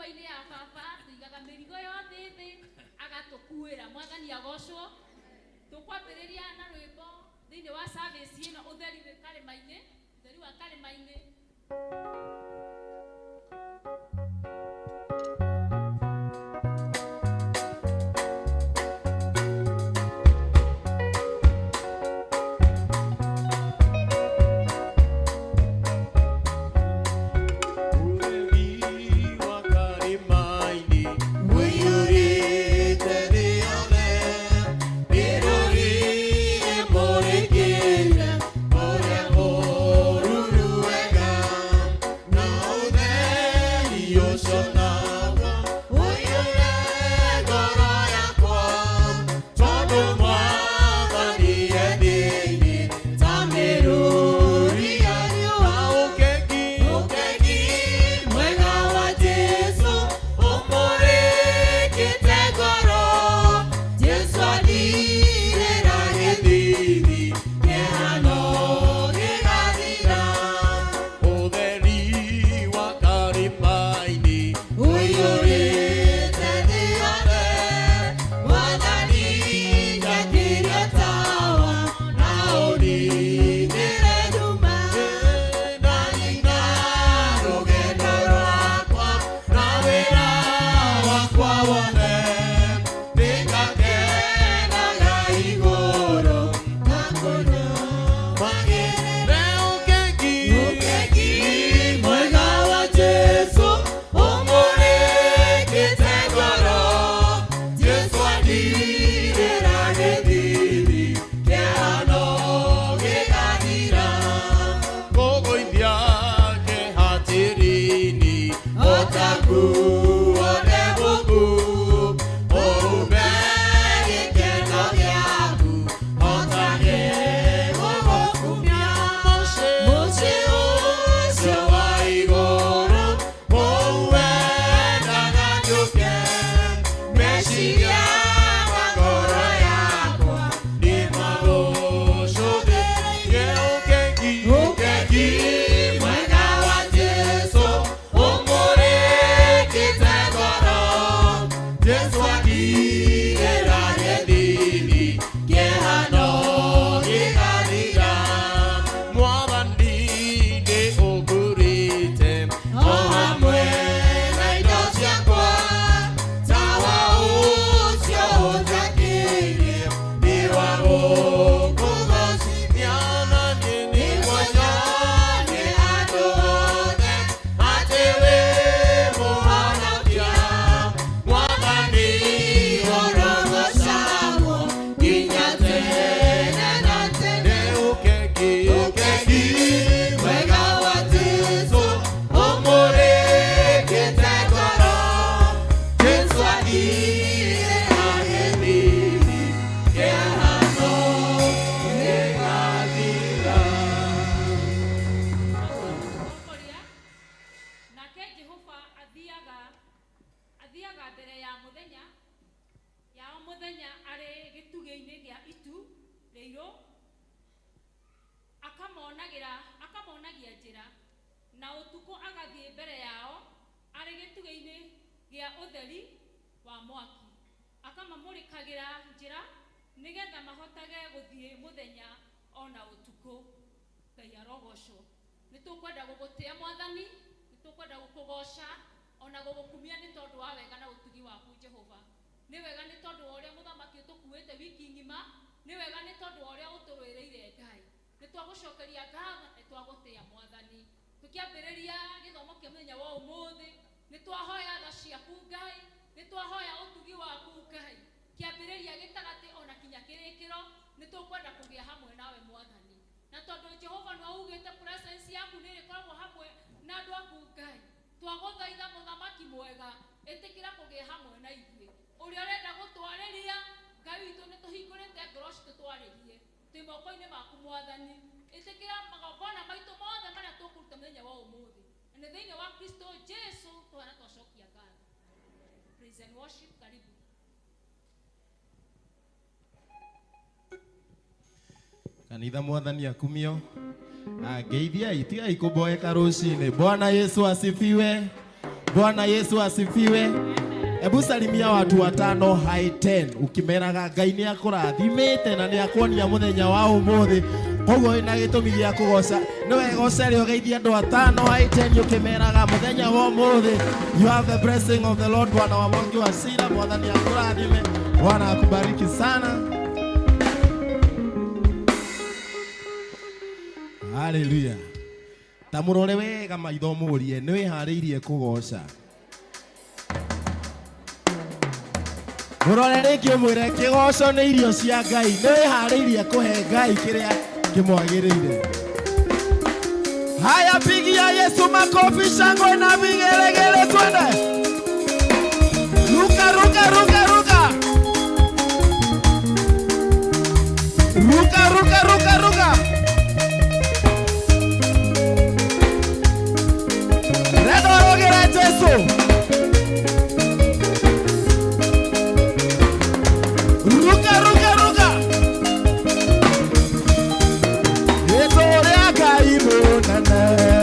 nyumba-inĩ ya baba tuigaga mĩrigo yothe thĩ agatukuĩra. Mwathani agocwo. Tukwambĩrĩria na rwĩmbo thĩinĩ wa service ĩno ũtheri wa karĩma-inĩ, ũtheri wa karĩma-inĩ. Kanitha Mwathani akumio. Geithia itiga ikuboeka rucini. Bwana Yesu asifiwe. Bwana Yesu asifiwe. Ebu salimia watu watano high 10 ukimeraga Ngai ni akurathimite na ni akuonia muthenya wa umuthi. Koguo ina gitumi gia kugoca no egocere ugeithia andu atano high 10 ukimeraga muthenya wa umuthi. You have the blessing of the Lord. Bwana wa Mungu wa sira mwathani akurathime. Bwana akubariki sana. Hallelujah. Tamurore wega maitho murie ni wihariirie kugoca. Murore rĩngĩ mwĩre kĩgoco nĩ irio cia Ngai, nĩ wĩharĩirie kũhe Ngai kĩrĩa kĩmwagĩrĩire. Haya, pigia Yesu makofi, shangwe na vigelegele, twende. Ruka, ruka, ruka, ruka. Ruka, ruka, ruka, ruka. Redo rogera Yesu. Ruka, ruka, ruka. Etore Ngai munene.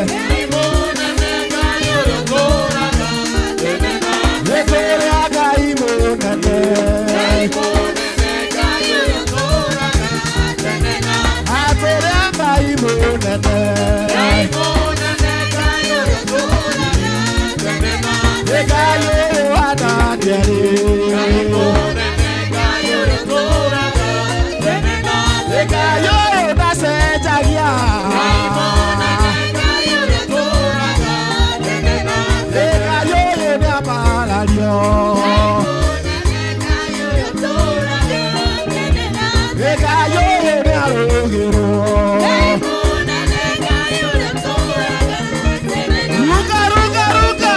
Ngai munene, Ngai urogoraga. Etore Ngai munene. Ngai munene, Ngai urogoraga. Atore Ngai munene. Ngai munene, Ngai urogoraga. Ngai wanadiari. Ngai munene. Gayo da sejagia. Gayo da balario. Gayo da rogero. Ruka, ruka, ruka.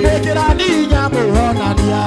Wekera ninya muhonania.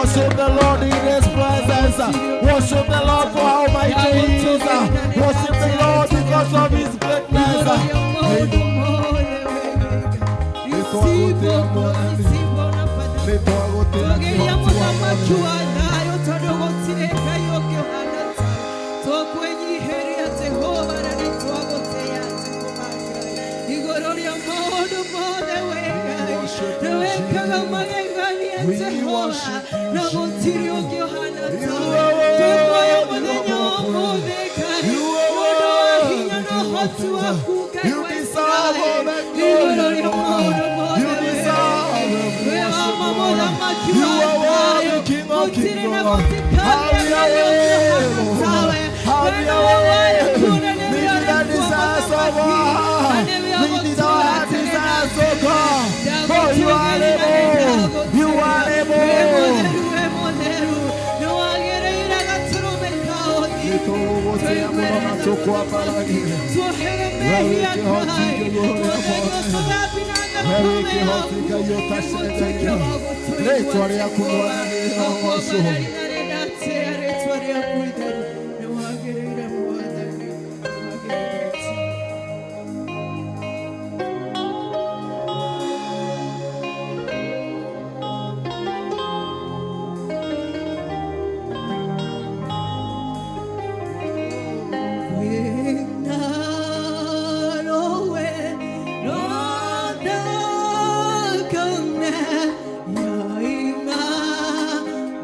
Worship the Lord in His presence. Worship the Lord for how mighty He is. Worship the Lord because of His greatness.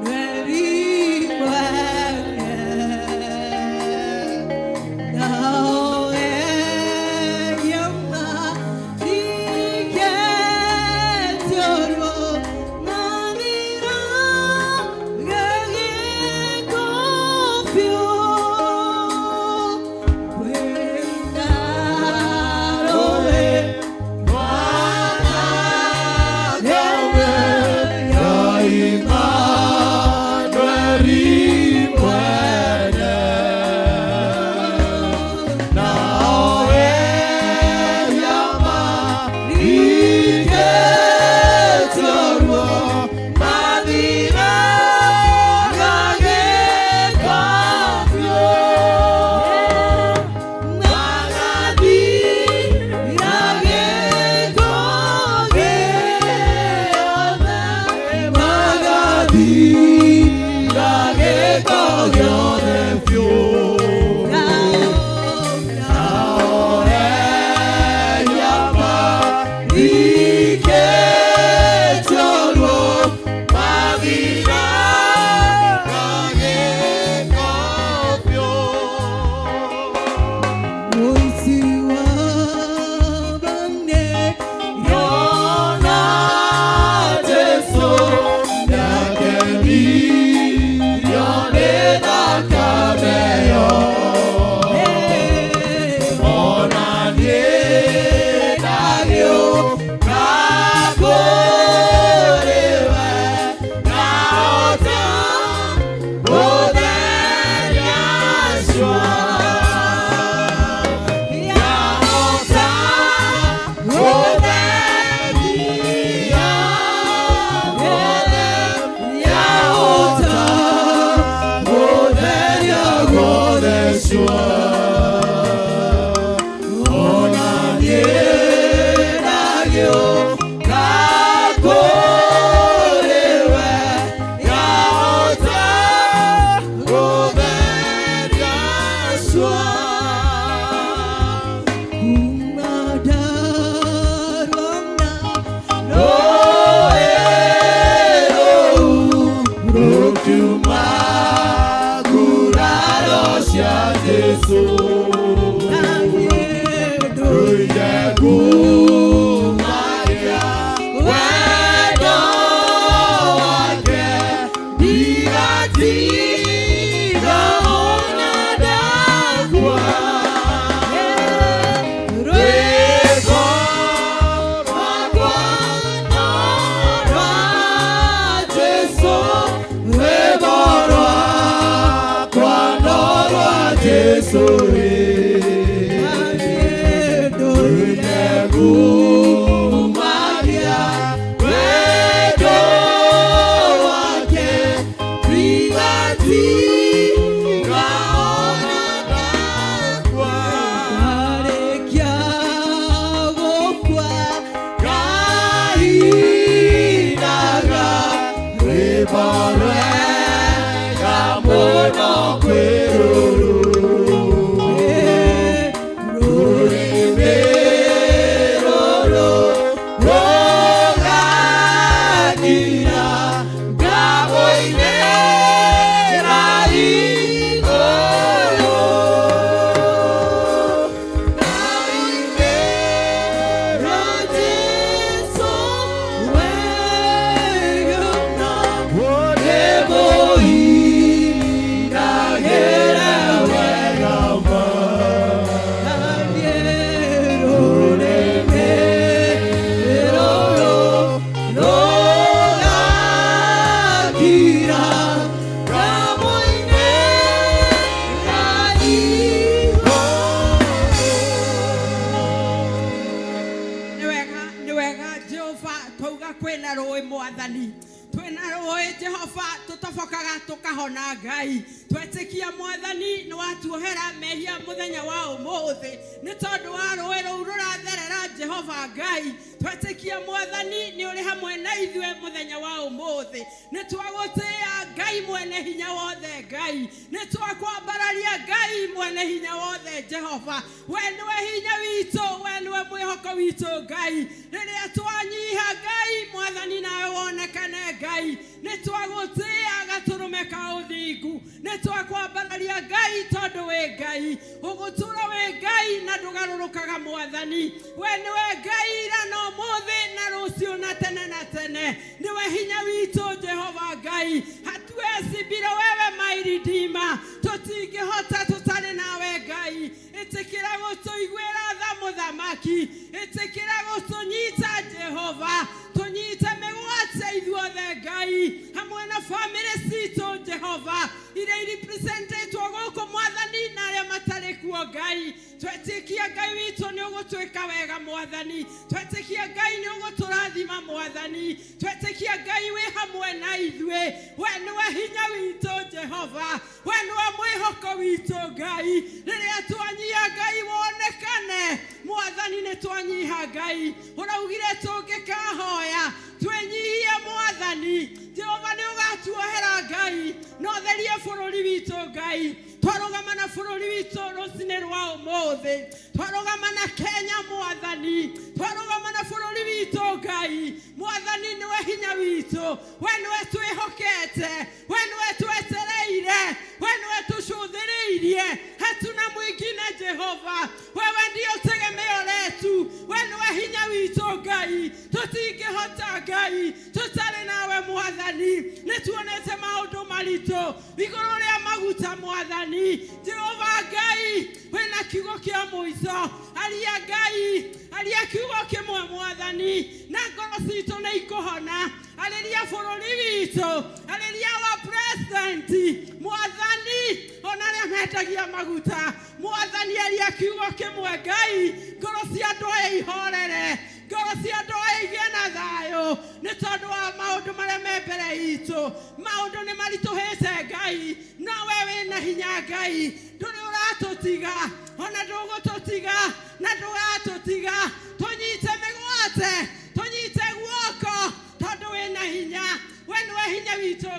Ready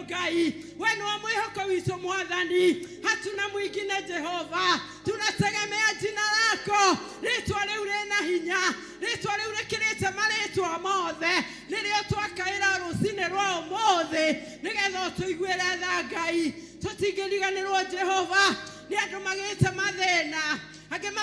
Ngai, we ni wa mwihoko witũ Mwathani, hatuna mwingine Jehova,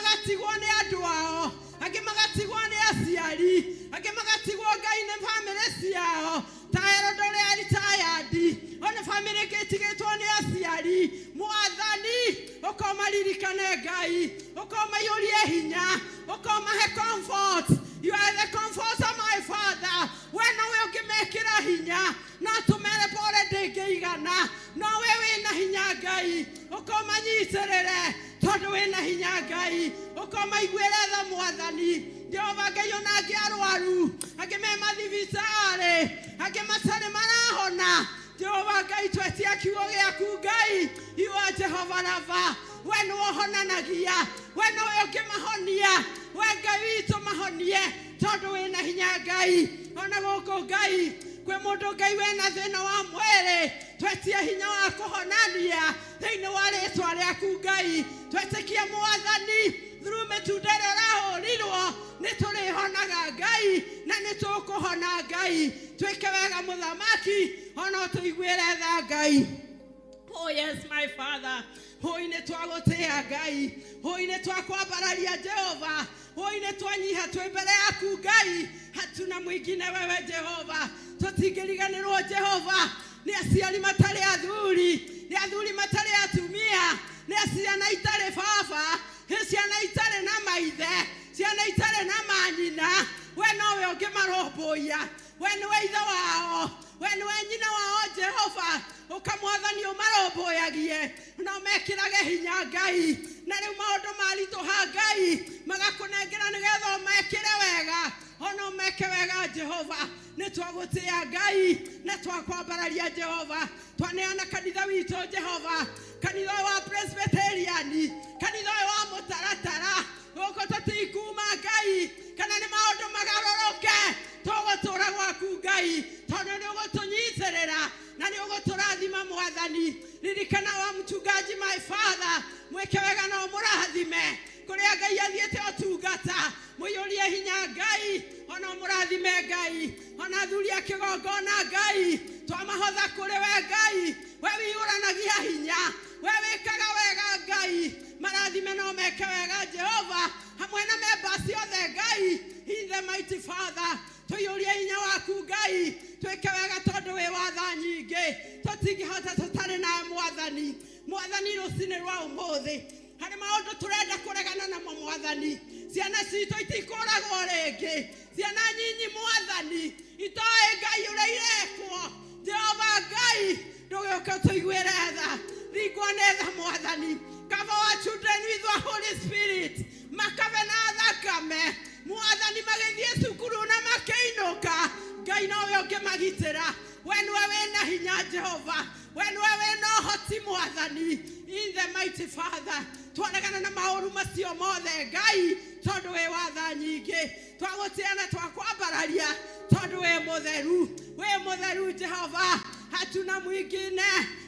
magatigwo nĩ andũ ao, angĩ magatigwo nĩ aciari, angĩ magatigwo Ngai nĩ family ciao, ta Herod ũrĩa retired, ona family ĩgĩtigĩtwo nĩ aciari. Mwathani ũkomaririkane Ngai, ũkomaiyũrie hinya, ũkomahe comfort. You are the comforter, my Father. When no we ũngĩmekĩra hinya, no tũmere pore ndĩngĩigana, no we wĩna hinya Ngai, ũkomanyitĩrĩre tondũ wĩna hinya Ngai, ũkomaiguĩre tha Mwathani. Jehova Ngai ona angĩ arwaru, angĩ me mathibitarĩ, angĩ matarĩ marahona, Jehova Ngai twetia kiugo gĩaku Ngai. You are Jehovah Rapha, we nĩwe ũhonanagia, we nĩwe ũngĩmahonia, we Ngai witũ mahonie tondũ wĩna hinya Ngai. Ona gũkũ Ngai kwĩ mũndũ Ngai wĩna thĩna wa mwĩrĩ, twetie hinya wa kũhonania thĩinĩ wa rĩĩtwa rĩaku Ngai. Twetĩkia Mwathani through mĩtunda ĩrĩa ũrahũrirwo nĩ tũrĩhonaga Ngai na nĩ tũkũhona Ngai. Twĩke wega Mũthamaki, ona tũiguĩre tha Ngai. Oh yes, my Father. Hoi nĩ twagũtĩĩa Ngai, hoi nĩ twakwambararia Jehova, hoi nĩ twanyiha twĩ mbere yaku Ngai. Hatuna mwingine wewe Jehova, tũtingĩriganĩrwo Jehova nĩ aciari matarĩ athuri, nĩ athuri matarĩ atumia, nĩ ciana itarĩ baba, ciana itarĩ na maithe, ciana itarĩ na manyina. We nowe ũngĩmarũmbũiya, we nĩwe ithe wao, we nĩwe nyina wao Jehova. Ũkamwathani ũmarũmbũyagie na ũmekĩrage hinya Ngai. Na rĩu maũndũ maritũha Ngai magakũnengera nĩgetha ũmekĩre wega, ona ũmeke wega Jehova. Nĩ twagũtĩĩa Ngai na twakwambararia Jehova. Twaneana kanitha witũ Jehova, kanitha wa Presbyterian, kanitha wa mũtaratara. Gũkũ tũtikuma Ngai kana nĩ maũndũ magarũrũke, tũgũtũũra gwaku Ngai tondũ nĩ ũgũtũnyitĩrĩra na nĩ ũgũtũrathima Mwathani. Ririkana wa mchungaji, my Father, mweke wega na ũmũrathime kũrĩa Ngai athiĩte ũtungata. Mũiyũrie hinya Ngai, ona ũmũrathime Ngai, ona athuri a kĩgongona Ngai. Twamahotha kũrĩ we Ngai, we wĩyũranagia hinya, we wĩkaga wega Ngai. Marathime na ũmeke wega Jehova, hamwe na members ciothe Ngai. In the mighty Father, tũiyũrie hinya waku Ngai, twĩke wega tondũ wĩ watha nyingĩ, tũtingĩhota tũtarĩ na Mwathani. Mwathani rũcinĩ rwa ũmũthĩ harĩ maũndũ tũrenda kũregana namo Mwathani. Ciana citũ itikũragwo rĩngĩ, ciana nyinyi Mwathani itoĩ Ngai ũrĩa irekwo. Jehova Ngai ndũgĩũke tũiguĩre tha, ringwo nĩ tha Mwathani. Cover our children with the Holy Spirit, makave na thakame Mwathani. Magĩthiĩ cukuru na makĩinũka Ngai nowe ũngĩmagitĩra. We nĩwe wĩna hinya Jehova, we nĩwe wĩna ũhoti Mwathani. In the mighty Father, twaregana na maũru macio mothe Ngai tondũ wĩ watha nyingĩ. Twagũtĩĩa na twakwambararia tondũ wĩ mũtheru, wĩ mũtheru Jehova. Hatuna mwingine,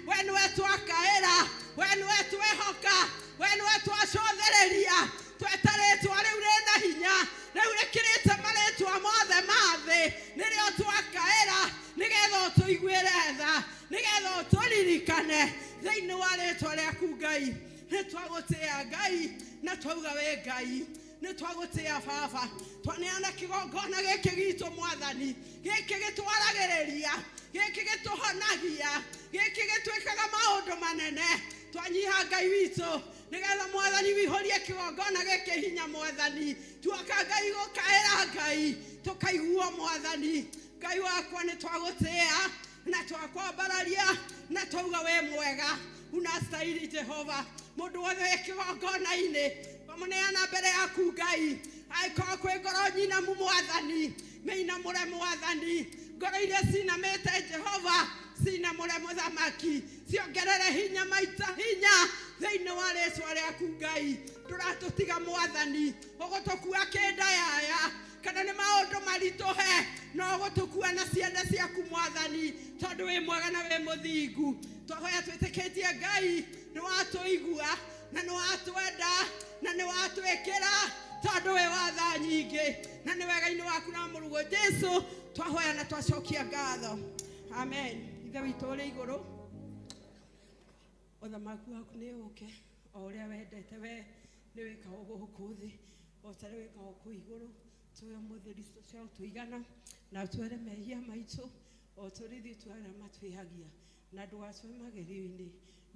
we nĩwe twakaĩra, we nĩwe twĩhoka, we nĩwe twacothereria. Twetarĩtwa rĩu rĩna hinya, rĩu rĩkĩrĩte marĩtwa mothe mathĩ, nĩrĩo twakaĩra nĩgetha ũtũiguĩre tha, nĩgetha ũtũririkane thĩinĩ wa rĩtwa rĩaku Ngai. Nĩ twagũtĩĩa Ngai na twauga wĩ Ngai. Nĩ twagũtĩĩa Baba, twaneana kĩgongona gĩkĩ gitũ Mwathani, gĩkĩ gĩtwaragĩrĩria, gĩkĩ gĩtũhonagia, gĩkĩ gĩtwĩkaga maũndũ manene. Twanyiha Ngai witũ nĩgetha Mwathani wĩihũrie kĩgongona gĩkĩ hinya Mwathani. Tuoka Ngai gũkaĩra Ngai, tũkaiguo Mwathani. Ngai wakwa nĩ twagũtĩĩa na twakwambararia na twauga wĩ mwega. Unastahili Jehova. Mũndũ wothe wĩ kĩgongona-inĩ twamuneana mbere yaku Ngai, angĩkorwo kwĩ ngoro nyinamu Mwathani, mĩinamũre Mwathani. Ngoro iria cinamĩte Jehova, cinamũre Mũthamaki, ciongerere hinya maita hinya thĩinĩ wa rĩĩtwa rĩaku Ngai. Ndũratũtiga Mwathani, ũgũtũkua kĩndayaya kana nĩ maũndũ maritũhe, no ũgũtũkua na ciande ciaku Mwathani tondũ wĩ mwega na wĩ mũthingu. Twahoya twĩtĩkĩtie Ngai nĩ watũigua na nĩ watwenda na nĩ watwĩkĩra tondũ wĩ watha nyingĩ, na nĩ wega-inĩ waku na mũrugo Jesu twahoya na twacokia ngatho. Amen. Ithe witũ ũrĩ igũrũ, ũthamaki waku nĩ ũke o ũrĩa wendete we nĩ wĩkagwo gũkũ thĩ o ta rĩu wĩkagwo kũu igũrũ. Tuoe mũtheri cia gũtũigana na tuere mehia maitũ o tũrĩ ithuĩ tuarĩa matwĩhagia na ndũgatũe magerio-inĩ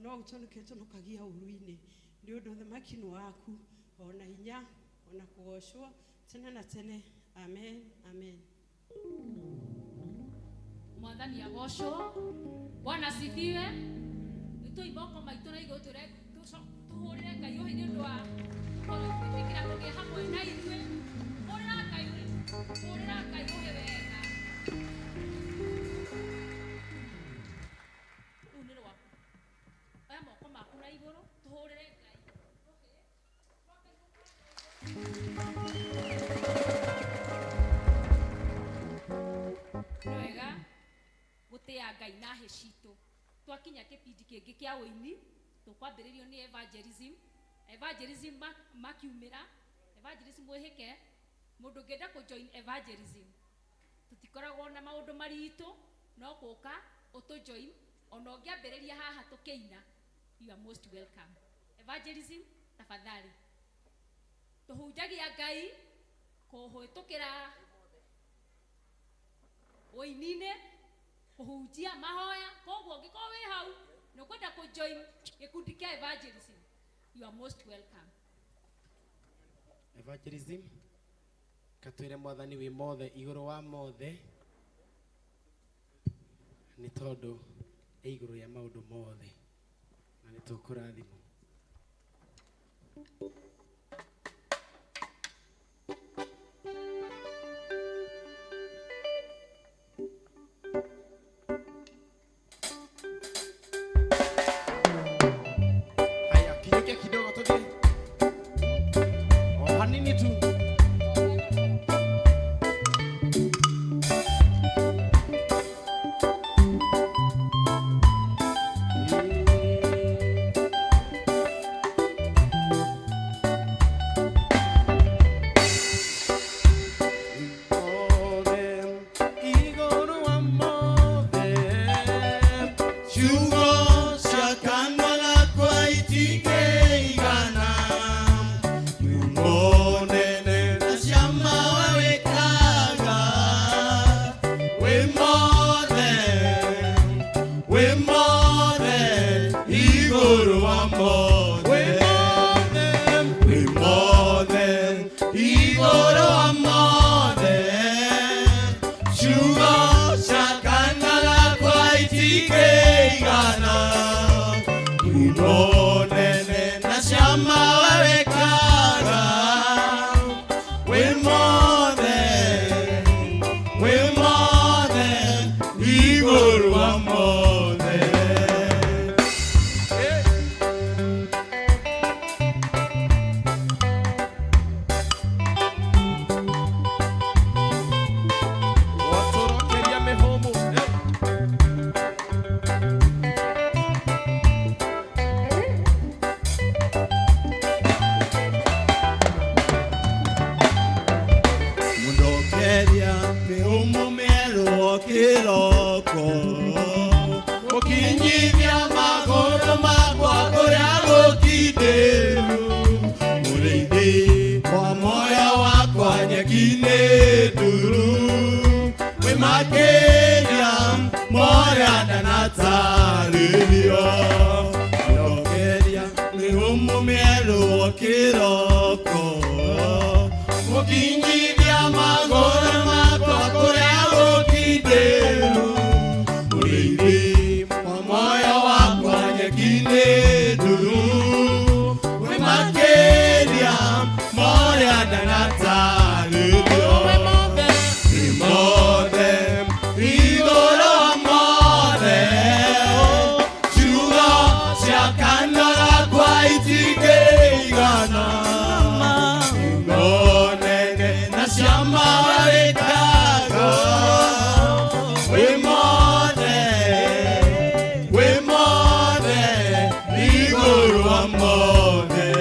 no ũtũnĩke tũnũkagia ũru-inĩ nĩ ũndũ ũthamaki nĩ waku ona hinya ona kũgocwo tene na tene. Amen, amen. Mwathani agocwo. Bwana asifiwe. Nĩtũiboko maitũ na igũrũ tũhũrĩre Ngai ũhĩ nĩ ũndũ wa gwĩtĩkĩra tũgĩe hamwe na ithuĩ. Hũrĩra Ngai ũhĩ wega. Rĩu nĩ rwaku. Oya moko maku na igũrũ tũhũrĩre Ngai ũhĩ. Wega gũtĩa Ngai na hĩ citũ. Twakinya kĩbindi kĩngĩ kĩa ũini tũkwambĩrĩrio nĩ evangelism makiumĩra evangelism wĩhĩke mũndũ ũngĩenda kũjoin evangelism tũtikoragwo na maũndũ maritũ no gũka ũtũjoin ona ũngĩambĩrĩria haha tũkĩina you are most welcome. Evangelism tafadhali tũhunjagia Ngai kũhĩtũkĩra ũini-inĩ kũhunjia mahoya. Koguo ũngĩkorwo wĩ hau na ũkwenda kũjoin gĩkundi kĩa evangelism you are most welcome. Evangelism katwĩre Mwathani wĩ mothe igũrũ wa mothe nĩ tondũ igũrũ ya maũndũ mothe na nĩ tũkũrathimwo. Igor amore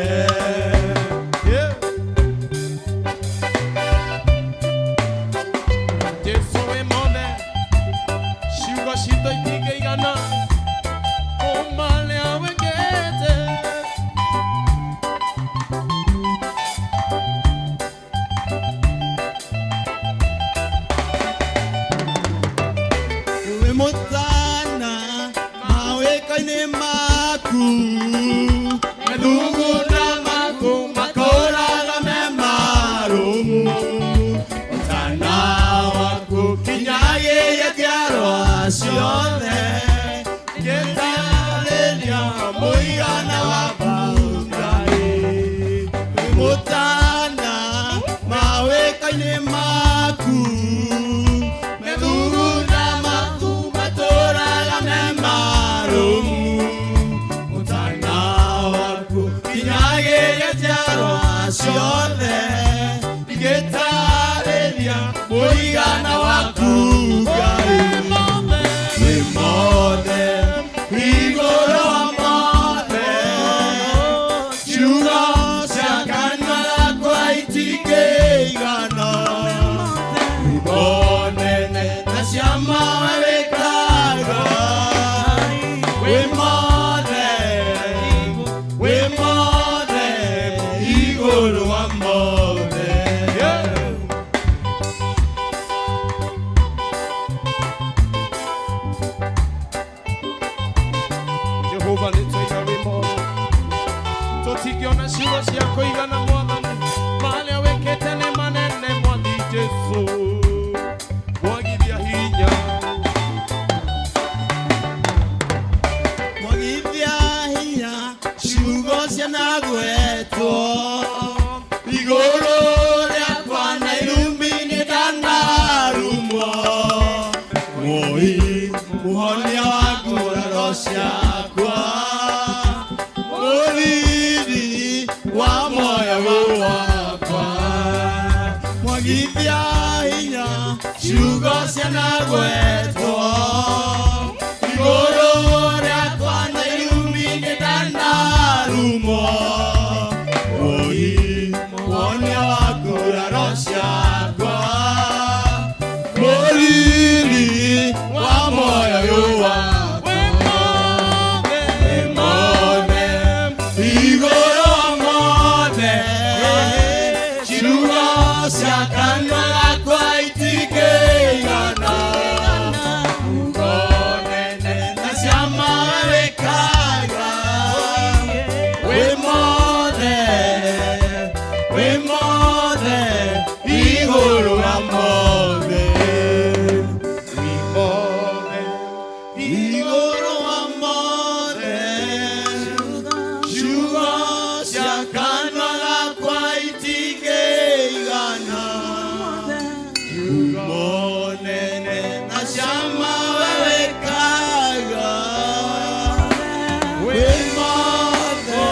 ciothe igĩtarĩria mũigana waku Ngai wĩ mothe igũrũ wa mothe ciugo cia kanua gakwa itingĩigana ciugo nene na cia mawe wĩkaga wĩ mothe igũrũ wa mothe Jehova nĩtũiga wĩ mothe tũtingĩona ciugo cia kũigana Mwathani marĩa wĩkĩte nĩ manene Mwathi Jesũ mwagithia hinya ciugo cianagwetwo igũrũ rĩakwa na irumi nĩndanarumwo Moi mũhonia wa nguraro ciakwa mũriri wa moyo wakwa mwagithia hinya ciugo cianagwetwo igũrũ rĩakwa na irumi nĩndanarumwo Moi mũhonia wa nguraro ciakwa mũriri wa moyo wakwa wĩ mothe igũrũ wa mothe ciugo cia kanua gakwa itingĩigana ciugo nene na cia mawe wĩkaga wĩ mothe igũrũ wa mothe igũrũ wa mothe ciugo cia kanua gakwa itingĩigana ciugo nene na cia mawe wĩkaga wĩ mothe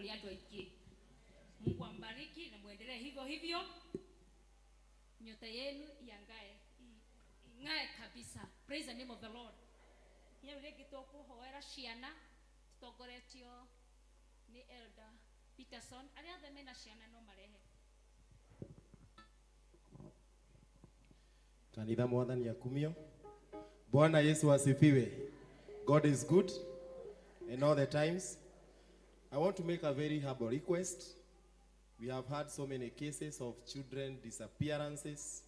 muri andu aingi. Mungu ambariki na muendelee hivyo hivyo. Nyota yenu ing'ae kabisa. Praise the name of the Lord. Hiyo rege tukuhoera ciana tutongoretio ni Elder Peterson. Aria othe mena ciana no marehe. Kanitha mwathani akumio. Bwana Yesu asifiwe. God is good and all the times. I want to make a very humble request. We have had so many cases of children disappearances.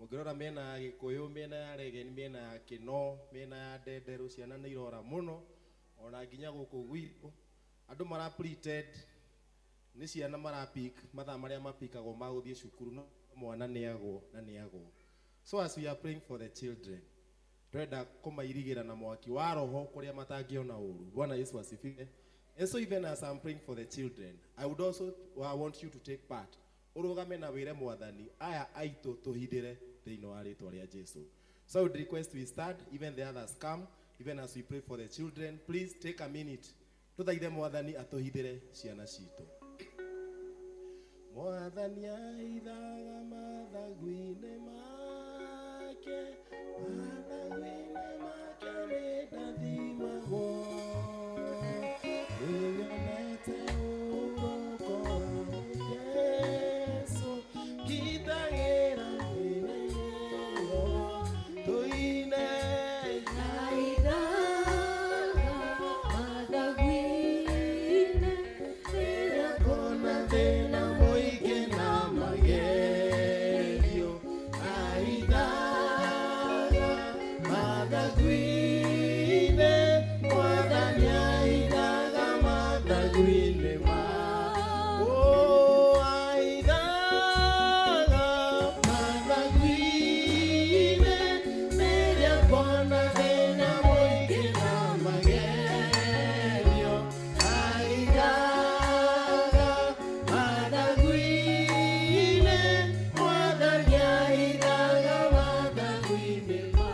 Mugirora mena Gikuyu, mena ya Regen, mena ya Kino, mena ya Ndederu, ciana nĩ irora muno. Ona nginya gũkũ gwitũ andũ mara pleaded nĩ ciana mara pick mathaa marĩa mapikagwo ma gũthiĩ cukuru no mwana nĩagwo na nĩagwo. So as we are praying for the children, twenda kũmairigĩra na mwaki wa roho kũrĩa matangĩona ũru. Bwana Yesu asifiwe. And so even as I'm praying for the children, I would also want you to take part. Urugame na wĩre mwathani aya aitũ tũhithĩre thĩinĩ wa rĩĩtwa rĩa Jesu. So I would request we start, even the others come, even as we pray for the children. Please take a minute. Tũthaithe mwathani atũhithĩre ciana citũ. Mwathani aithaga mathagu-inĩ make, mathagu-inĩ make nĩ ndathimagwo. Nĩnyonete ũroko wa Jesũ, ngitagĩra mĩna-inĩ tũine. Aithaga mathagu-inĩ rĩrĩa ngona thĩna mũingĩ na magerio. Aithaga mathagu-inĩ, mwathani aithaga mathagu-inĩ ma. Oh, aithaga mathagu-inĩ rĩrĩa ngona thĩna mũingĩ na magerio. Aithaga mathagu-inĩ, mwathani aithaga mathagu-inĩ ma.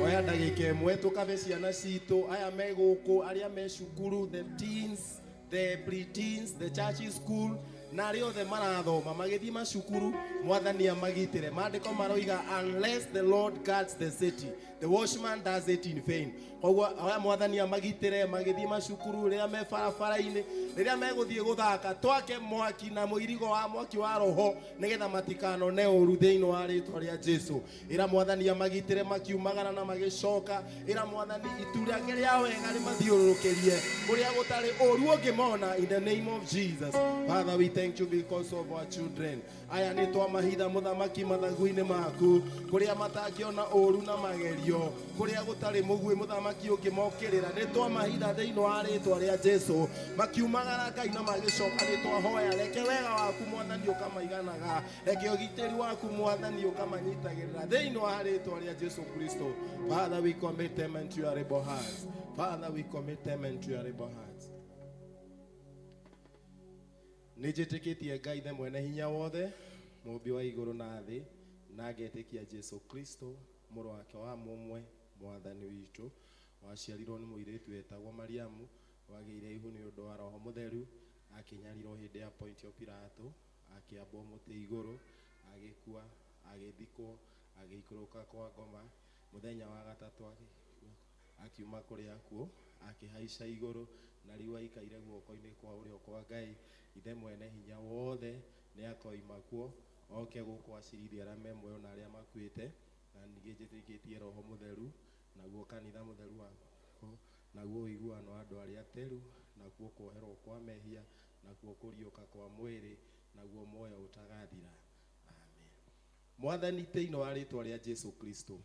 Oya ndagĩka ĩmwe tũkabe ciana citũ aya me gũkũ arĩa me cukuru, the teens, the pre-teens, the church school na arĩa othe marathoma magĩthiĩ macukuru mwathani amagitĩre. Maandĩko maroiga unless the Lord guards the city, the watchman does it in vain. Koguo aya mwathani amagitĩre magĩthiĩ macukuru, rĩrĩa me barabara-inĩ, rĩrĩa megũthiĩ gũthaka, twake mwaki na mũirigo wa mwaki wa roho nĩgetha matikanone ũru thĩinĩ wa rĩĩtwa rĩa Jesu. Ĩra mwathani amagitĩre makiumagara na magĩcoka. Ĩra mwathani itu rĩake rĩa wega rĩmathiũrũrũkĩrie kũrĩa gũtarĩ ũru ũngĩmona in the name of Jesus. Father, we thank you because of our children. Aya nĩ twamahitha mũthamaki mathagu-inĩ maku kũrĩa matangĩona ũru na magerio, kũrĩa gũtarĩ mũguĩ mũthamaki ũngĩmokĩrĩra. Nĩ twamahitha thĩinĩ wa rĩĩtwa rĩa Jesu makiumagara Ngai na magĩcoka. Nĩ twahoya reke wega waku mwathani ũkamaiganaga, reke ũgitĩri waku mwathani ũkamanyitagĩrĩra thĩinĩ wa rĩĩtwa rĩa Jesu Kristo. Father, we commit them into your able hands. Father, we commit them into your able hands. Nĩnjĩtĩkĩtie Ngai the mwene hinya wothe, mũmbi wa igũrũ na thĩ, na ngetĩkia Jesu Kristo mũrũ wake wa mũmwe mwathani witũ, waciarirwo nĩ mũirĩtu wetagwo Mariamu, wagĩire ihu nĩ ũndũ wa roho mũtheru, akĩnyarirwo hĩndĩ ya Pontio Pilato, akĩambwo mũtĩ igũrũ, agĩkua, agĩthikwo, agĩikũrũka kwa ngoma, mũthenya wa gatatũ akiuma kũrĩ akuũ, akĩhaica igũrũ, na rĩu aikaire guoko-inĩ kwa ũrĩo kwa Ngai ithe mwene hinya wothe. Nĩ akoima kuo oke gũkũ acirithia arĩa me muoyo na arĩa makuĩte, na ningĩ njĩtĩkĩtie roho mũtheru, naguo kanitha mũtheru wako, naguo ũiguano wa andũ arĩa atheru, naguo kuoherwo kwa mehia, naguo kũriũka kwa mwĩrĩ, naguo muoyo ũtagathira. Amen. Mwathani thĩinĩ wa rĩĩtwa rĩa Jesu Kristo,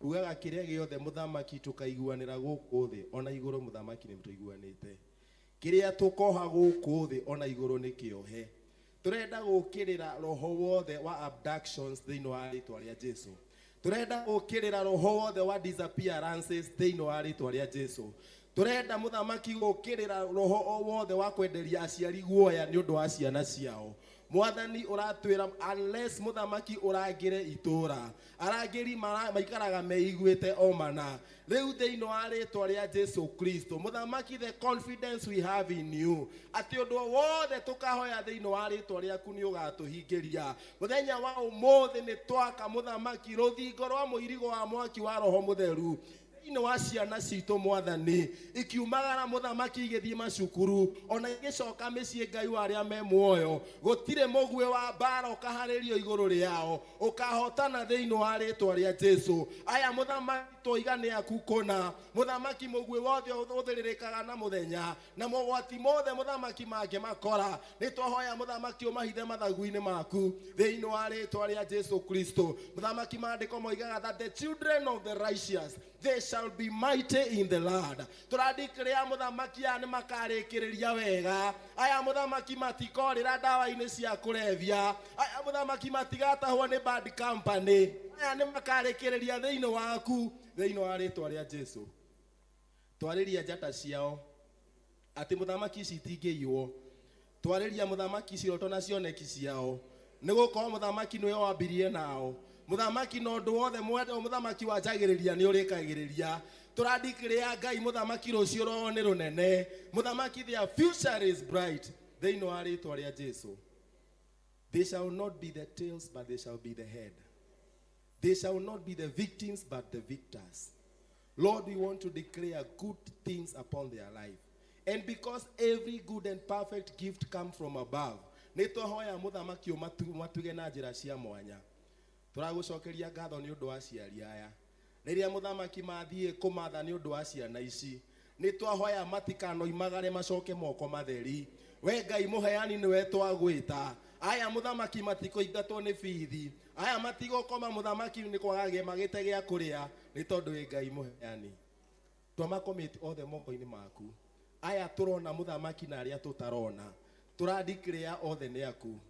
ugaga kĩrĩa gĩothe mũthamaki tũkaiguanĩra gũkũ thĩ, ona igũrũ mũthamaki nĩ tũiguanĩte. Kĩrĩa tũkoha gũkũ thĩ ona igũrũ nĩ kĩohe. Tũrenda gũkĩrĩra roho wothe wa abductions thĩinĩ wa rĩĩtwa rĩa Jesu. Tũrenda gũkĩrĩra roho wothe wa disappearances thĩinĩ wa rĩĩtwa rĩa Jesu. Tũrenda mũthamaki gũkĩrĩra roho o wothe wa kwenderia aciari guoya nĩ ũndũ wa ciana ciao. mwathani uratwira unless muthamaki urangire itura arangiri maikaraga meiguite omana riu thiini wa ritwa ria Jesu Kristo muthamaki the confidence we have in you ati undu wothe tukahoya thiini wa ritwa riaku ni ugatuhingiria muthenya wa umuthi ni twaka muthamaki ruthingo rwa muirigo wa mwaki wa roho mutheru ino wa ciana citũ mwathani ikiumagara muthamaki igithie macukuru ona igicoka mĩciĩ Ngai waria me muoyo gutire mugwe wa bara ukaharirio iguru riao ukahotana thiini wa ritwa ria Jesu aya muthamaki toigane aku kona muthamaki mugwe wothe uthiririkaga na muthenya na mogwati mothe muthamaki mange makora ni twahoya muthamaki umahithe mathagu-ini maku thiini wa ritwa ria Jesu Kristo muthamaki maandiko moigaga that the children of the righteous they shall be mighty in the Lord turadikira muthamaki ani makarikiriria wega aya muthamaki matikorira ndawa-ini cia kurevia aya muthamaki matigatahwo ni bad company aya ni makarikiriria thiini waku thiini wa ritwa ria Jesu twariria njata ciao ati muthamaki citingĩiywo twariria muthamaki ciroto na cioneki ciao nigukorwo muthamaki niwe wambirie nao muthamaki no ndu wothe mwende muthamaki wanjagiriria ni urikagiriria turadikira Ngai muthamaki rucio ro ni runene muthamaki their future is bright thiini wa ritwa ria Jesu they shall not be the tails but they shall be the head they shall not be the victims but the victors Lord we want to declare good things upon their life and because every good and perfect gift comes from above nitwahoya muthamaki matuge na njira cia mwanya turagucokeria ngatho ni undu wa ciari aya riria muthamaki mathie kumatha ni undu wa ciana ici ni twahoya matikano imagare macoke moko matheri we Ngai muheani ni we twagwita aya muthamaki matiko ingatwo ni bithi aya matigo koma muthamaki ni kwagage magite gia kuria ni tondu we Ngai muheani twamakomiti othe moko-ini maku aya turona muthamaki na aria tutarona turadikira othe ni aku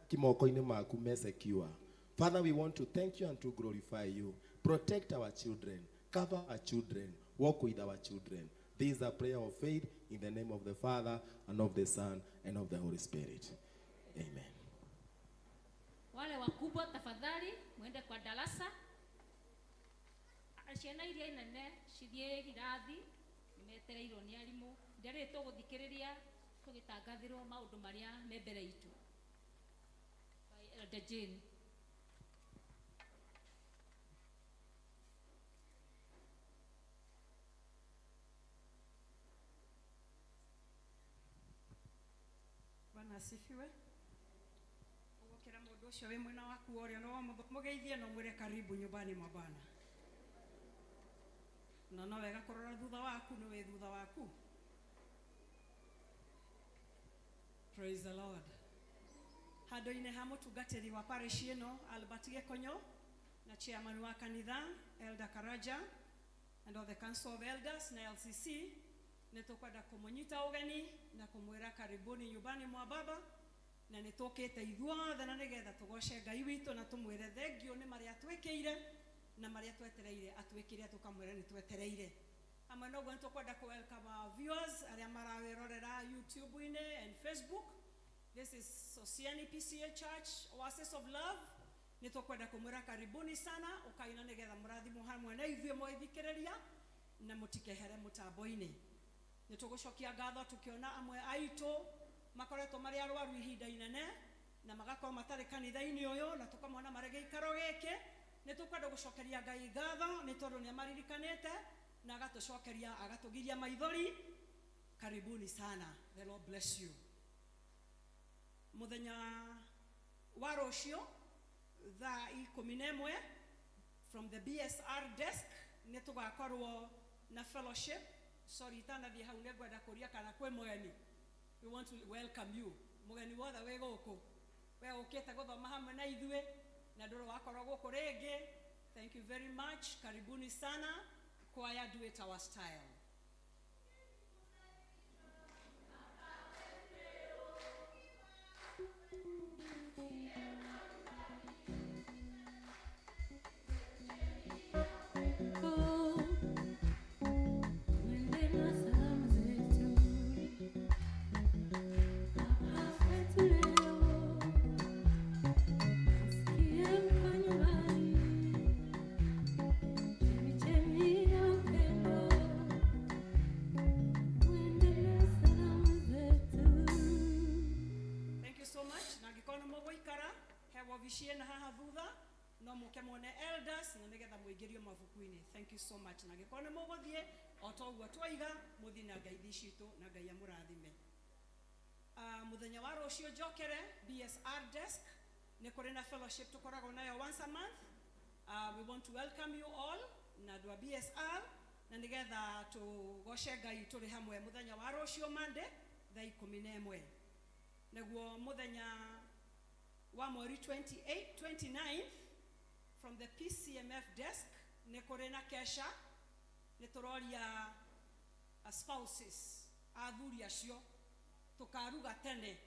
kimoko-ini maku me secure Father, we want to thank you and to glorify you. Protect our children. Cover our children. Walk with our children. This is a prayer of faith in the name of the Father and of the Son and of the Holy Spirit. Amen. Wale wakubwa tafadhali mwende kwa darasa. Ciana iria inene cithie kirathi nimetereirwo ni arimu ndari tuguthikiriria tugitangathirwo maundu maria me mbere itu. By Elder Jane. Asifiwe. Ugokera mundu ucio we mwena waku orio no mugeithie no mwire karibu nyumbani mwa Bwana. Na no wega kurora thutha waku no we thutha waku. Praise the Lord. Handu-ini ha mutungatiri wa parish ino Albert Gekonyo na chairman wa kanitha Elder Karaja and all the council of elders na LCC nitukwenda kumunyita ugeni na kumwira karibuni nyumbani mwa baba na nitukite ithuothe na nigetha tugoshe Ngai witu na tumwire thengio ni maria atwikiire na maria twetereire atwikire tukamwira ni twetereire amwe no gwantu kwenda ku welcome our viewers aria marawirorera YouTube-ine and Facebook. This is Sosiani PCA Church Oasis of Love. Nitukwenda kumwira karibuni sana ukaina nigetha murathimu hamwe na ithuĩ mwithikiriria na mutikehere mutambo-ini. Nitugucokia ngatho tukiona amwe aitu makoretwo mari arwaru ihinda inene na magakorwo matari kanitha-ini uyu na tukamona marege ikaro giki nitukwenda gucokeria Ngai ngatho ni tondu ni amaririkanite na agatucokeria agatugiria maithori. Karibuni sana. The Lord bless you. Muthenya wa rucio thaa 11 from the BSR desk nitugakorwo na fellowship. Sorry, tanathie hau negwenda kuria kana kwi mugeni. We want to welcome you. Mugeni wothe we guku. We ukite guthoma hamwe na ithue na nduru wakorwo guku ringi. Thank you very much. Karibuni sana. Choir, do it our style. Thank you. ciena haha thutha no muke muone elders na nigetha muingirio mabuku-ini. Thank you so much. Na gikone muguthie otoguo twaiga muthi na ngaithi citu na ngai amurathime. Muthenya wa rucio njokere BSR desk ni kuri na fellowship tukoragwo nayo once a month. We want to welcome you all na dwa BSR na nigetha tugoce ngai turi hamwe muthenya wa rucio Monday thaa 11 naguo muthenya wa mweri 29 from the PCMF desk ni kuri na kesha ni turoria spouses athuri acio tukaruga tene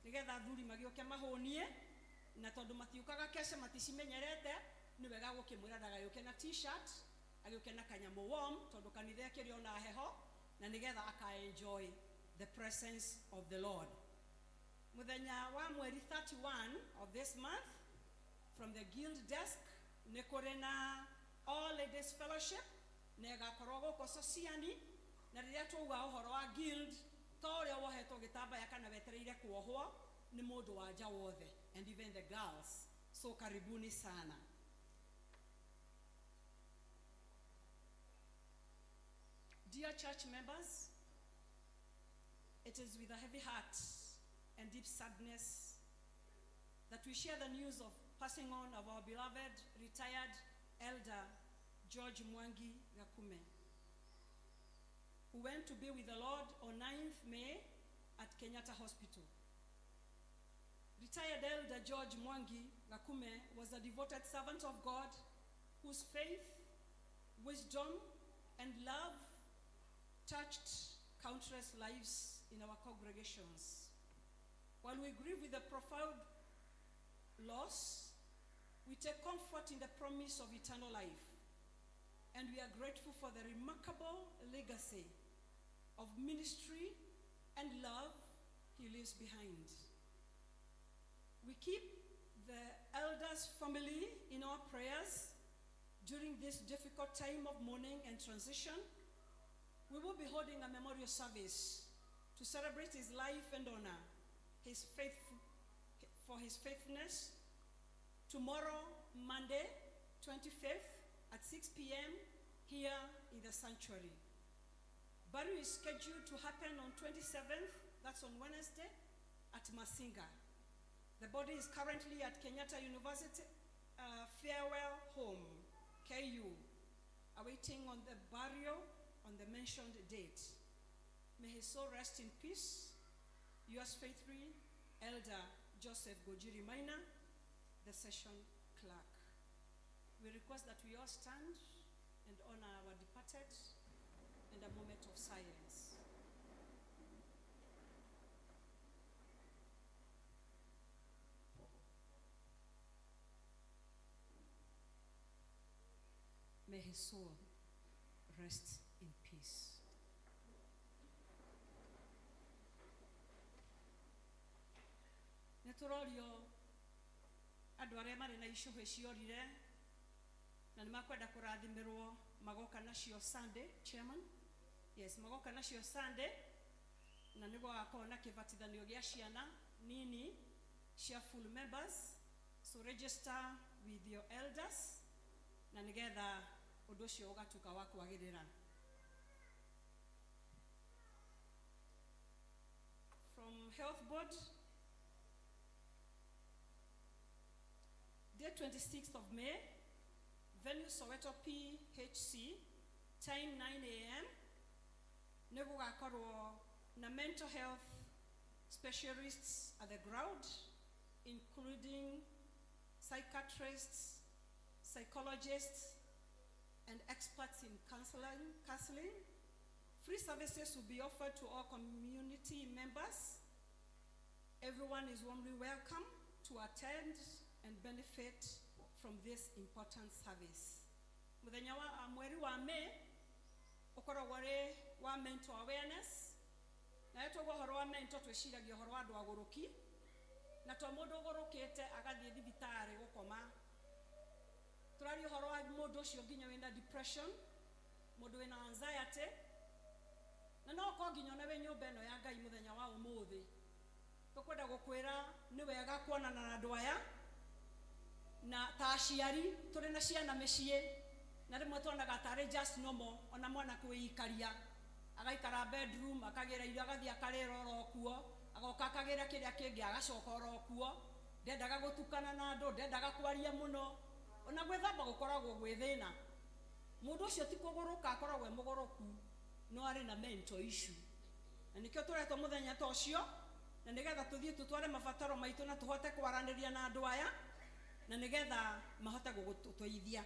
nigetha athuri magioke mahonie na tondu matiukaga kesha maticimenyerete ni wega gukimwira ndagayuke na t-shirt agioke na kanyamo warm tondu kanitha kirio na heho na nigetha aka enjoy the presence of the Lord. Muthenya wa mweri 31 of this month from the guild desk ni kuri na all ladies fellowship nega korogo ko sociani na riria tuga uhoro wa guild toria wohetwo gitambaya kana wetereire kuohwo ni mundu wa nja wothe and even the girls, so karibuni sana. Dear church members, it is with a heavy heart and deep sadness that we share the news of passing on of our beloved retired elder George Mwangi Gakume, who went to be with the Lord on 9th May at Kenyatta Hospital. Retired elder George Mwangi Gakume was a devoted servant of God whose faith, wisdom, and love touched countless lives in our congregations. While we grieve with a profound loss, we take comfort in the promise of eternal life, and we are grateful for the remarkable legacy of ministry and love he leaves behind. We keep the elders' family in our prayers during this difficult time of mourning and transition. We will be holding a memorial service to celebrate his life and honor for his faithfulness tomorrow, Monday, 25th at 6 p.m. here in the sanctuary. Burial is scheduled to happen on 27th, that's on Wednesday, at Masinga. The body is currently at Kenyatta University Farewell Home, KU, awaiting on the burial on the mentioned date. May his soul rest in peace. Yours faithfully, Elder Joseph Gojiri Maina, the session clerk. We request that we all stand and honor our departed in a moment of silence. May his soul rest in peace. Neturorio andu aria mari na icuhe ciorire na nimakwenda kurathimirwo magoka nacio Sunday, chairman. Yes, magoka nacio Sunday na niguo gakorwo na kibatithanio gia ciana nini cia full members, so register with your elders na nigetha undu ucio ugatuka wa kwagirira. From Health Board, date 26th of May, venue Soweto PHC, time 9 a.m. Niguo gakorwo na mental health specialists at the ground, including psychiatrists, psychologists, and experts in counseling. Free services will be offered to all community members. Everyone is warmly welcome to attend and benefit from this important service. Muthenya wa mweri wa May ukoragwo ri wa mental awareness. Na yeto horo wa mental twiciragia horo wa andu aguruki na to mundu ugurukite agathie thibitari gukoma. Turari horo wa mundu ucio nginya wina depression, mundu wina anxiety, na no ko nginya na we nyumba eno ya Ngai muthenya wa umuthi tukwenda gukwira ni wega kuonana na andu aya na ta aciari tũrĩ na ciana mĩciĩ na rĩmwe tuonaga tarĩ just normal ona mwana kwĩikaria agaikara bedroom akagĩra irio agathiĩ akarĩra oro kuo agoka akagĩra kĩrĩa kĩngĩ agacoka oro kuo ndendaga gũtukana na andũ ndendaga kwaria mũno ona gwĩthamba gũkoragwo gwĩ thĩna mũndũ ũcio ti kũgũrũka akoragwo mũgũrũku no arĩ na mental issue na nĩkĩo tũretwo mũthenya ta ũcio na nĩgetha tũthiĩ tũtware mabataro maitũ na tũhote kwaranĩria na andũ aya na nĩgetha mahote gũtũteithia.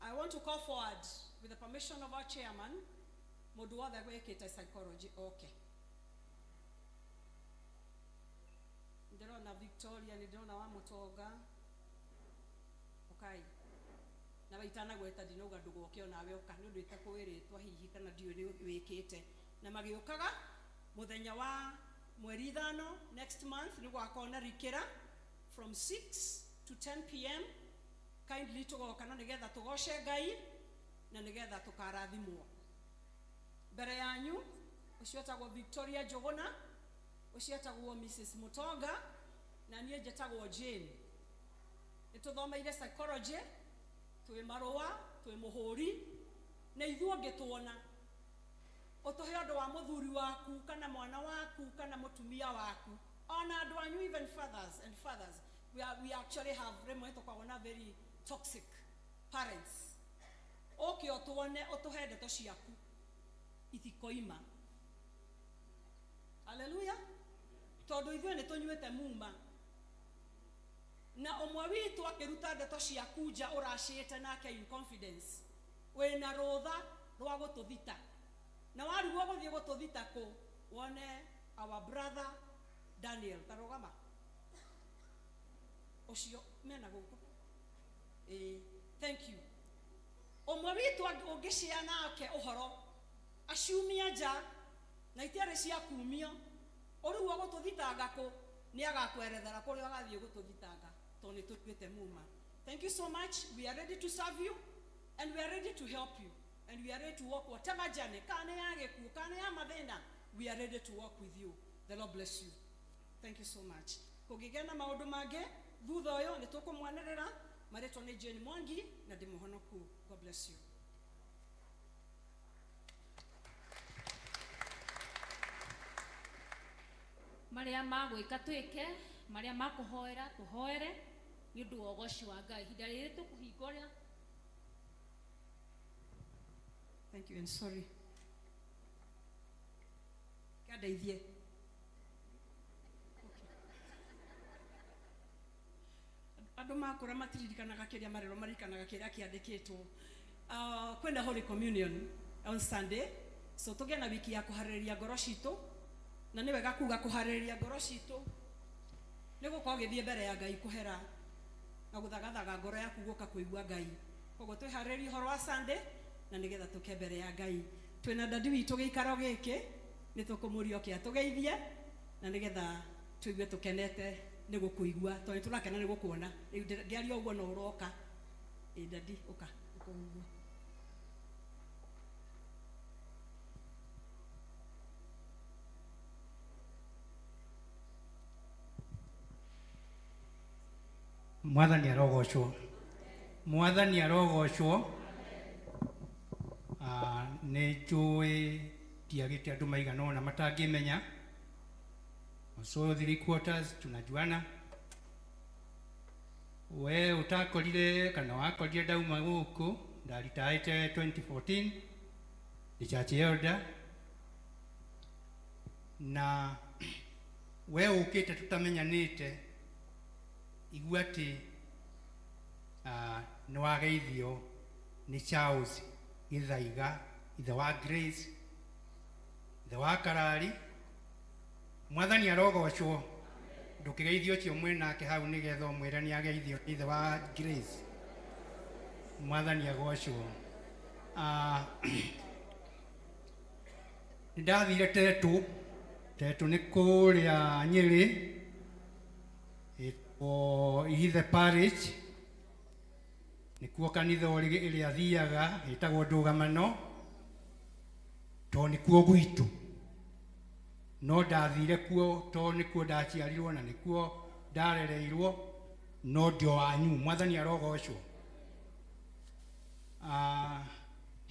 I want to call forward with the permission of our chairman mũndũ wothe gwĩkĩte psychology. Okay, ndĩrona Victoria, ndĩrona wa Mũtonga. Okay, na waitana gweta ndinauga ndũgoke onawe ũka nĩ ũndũ itakwĩrĩtwa hihi kana ndiũ wĩkĩte na magĩũkaga mũthenya wa mweri 5 next month nĩ gwakona rikĩra from 6 to 10 p.m. kindly tũgoka na nĩgetha tũgoce Ngai na nĩgetha tũkarathimwo. Mbere yanyu ũcio etagwo Victoria Njũgũna, ũcio etagwo Mrs. Mũtonga na niĩ njĩtagwo Jane. Nĩtũthomeire psychology, twĩ marũa, twĩ mũhũri na ithuĩ ngĩtuona ũtũhe ũndũ wa mũthuri waku kana mwana waku kana mũtumia waku ona andũ anyu, even fathers and fathers. We actually have rĩmwe tũkagona very toxic parents. Okay, ũtuone ũtũhe ndeto ciaku itikoima. Hallelujah. Tondũ ithuĩ nĩ tũnyuĩte muma na ũmwe witũ akĩruta ndeto ciaku nja ũraciĩte nake in confidence wĩna rũtha rwa gũtũthita na warigwo gũthiĩ gũtũthita kũ wone our brother Daniel tarogama ũcio mena gũkũ. Thank you. Ũmwe witũ ũngĩcia nake ũhoro aciumia nja na itiarĩ cia kumio ũrigwo gũtũthitanga kũ nĩ agakwerethera kũrĩa agathiĩ gũtũthitanga tondũ nĩ tũtuĩte muma. Thank you so much. We are ready to serve you and we are ready to help you and we are ready to walk whatever journey kana ya gĩkuũ kana ya mathĩna, we are ready to walk with you. The Lord bless you. Thank you so much. Kũngĩgĩa na maũndũ mangĩ thutha ũyũ nĩ tũkũmwanĩrĩra. Marĩtwa nĩ Jane Mwangi na ndĩ mũhonoku. God bless you. Maria magwĩka twĩke, maria makũhoera tũhoere nĩ ũndũ wa ũgoci wa Ngai. Ihinda rĩrĩ tũkũhinga ũrĩa. Thank you and sorry. Kadeithie. Andũ makũra matiririkanaga kĩrĩa marerwo, maririkanaga kĩrĩa kĩandĩkĩtwo. Kwenda Holy Communion on Sunday, so tũgĩa na wiki ya kũharĩrĩria ngoro citũ na nĩ wega kuga kũharĩrĩria ngoro citũ nĩ gũkorwo gĩthiĩ mbere ya Ngai kũhera na gũthagathaga ngoro yaku gũka kũigua Ngai. Koguo twĩharĩrĩrie ũhoro wa Sunday na nĩgetha tũke mbere ya Ngai. Twĩna dadi witũ gĩikaro gĩkĩ nĩ tũkũmũria oke atũgeithie na nĩgetha tũigue tũkenete nĩ gũkũigua tondũ tũrakena nĩ gũkuona. Rĩu ngĩaria ũguo no ũroka. Dadi ũka ũkũigua. Mwathani arogocwo. Mwathani arogocwo. Nĩ njũĩ ndiagĩte andũ maigana ũna matangĩmenya. So 3 quarters tunajuana. We utakorire kana wakorire ndauma gũkũ ndaritaĩte 2014 the church elder na we ũkĩte tutamenyanĩte igua atĩ nĩ wageithio nĩ Charles Gĩthaiga, ithe wa Grace, ithe wa Karari. Mwathani arogocwo. Ndũkĩgeithio ũcio mwĩnake hau nĩgetha ũmwĩre nĩ ageithio nĩ ithe wa Grace. Mwathani agocwo. Ndathire Tetu nĩ kũrĩa Nyĩrĩ Ihithe Parish, nĩkuo kanitha ĩrĩa thiaga ĩtagwo Ndũgamano, tondũ nĩkuo gwitũ. No ndathire kuo tondũ nĩkuo ndaciarirwo na nĩkuo ndarereirwo no ndio wanyu. Mwathani arogocwo.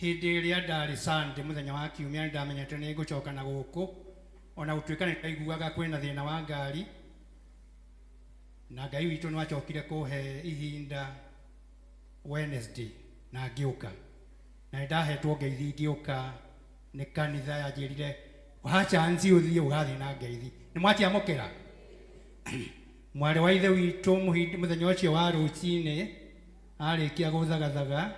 Hĩndĩ ĩrĩa ndarĩ Sunday mũthenya wa kiumia ndamenyete nĩ ngũcoka na gũkũ, ona gũtuĩka nĩ ndaiguaga kwĩna thĩna wa ngari, na Ngai witũ nĩ wacokire kũhe ihinda Wednesday na ngĩũka, na ndahetwo ngeithi ngĩũka nĩ kanitha yanjĩrire wacanci ũthiĩ ũgathiĩ na ngeithi. Nĩ mwaciamũkĩra? Mwarĩ wa ithe witũ mũthenya ũcio wa rũcinĩ arĩkia gũthagathaga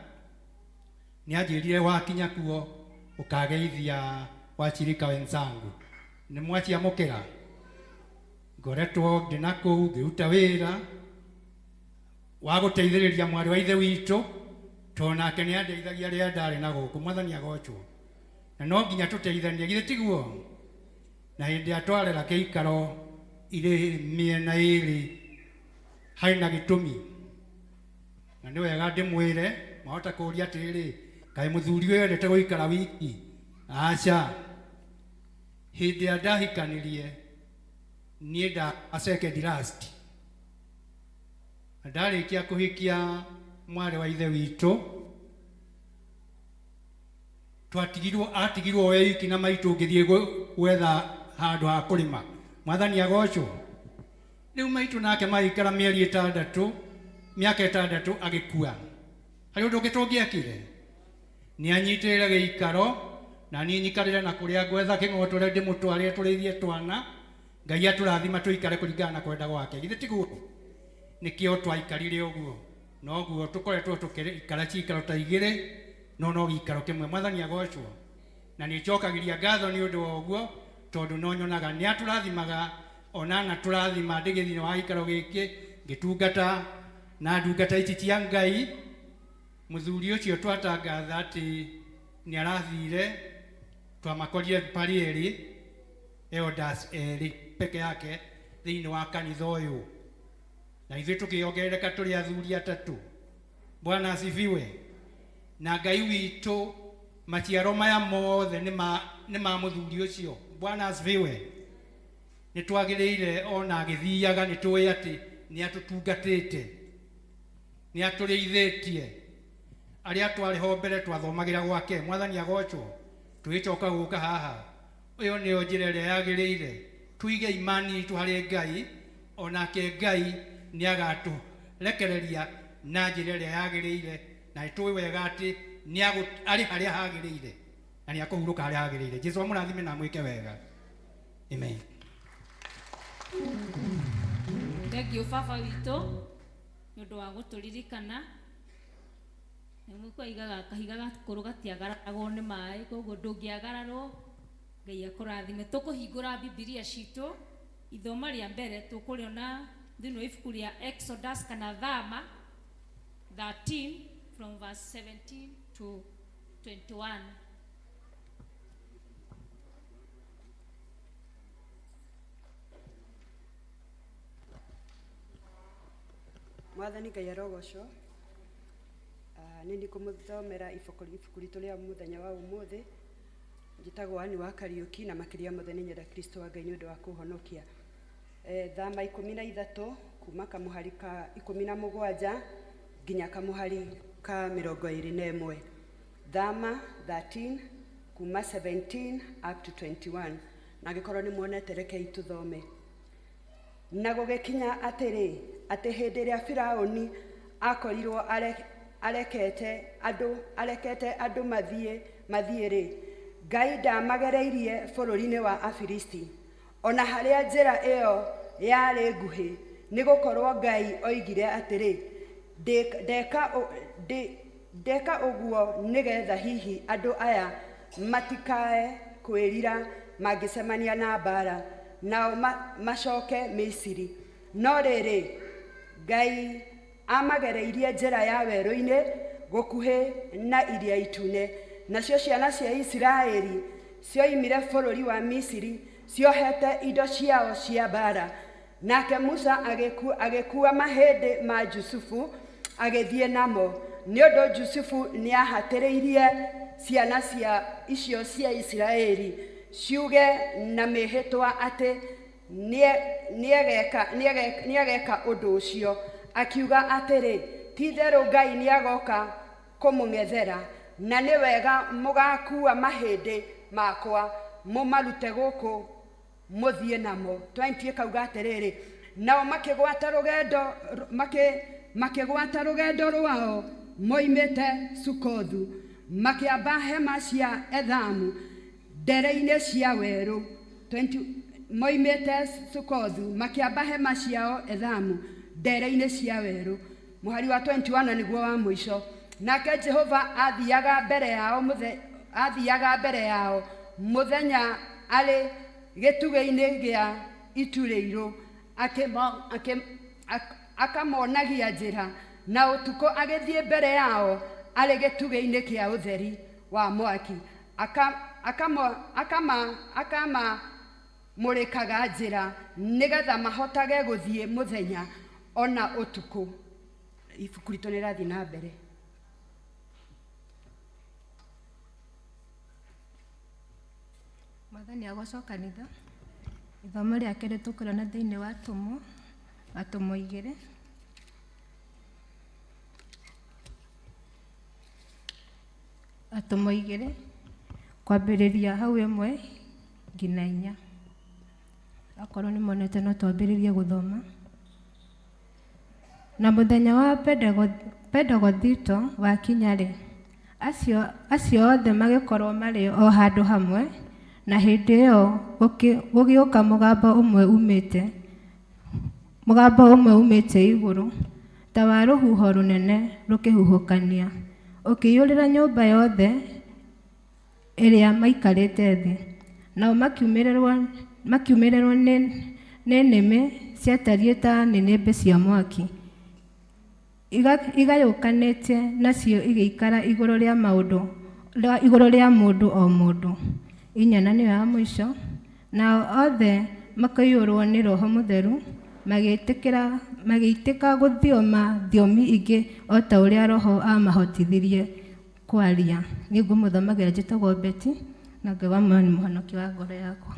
nĩ anjĩrire wakinya kuo ũkageithia washirika wenzangu. Nĩ mwaciamũkĩra? Ngoretwo ndĩ na kũu ngĩruta wĩra wa gũteithĩrĩria mwarĩ wa ithe witũ, tondũ nake nĩ andeithagia rĩrĩa ndarĩ na gũkũ. Mwathani agocwo. Na no nginya tũteithanie, githĩ tiguo? Na hĩndĩ atwarĩra kĩikaro irĩ mĩena ĩrĩ harĩ na gĩtũmi, na nĩ wega ndĩmwĩre. Mahota kũũria atĩrĩrĩ, kaĩ mũthuri ũyũ endete gũikara wiki? Aca, hĩndĩ ĩrĩa ndahikanirie niĩ nda second last, na ndarĩkia kũhikia mwarĩ wa ithe witũ, atigirwo we wiki na maitũ ngĩthiĩ gwetha handũ ha kũrĩma. Mwathani agocwo. Rĩu maitũ nake magĩikara mĩaka 6 agĩkua. Harĩ ũndũ ũngĩ tũngĩekire? Nĩ anyitĩrĩre gĩikaro na niĩ nyikarĩre na kũrĩa gwetha kĩng'otore ndĩmũtwarĩre tũrĩithie twana. Ngai atũrathima tũikare kũringana na kwenda gwake. Githĩ tiguo? Nĩkĩo twaikarire ũguo. Noguo tũkoretwo tũkĩikara ciikaro ta igĩrĩ, no gĩikaro kĩmwe. Mwathani agocwo. Na nĩ ncokagĩria ngatho nĩ ũndũ wa ũguo, tondũ no nyonaga nĩ atũrathimaga, ona tũrathima ndĩgĩthiĩ wa gĩikaro gĩkĩ ngĩtungata na ndungata ici cia Ngai. Mũthuri ũcio twatangatha atĩ nĩ arathire, twamakorire pari erĩ, elders erĩ peke yake thĩinĩ wa kanitha ũyũ, na ithuĩ tũkĩongerereka tũrĩ athuri 3. Bwana asifiwe. Na Ngai witũ maciaro maya mothe nĩ ma mũthuri ũcio. Bwana asifiwe. Nĩ twagĩrĩire ona agĩthiaga nĩ tũĩ atĩ nĩ atũtungatĩte, nĩ atũrĩithĩtie. Arĩa twarĩ ho mbere twathomagĩra gwake. Mwathani agocwo. Twĩcoka gũka haha, ũyũ nĩyo njĩra ĩrĩa yagĩrĩire. Tuige imani itũ harĩ Ngai, onake Ngai nĩ agatũrekereria na njĩra ĩrĩa yagĩrĩire, na nĩtũĩ wega atĩ arĩ harĩa hagĩrĩire na nĩ akũhurũka harĩa hagĩrĩire. Jesũ amũrathime na mwĩke wega. Amen. Thengiũ baba witũ nĩ ũndũ wa gũtũririkana. Nĩ mũkũigaga kahiga gakũrũ gatiagaragwo nĩ maĩ, koguo ndũngĩagararwo. Ngai akũrathime. Tũkũhingũra Bibilia citũ, ithoma rĩa mbere tũkũrĩona thĩinĩ wa ibuku rĩa Exodus kana Thama 13 from verse 17 to 21. Mwathani Ngai arogocwo. Nĩ ndikũmũthomera ibuku ritũ rĩa mũthenya wa ũmũthĩ. Njĩtagwo Ani wa Kariũki, na makĩria mothe nĩ nyenda Kristo wa Ngai nĩ ũndũ wa kũhonokia. Thama 13 kuma kamũhari ka 17 nginya kamũhari ka 21. Thama 13 kuma 17 up to 21. Na gĩkorwo nĩ muonete rekei tũthome. Na gũgĩkinya atĩrĩ, atĩ hĩndĩ ĩrĩa Firaũni akorirwo arekete andũ mathiĩ-rĩ, Ngai ndamagereirie bũrũri-inĩ wa Afilisti, ona harĩa njĩra ĩyo yarĩ nguhĩ, nĩ gũkorwo Ngai oigire atĩrĩ, ndeka ũguo nĩgetha hihi andũ aya matikae kwĩrira mangĩcemania na mbara, nao macoke Misiri. No rĩrĩ, Ngai amagereirie njĩra ya werũ-inĩ gũkuhĩ na Iria Itune, nacio ciana cia Isiraeli cioimire bũrũri wa Misiri ciohete indo ciao cia mbara. Nake Musa agĩkua mahĩndĩ ma Jusufu agĩthiĩ namo, nĩ ũndũ Jusufu nĩ ahatĩrĩirie ciana icio cia Isiraeli ciuge na mĩhĩtwa atĩ nĩegeka ũndũ ũcio, akiuga atĩrĩ, ti-itherũ Ngai nĩagoka kũmũng'ethera, na nĩ wega mũgakua mahĩndĩ makwa mũmarute gũkũ mũthiĩ namo. 20 kauga atĩrĩrĩ, nao makĩgwata rũgendo rwao moimĩte Sukothu, makĩamba hema cia Ethamu ndere-inĩ cia werũ. Moimĩte Sukothu makĩamba hema ciao Ethamu ndere-inĩ cia werũ. Mũhari wa 21 nĩguo wa mũico. Nake Jehova athiaga mbere yao mũthenya arĩ gĩtugĩ-inĩ gĩa itu rĩirũ, akamonagia njĩra, na ũtukũ agĩthiĩ mbere yao arĩ gĩtugĩ-inĩ kĩa ũtheri wa mwaki, akamamũrĩkaga njĩra nĩgetha mahotage gũthiĩ mũthenya ona ũtukũ. Ibuku ritũ nĩrathiĩ na mbere. Mwathani agocwo kanitha. Ithomo rĩake rĩtũkũrana thĩinĩ wa Atũmwo 2. Atũmwo 2 kwambĩrĩria hau 1 nginya 4. Akorwo nĩ monete no twambĩrĩrie gũthoma. Na mũthenya wa Pentekothito wakinya-rĩ, acio othe magĩkorwo marĩ o handũ hamwe, na hĩndĩ ĩyo gũgĩũka mũgambo ũmwe umĩte igũrũ, ta wa rũhuho rũnene rũkĩhuhũkania, ũkĩiyũrĩra nyũmba yothe ĩrĩa maikarĩte thĩ. Nao makiumĩrĩrwo nĩ nĩmĩ ciatariĩ ta nĩnĩmbĩ cia mwaki, igayũkanĩte nacio igĩikara igũrũ rĩa mũndũ o mũndũ. 4 na nĩyo ya mũico. Nao othe makaiyũrwo nĩ Roho Mũtheru, magĩitĩka gũthioma thiomi ingĩ o ta ũrĩa Roho amahotithirie kwaria. Niĩ ngũmũthomagĩra njĩtagwo Beti, na Ngai wa muoyo nĩ mũhonokia wa ngoro yakwa.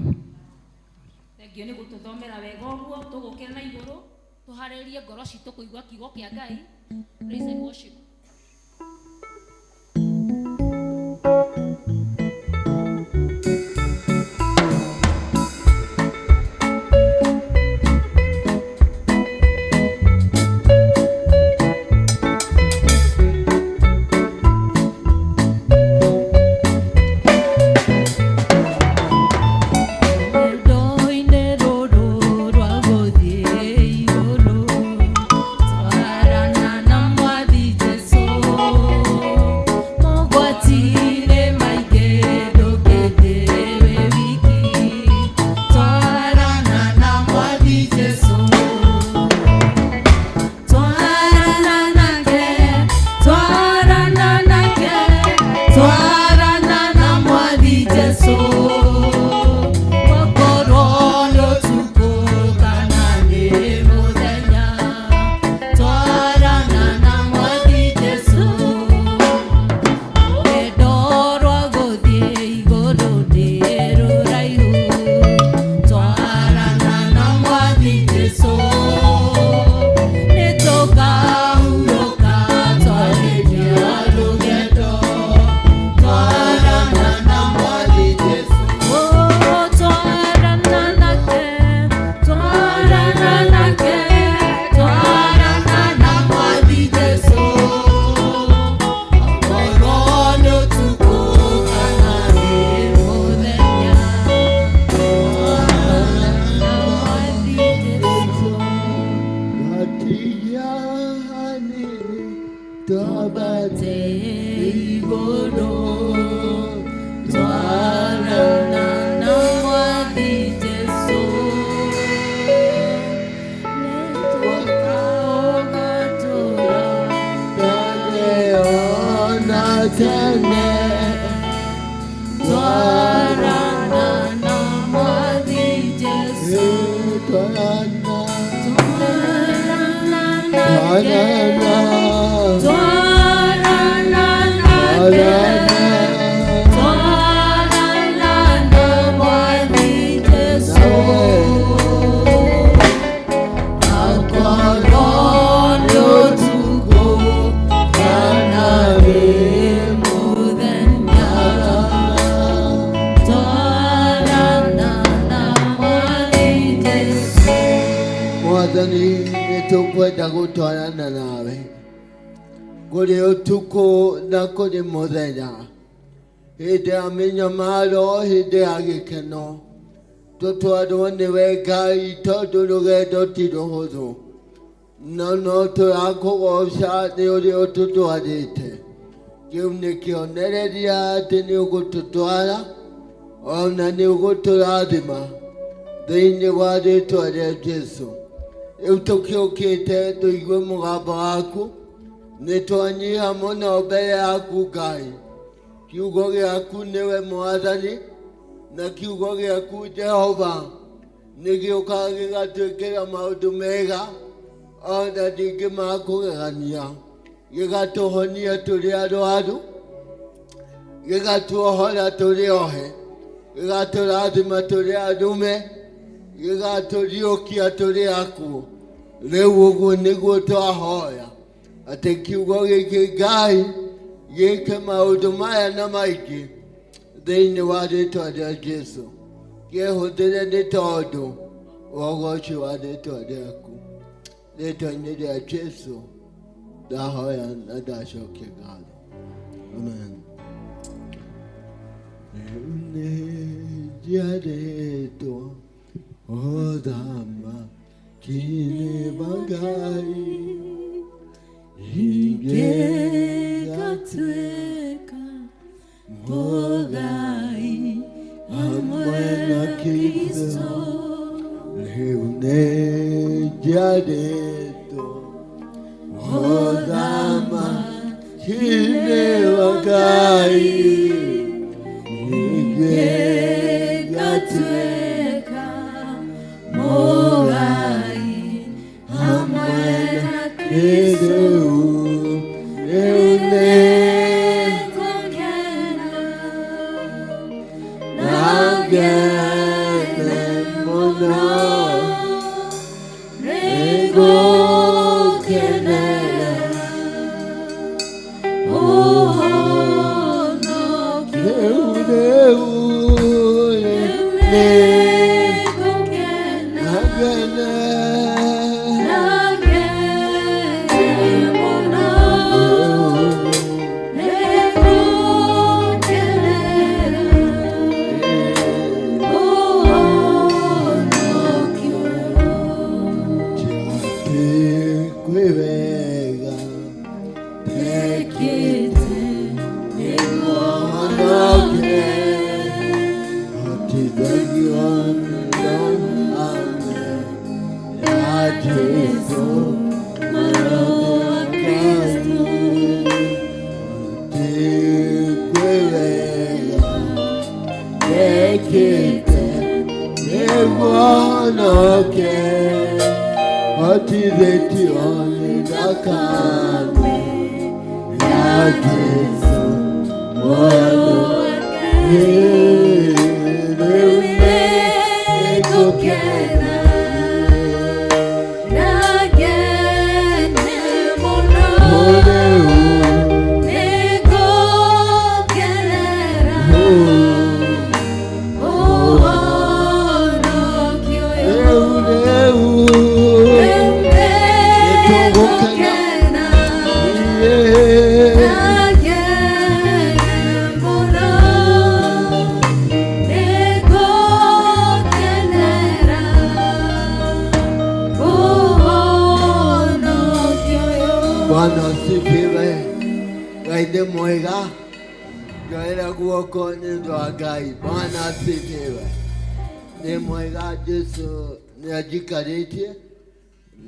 Thengio nĩ gũtũthomera wega ũguo, tũgũkĩra na igũrũ, tũharĩrie ngoro citũ kũigua kiugo kĩa Ngai. Praise and worship. Alcohol Mwathani nĩtũkwenda gũtwarana nawe kũrĩ ũtukũ na kũrĩ mũthenya, hĩndĩ ya mĩnyamaro, hĩndĩ ya gĩkeno, tũtwarwo nĩwe Ngai tondũ rũgendo ti rũhũthũ, no tũrakũgoca nĩ ũrĩa ũtũtwarĩte. Kĩu nĩ kĩonereria atĩ nĩ ũgũtũtwara ona nĩ ũgũtũrathima thĩinĩ wa rĩĩtwa rĩa Jesũ. Rĩu tũkĩũkĩte tũigue mũgambo waku, nĩ twanyiha mũno mbere yaku Ngai. Kiugo gĩaku nĩwe Mwathani, na kiugo gĩaku Jehova nĩ gĩũkaga gĩgatwĩkĩra maũndũ mega ona ningĩ ma kũgegania, gĩgatũhonia tũrĩ arũaru, gĩgatuohora tũrĩ ohe, gĩgatũrathima tũrĩ arume, gĩgatũriũkia tũrĩ akuũ. Rĩu ũguo nĩguo twahoya atĩ kiugo gĩkĩ Ngai gĩke maũndũ maya na maingĩ thĩinĩ wa rĩĩtwa rĩa Jesũ. Kĩhũthĩre nĩ tondũ wa ũgooci wa rĩĩtwa rĩaku. Rĩĩtwa-inĩ rĩa Jesũ ndahoya na ndacokia ngatho. Amen. Nĩnjiarĩtwo ũthamaki-inĩ wa Ngai, ingĩgatuĩka mũgai hamwe na Kristo. Rĩu nĩnjiarĩtwo ũthamaki-inĩ wa Ngai, ingĩgatuĩka mũgai hamwe na Kristo. Rĩu nĩngũkena na ngene mũno, nĩngũkenera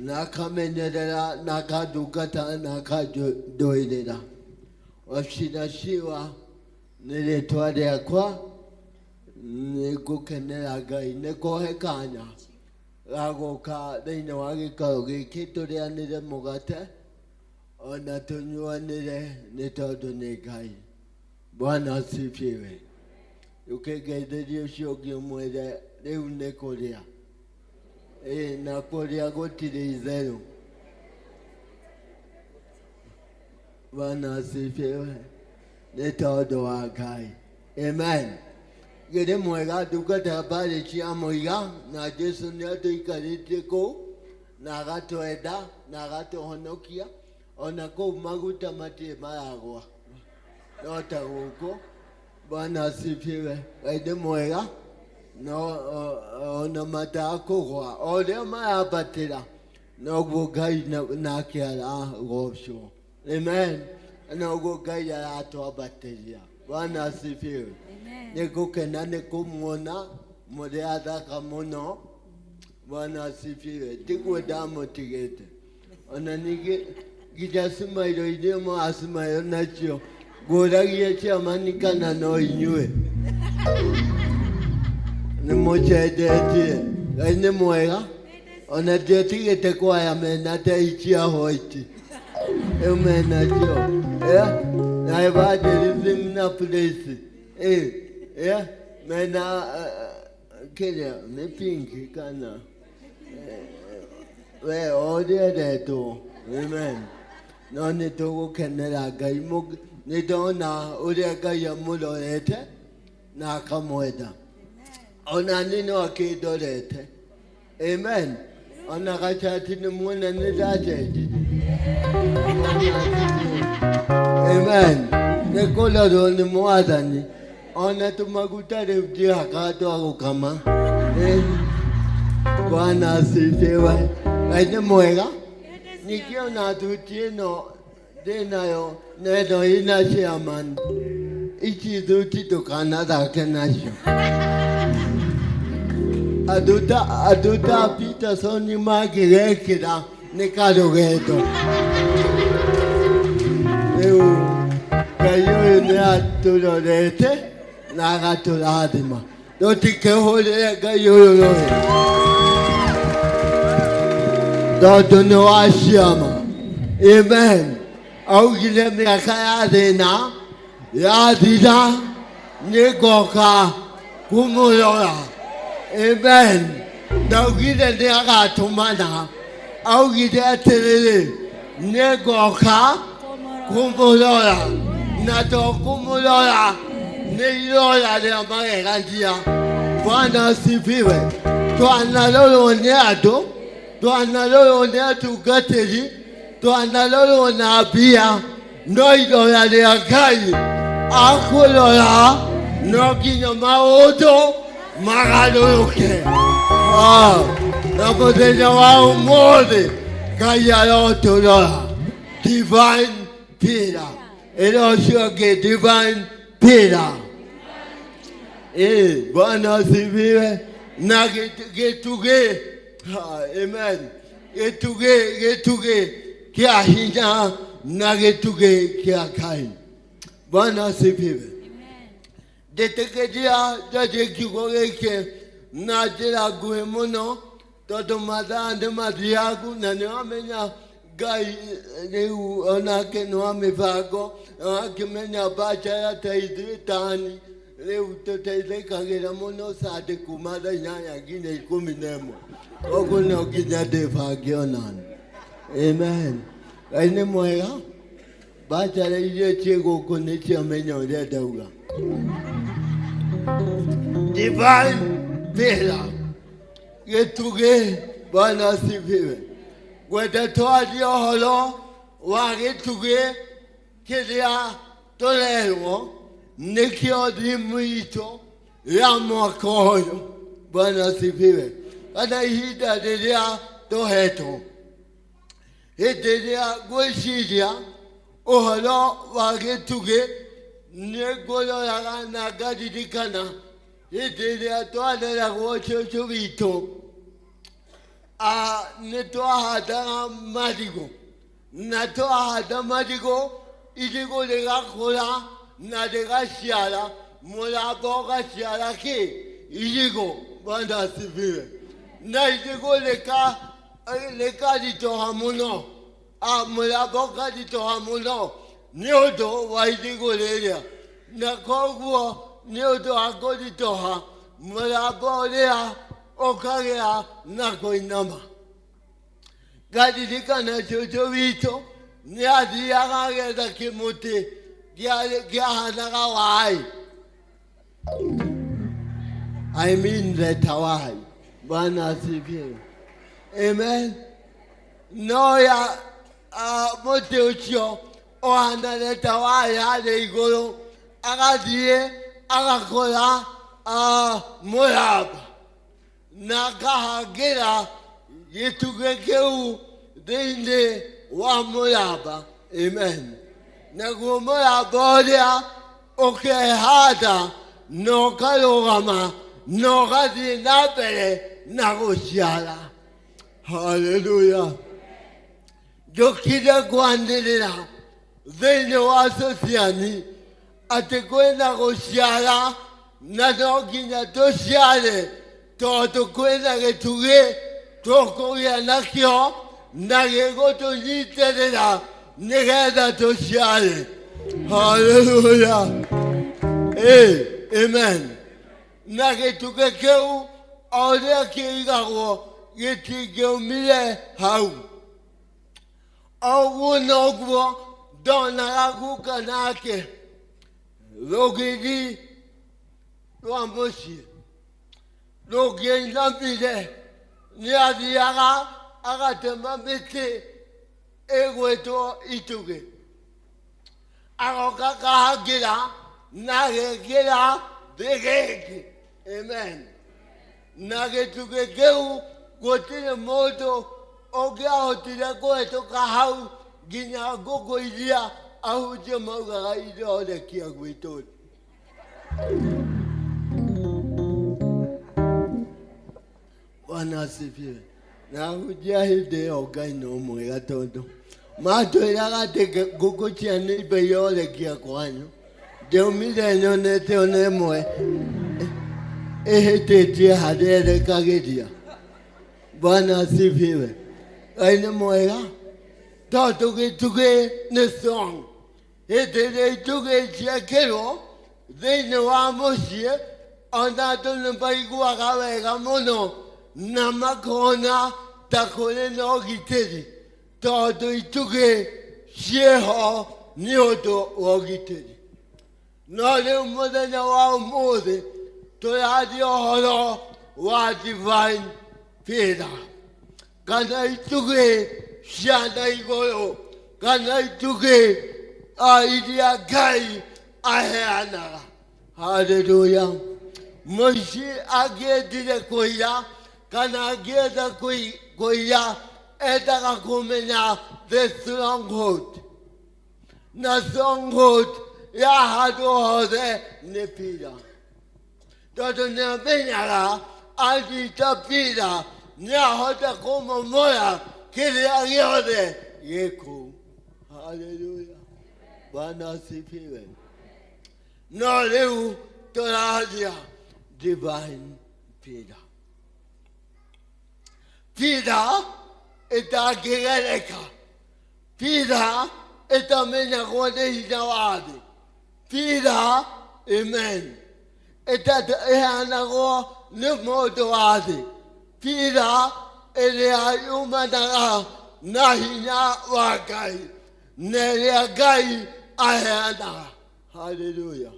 na akamenyerera na akandungata na akandũĩrĩra. Wacinaciwa nĩ rĩĩtwa rĩakwa, nĩngũkenera Ngai nĩ kũhe kanya ga gũka thĩinĩ wa gĩikaro gĩkĩ tũrĩanĩre mũgate ona tũnyuanĩre nĩ tondũ nĩ Ngai. Bwana asifiwe. Ũkĩngeithĩria ũcio ũngĩ ũmwĩre rĩu nĩ kũrĩa. Na kũrĩa gũtirĩ itherũ. Bwana asifiwe. Nĩ tondũ wa Ngai. Amen. Gĩrĩ mwega ndungata mbarĩ cia mũiga na Jesũ nĩ atũikarĩtie kũu na agatwenda na agatuhonokia ona kũu maguta matirĩ maragwa no ta gũkũ. Bwana asifiwe. Ngai nĩ mwega no ona matakũgwa o ũrĩa marambatĩra noguo Ngai nake aragocwo. Amen. Noguo Ngai aratwambatĩria. Bwana asifiwe. Nĩ ngũkena nĩ kũmuona mũrĩ athaka mũno. Bwana asifiwe. Tiguo ndamũtigĩte ona ningĩ nginya cimairo-inĩ mũracimairo nacio ngũragia ciamani kana no inyuĩ nĩ mũcenjetie. Ngai nĩ mwega ona ndiatigĩte kwaya mena tei cia white ĩu menacio na evangelism na praise mena kĩrĩa nĩ pinki kana we ũrĩendetwo. Amen. No nĩ tũgũkenera Ngai. Nĩ ndona ũrĩa Ngai amũrorete na akamwenda ona niĩ no akĩndorete. Amen. Ona gacati nĩ muona nĩ ndacenjirie. Amen. Nĩ kũrorwo nĩ Mwathani ona tũmaguta rĩu ndihaka twa gũkama. Bwana asifiwe. Ngai nĩ mwega. Ningĩ ona thuti ĩno ndĩnayo nendo ina chairman ici thuti tũkanathake nacio. Aduta Peterson magĩgekĩra nĩ karũgendo. Rĩu Ngai ũyũ nĩ atũrorete na agatũrathima. Tũtikĩhũrĩre Ngai ũyũ rũĩ tondũ nĩ wa ciama. Amen. Augire mĩaka ya thĩna yathira nĩngoka kumũrora. Amen. Ndaugire nĩ agatũmana. Augire atĩrĩrĩ nĩngoka kumũrora na to kumũrora nĩ irora rĩa magegania. Bwana asifiwe. Twanarorwo nĩ andũ, twanarorwo nĩ atungatĩri, twanarorwo na mbia, no irora rĩa Ngai akũrora no nginya maũndũ magarũrũke. Na mũthenya wa ũmũthĩ Ngai arotũrora. Divine pillar. Ĩno ũcio ũngĩ divine pillar. Bwana asifiwe. Na gĩtugĩ. Amen. Gĩtugĩ kĩa hinya na gĩtugĩ kĩa Ngai. Bwana asifiwe. Ndĩtĩkĩria njarie kiugo gĩkĩ na njĩra nguhĩ mũno tondũ mathaa nĩ mathiagu na nĩwamenya Ngai rĩu onake nĩ wa mĩbango akĩmenya mbaca ya taithitani rĩu tũteithĩkagĩra mũno Sunday kuma thaa 8 nginya 11. Ũguo no nginya ndĩbange onani. Amen. Ngai nĩ mwega. Mbaca iria ciĩ gũkũ nĩ ciamenya ũrĩa ndauga. Divine pillar. Gĩtugĩ. Bwana asifiwe. Gwenda twarie ũhoro wa gĩtugĩ kĩrĩa tũrerwo nĩkĩo thimu itũ ya mwaka ũyũ. Bwana asifiwe. Kana ihinda rĩrĩa tũhetwo. Hĩndĩ ĩrĩa ngwĩciria ũhoro wa gĩtugĩ nĩ ngũroraga na ngaririkana hĩndĩ ĩrĩa twareragwo cũcũ witũ nĩ twahandaga marigũ na twahanda marigũ irigũ rĩgakũra na rĩgaciara mũramba ũgaciara kĩ irigũ. Bwana asifiwe. Na irigũ rĩkaritũha mũno mũramba ũkaritũha mũno nĩ ũndũ wa irigũ rĩrĩa na koguo nĩ ũndũ wa kũritũha mũramba ũrĩa ũkagĩa na kũinama. Ngaririkana cũcũ witũ nĩ athiaga agetha kĩmũtĩ kĩahanaga waĩ. I mean leta waĩ. Bwana asifiwe. Amen. noya mũtĩ ũcio ũhana ta warĩ harĩa igũrũ agathiĩ agakora mũramba na akahangĩra gĩtugĩ kĩu thĩinĩ wa mũramba. Amen. Naguo mũramba ũrĩa ũkehanda na ũkarũgama na ũgathiĩ na mbere na gũciara. Hallelujah. Njũkire kwanĩrĩra thĩinĩ wa cociani atĩ kwĩna gũciara na no nginya tũciare tondũ kwĩna gĩtugĩ tũkũgĩa nakĩo na gĩgũtũnyitĩrĩra nĩgetha tũciare. Hallelujah. Amen. Na gĩtugĩ kĩu o ũrĩa kĩigagwo gĩtingĩumire hau. Oguo noguo ndonaga guka nake rũgiri rwa mũciĩ rũngĩinamire nĩ athiaga agatema mĩtĩ ĩgwĩtwo itugĩ agoka akahangĩra na agekĩra thĩgĩngĩ. Amen. Na gĩtugĩ kĩu gũtirĩ mũndũ ũngĩahotire kũhetũka hau nginya ngũkũ iria ahunjia maugaga irorekia gwitũ. Bwana asifiwe. Na ahunjia hĩndĩ ĩyo Ngai no mwega tondũ matwĩraga atĩ ngũkũ cia nĩimba irorekia kwanyu. Ndaumire nyonete ona ĩmwe ĩhĩtĩtie harĩa ĩrekagĩria. Bwana asifiwe. Ngai nĩ mwega tondũ gĩtugĩ nĩ song. Hĩndĩ ĩrĩa itugĩ ciekĩrwo thĩinĩ wa mũciĩ ona andũ nĩ maiguaga wega mũno na makona ta kũrĩ na ũgitĩri tondũ itugĩ ciĩho nĩ ũndũ wa ũgitĩri. No rĩu mũthenya wa ũmũthĩ tũraria ũhoro wa divine favor kana itugĩ cia na igũrũ kana itugĩ iria Ngai aheanaga. Hallelujah. Mũici angĩendire kũiya kana angĩenda kũiya endaga kũmenya the stronghold. Na stronghold ya handũ hothe nĩ pira. Tondũ nĩ amenyaga anyita pira nĩ ahota kũmomora kĩrĩa gĩothe gĩkũu. Hallelujah. Bwana asifiwe. No rĩu tũraria divine pira. Pira ĩtangĩgereka. Pira ĩtamenyagwo nĩ hinya wa thĩ. Pira, amen, ĩheanagwo nĩ mũndũ wa thĩ. Pira ĩrĩa yumanaga na hinya wa Ngai na ĩrĩa Ngai aheanaga. Hallelujah.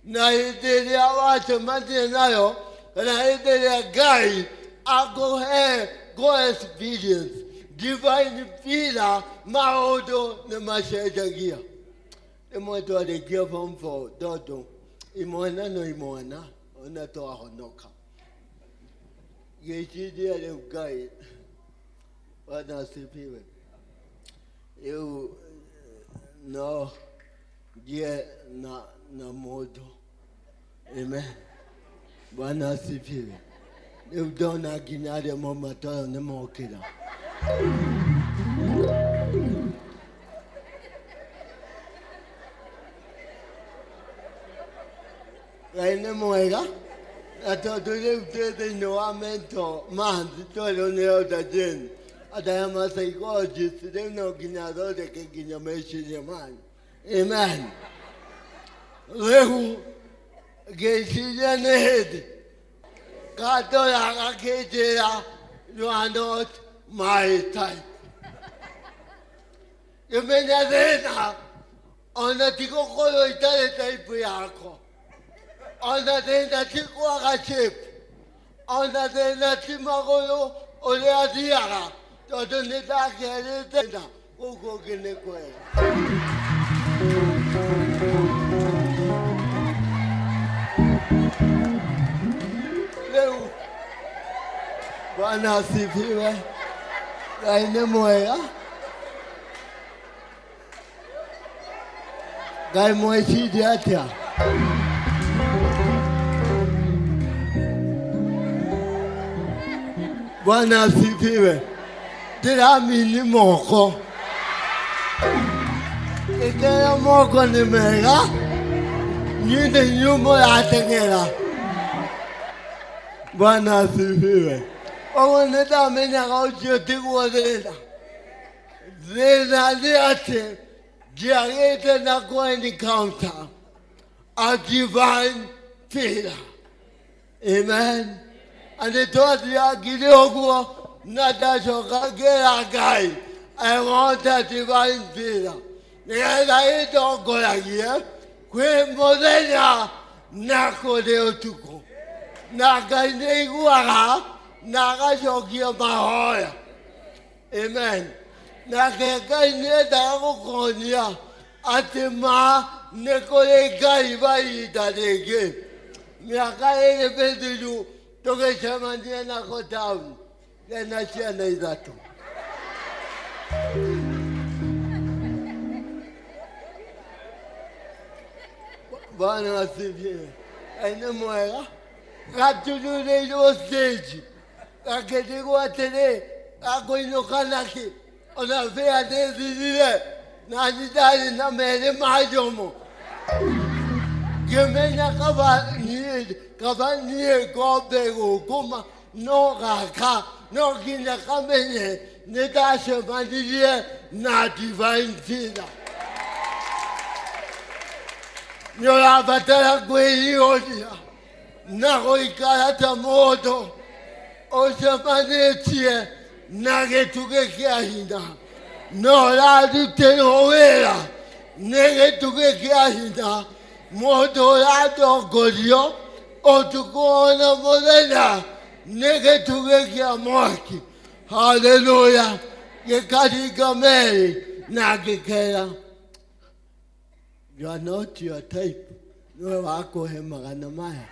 Na hĩndĩ ĩrĩa wacemania nayo kana hĩndĩ ĩrĩa Ngai akũhe experience divine pira maũndũ nĩ macenjagia. Ĩmwe twarĩkia form 4 tondũ imwana no imwana ona twahonoka. Gĩciria rĩu Ngai Bwana asifiwe. Rĩu no ngie na mũndũ. Amen. Bwana asifiwe. Rĩu ndona nginya arĩa maumatoyo nĩ mokĩra. Ngai nĩ mwega na tondũ rĩu twĩ thĩinĩ wa mentor month twerwo nĩ Elder Jane atĩ ama psychologist rĩu no nginya athondeke nginya meciria manyu. Amen. Rĩu ngĩciria nĩ hĩndĩ Gandora gakĩnjĩra you are not my type. Ngĩmenya thĩna ona ti gũkorwo itarĩ type yakwa. Ona thĩna ti kwaga shape. Ona thĩna ti magũrũ ũrĩa athiaga Todo ni da kerete na uko kene kwela. Leo Bwana asifiwe. Gaine mwega. Gai mweshidi atia. Bwana asifiwe. Tiramini moko. Ikera moko ni mega. Nyinde nyumo ya tengera. Bwana asifiwe. Ogo neta menya gauchio tiguo dhina. Dhina liate. Giagete na kwa encounter. A divine failure. Amen. And they told you, Gideogo, Natasha, Guy. I want a divine failure. And I don't go here. Queen Modena, Nako de Otuko. Naka Neguara, Naka Shokia Mahoya. Amen. Naka Neta Okonia, Atema, Nekole Gaiva, that again. Naka Ebedu. Toke chamania na kotauni. Kena chana izato. Bwana asifiwe. Aine mwega. Katulule ilo stage. Kaketiku atele. Ako inokanaki. Onafea nezidile. Na nidali na mele majomo. Gemenya kaba niyedi. Kabanye gobego kuma no gaka no kina kamenye ne dashe mandiye na divine fida. Nyola batala kweli odia na koikata moto o semanetie na getuke kiahinda no la dute overa ne getuke kiahinda moto la dogodio Otukuona modena nege tugekia mwaki. Hallelujah. Yekatika Mary nagekera. You are not your type. No wako hemagana maya.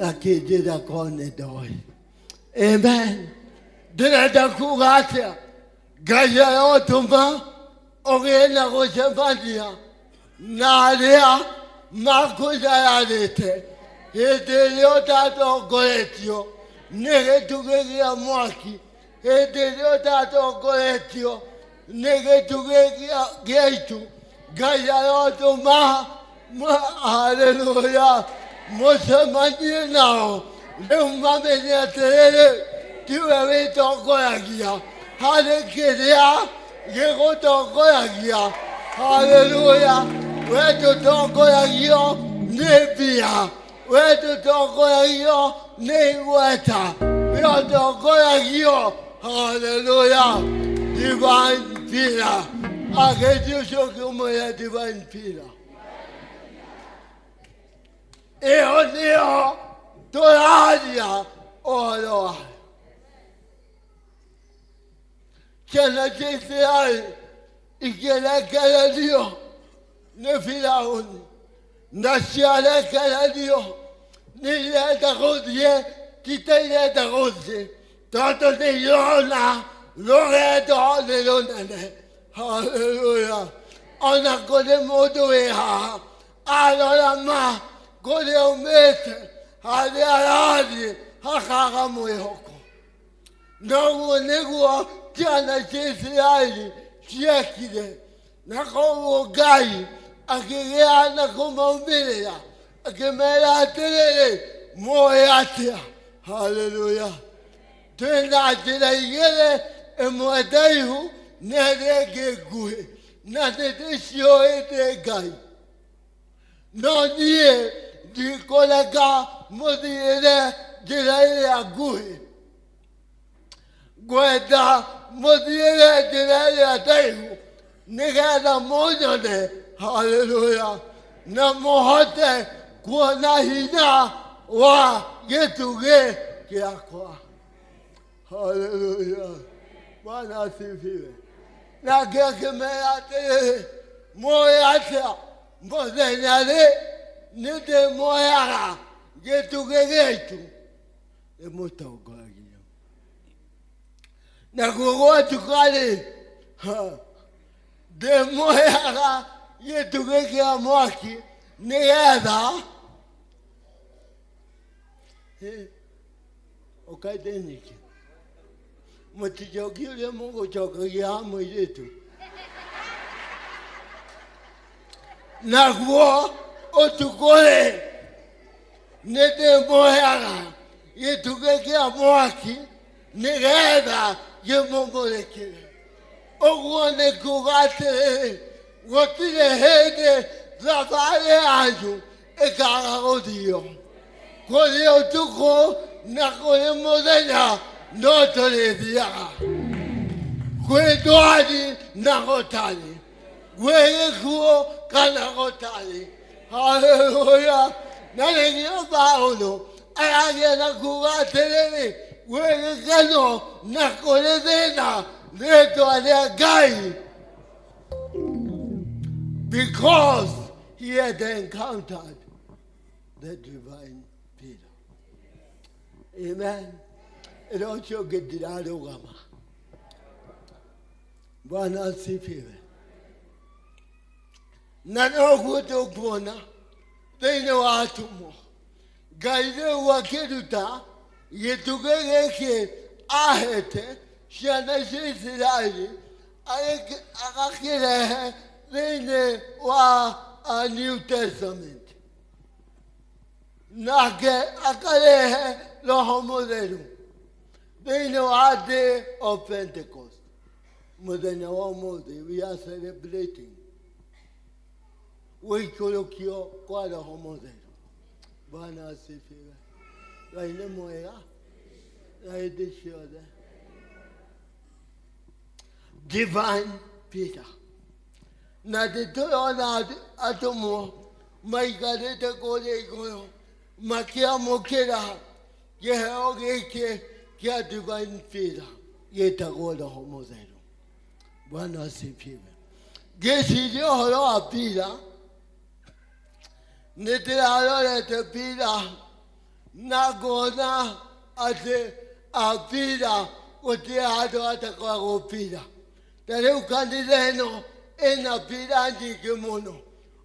Akijida kone doi. Amen. Dinata kugatia. Gaya otuma. Ogena koshefadia. Nadia. Makuja yalete. Hetelio tato goletio. Nege tugekia mwaki. Hetelio tato goletio. Nege tugekia geitu. Gaya yoto maha. Hallelujah. Mose manje nao. Leo mamenya terele. Tiwe weto goyagia. Halekelea. Yego to goyagia. Hallelujah. Wetu toko ya hiyo nebia. Wetu toko ya hiyo neweta. Wetu toko ya hiyo. Hallelujah. Divine pillar. Akeju shoki umoya divine pillar. Eo neo toradia oloa. Kena jese ai. Ikele kele dio. Ne Firauni, nasiale kaladio, ni le dagodie, kite le dagodie, tanto de yona, lore do le lonane. Hallelujah. On a kode modo eha, alora ma, kode omete, hade aradi, hakaka moehoko. Nago negua, tiana chesi aili, chiekide, nako gai. Akigeana kumaumilia, akimela telele, moyatia. Hallelujah. Tena tena igele, emwadaihu, nerege gue, na tetesio ete gai. No nie, di kolega, modiere, direle ague. Gueda, modiere, direle adaihu, negada monyone. Hallelujah. Na mohote kuona hina wa getuge kiakwa. Haleluya. Bwana asifiwe. Na gekemea te moya mbozenyale nite moyaga getugegetu emotogagia na gogo tukale de moyaga getugegia mwaki nigetha okaitenike mutijogi uria mugucokagia mwiritu naguo utukore nĩndĩ moyaga gĩtugĩ kĩa mwaki nĩgetha gĩmũmũrĩkĩre. Ũguo nĩ kuuga atĩrĩrĩ, gũtirĩ hĩndĩ thabarĩ yanyu ĩkaga gũthio. Kũrĩ ũtukũ na kũrĩ mũthenya no tũrĩthiaga. Kwĩ ndwari na gũtarĩ, gwĩ gĩkuũ kana gũtarĩ. Haleluya. Na nĩkĩo Paulo aragia na kuuga atĩrĩrĩ, gwĩ gĩkeno na kũrĩ thĩna rĩĩtwa rĩa Ngai, because he had encountered the divine Peter. Amen. Ĩra ũcio ũngĩ ndirarũgama. Bwana asifiwe. Na noguo tũkuona thĩinĩ wa atũmwo, Ngai rĩu akĩruta gĩtugĩ gĩkĩ ahete ciana cia Isiraeli agakĩrehe thĩinĩ wa New Testament, nake akarehe Roho Mũtheru thĩinĩ wa Day of Pentecost. Mũthenya wa ũmũthĩ we are celebrating wĩikũrũkio kwa Roho Mũtheru. Bwana asifiwe. Ngai nĩ mwega na hĩndĩ ciothe. Divine Peter. Na nĩtũrona atũmwo maikarĩte kũrĩa igũrũ makĩamũkĩra kĩheo gĩkĩ kĩa Divine Peter gĩtagwo Roho Mũtheru. Bwana asifiwe. Ngĩciria ũhoro wa Peter, nĩndĩrarorete Peter na ngona atĩ Peter gũtirĩ handũ hatakoragwo Peter. Ta rĩu kanitha ĩno ĩna Peter nyingĩ mũno.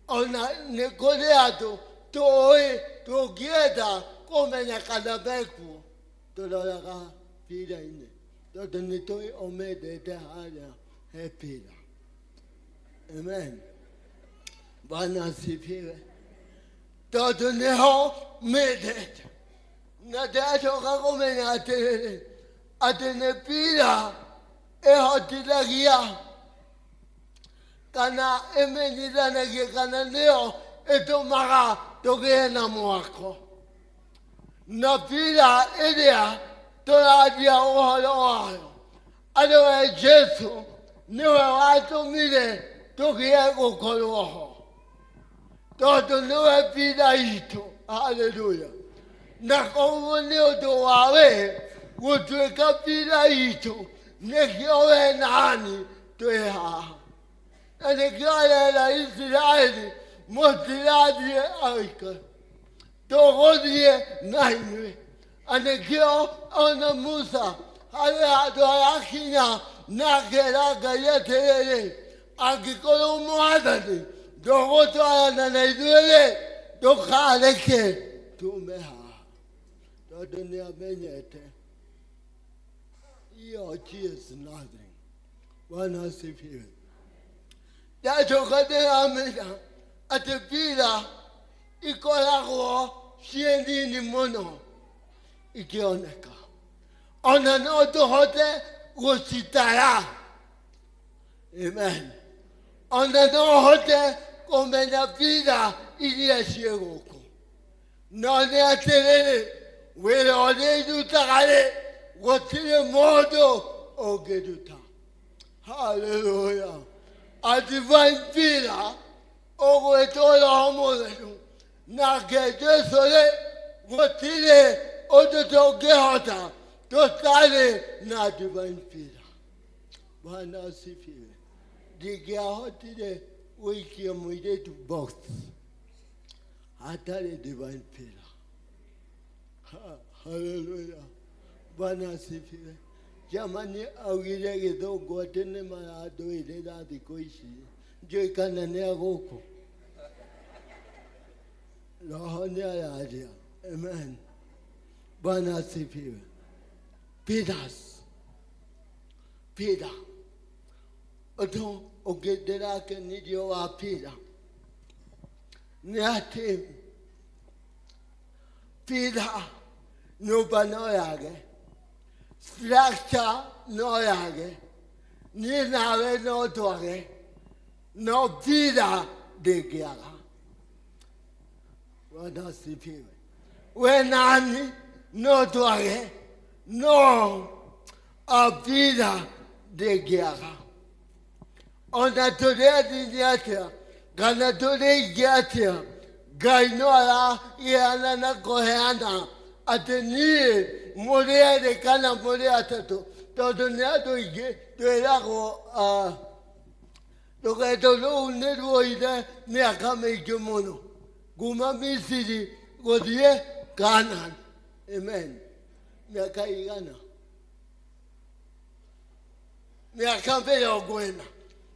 Ona nĩ kũrĩ andũ tũĩ tũngĩenda kũmenya kana mekuo tũroraga Peter-inĩ, tondũ nĩtũĩ omendete harĩa he Peter. Amen. Bwana asifiwe. Tondũ nĩho mendete. Na ndacoka kũmenya atĩrĩrĩ, atĩ nĩ Peter ĩhotithagia kana ĩmenyithanagia kana nĩyo ĩtũmaga tũgĩe na mwako. Na Peter ĩrĩa tũraria ũhoro wayo, arĩ we Jesu, nĩwe watũmire tũgĩe gũkorwo ho, tondũ nĩwe Peter itũ. Haleluya. Na koguo nĩ ũndũ wa we gũtuĩka Peter itũ, nĩkĩo we nani twĩ haha. Na nĩkĩo arera Isiraeli, mũtirathiĩ oika, tũgũthiĩ na inyuĩ. Na nĩkĩo ona Musa harĩ handũ harakinya na akera Ngai atĩrĩrĩ, angĩkorwo Mwathani ndũgũtwarana na ithuĩ-rĩ, ndũkareke tume haha, tondũ nĩamenyete he is nothing. Bwana asifiwe. Ndacoka ndĩramenya atĩ Peter ikoragwo ciĩ nini mũno ikĩoneka, ona no tũhote gũcitara. Amen. Ona no hote kũmenya Peter iria ciĩ gũkũ, no nĩ atĩrĩrĩ, wĩra ũrĩa irutaga-rĩ, gũtirĩ mũndũ ũngĩruta. Haleluya. A Divine Peter ũgwĩtwo Roho Mũtheru, nake Jesũ-rĩ, gũtirĩ ũndũ tũngĩhota tutari na divine favor. Bwana asifiwe. Ndingĩahotire gũikia mũirĩtu box hatarĩ divine favor. Hallelujah. Bwana asifiwe. Jamani augire gĩthũngũ atĩ nĩ marandũĩrĩra thikũ ici. Njũĩ kana nĩ agũkũ. Roho nĩ araria. Amen. Bwana asifiwe. Peter. Ũndũ ũngĩ ndĩrakenirio wa Peter nĩ atĩ Peter nyũmba no yage, structure no yage, niĩ nawe no twage, no Peter ndĩngĩaga. Bwana asifiwe. We nani no twage, no Peter ndĩngĩaga. Ona tũrĩathini atĩa kana tũrĩingĩ atĩa, Ngai no aragĩana na kũheana atĩ niĩ mũrĩ erĩ kana mũrĩ atatũ, tondũ nĩ andũ aingĩ twĩragwo rũgendo rũu nĩ ruoire mĩaka mĩingĩ mũno kuma Misiri gũthiĩ Canaan. Amen. Mĩaka igana? Mĩaka 40.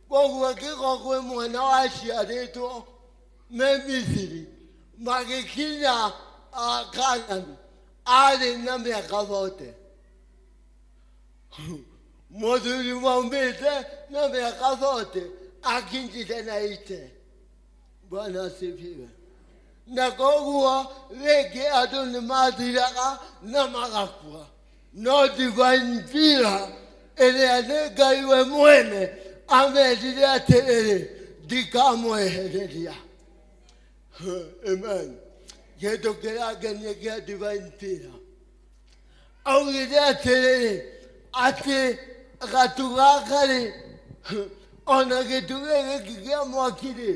Koguo ngĩko kwĩ mwana waciarĩtwo me Misiri magĩkinya Canaan arĩ na mĩaka 40. Mũthuri maumĩte na mĩaka 40 akinyire na 80. Bwana asifiwe. Na koguo rĩngĩ andũ nĩ mathiraga na magakua, no divine favor ĩrĩa nĩ Ngai we mwene amerire atĩrĩrĩ ndikamwehereria. Amen. Kĩndũ kĩrangenia kĩa divine favor, augire atĩrĩrĩ atĩ gatu gaka-rĩ, ona gĩtu gĩkĩ kĩa mwaki-rĩ,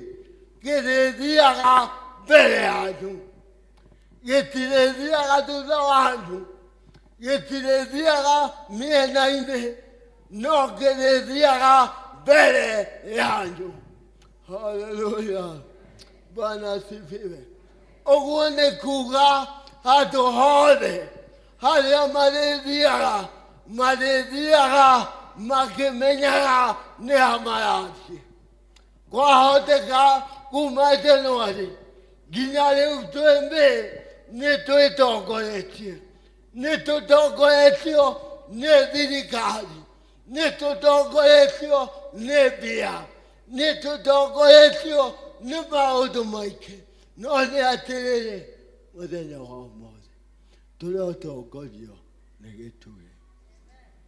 gĩrĩthiaga mbere yanyu, gĩtirĩthiaga thutha wanyu, gĩtirĩthiaga mĩena-inĩ, no gĩrĩthiaga mbere yanyu. Hallelujah. Bwana asifiwe. Ũguo nĩ kuga handũ hothe harĩa marĩthiaga makĩmenyaga nĩ ha marathiĩ. Kwahoteka kuma Januari nginya rĩu nĩ twĩtongoretie, nĩ tũtongoretio nĩ thirikari, nĩ tũtongoretio nĩ mbia, nĩ tũtongoretio nĩ maũndũ maingĩ, no nĩ atĩrĩrĩ mũthenya wa ũmũthĩ tũrotongorio nĩ gĩtugĩ.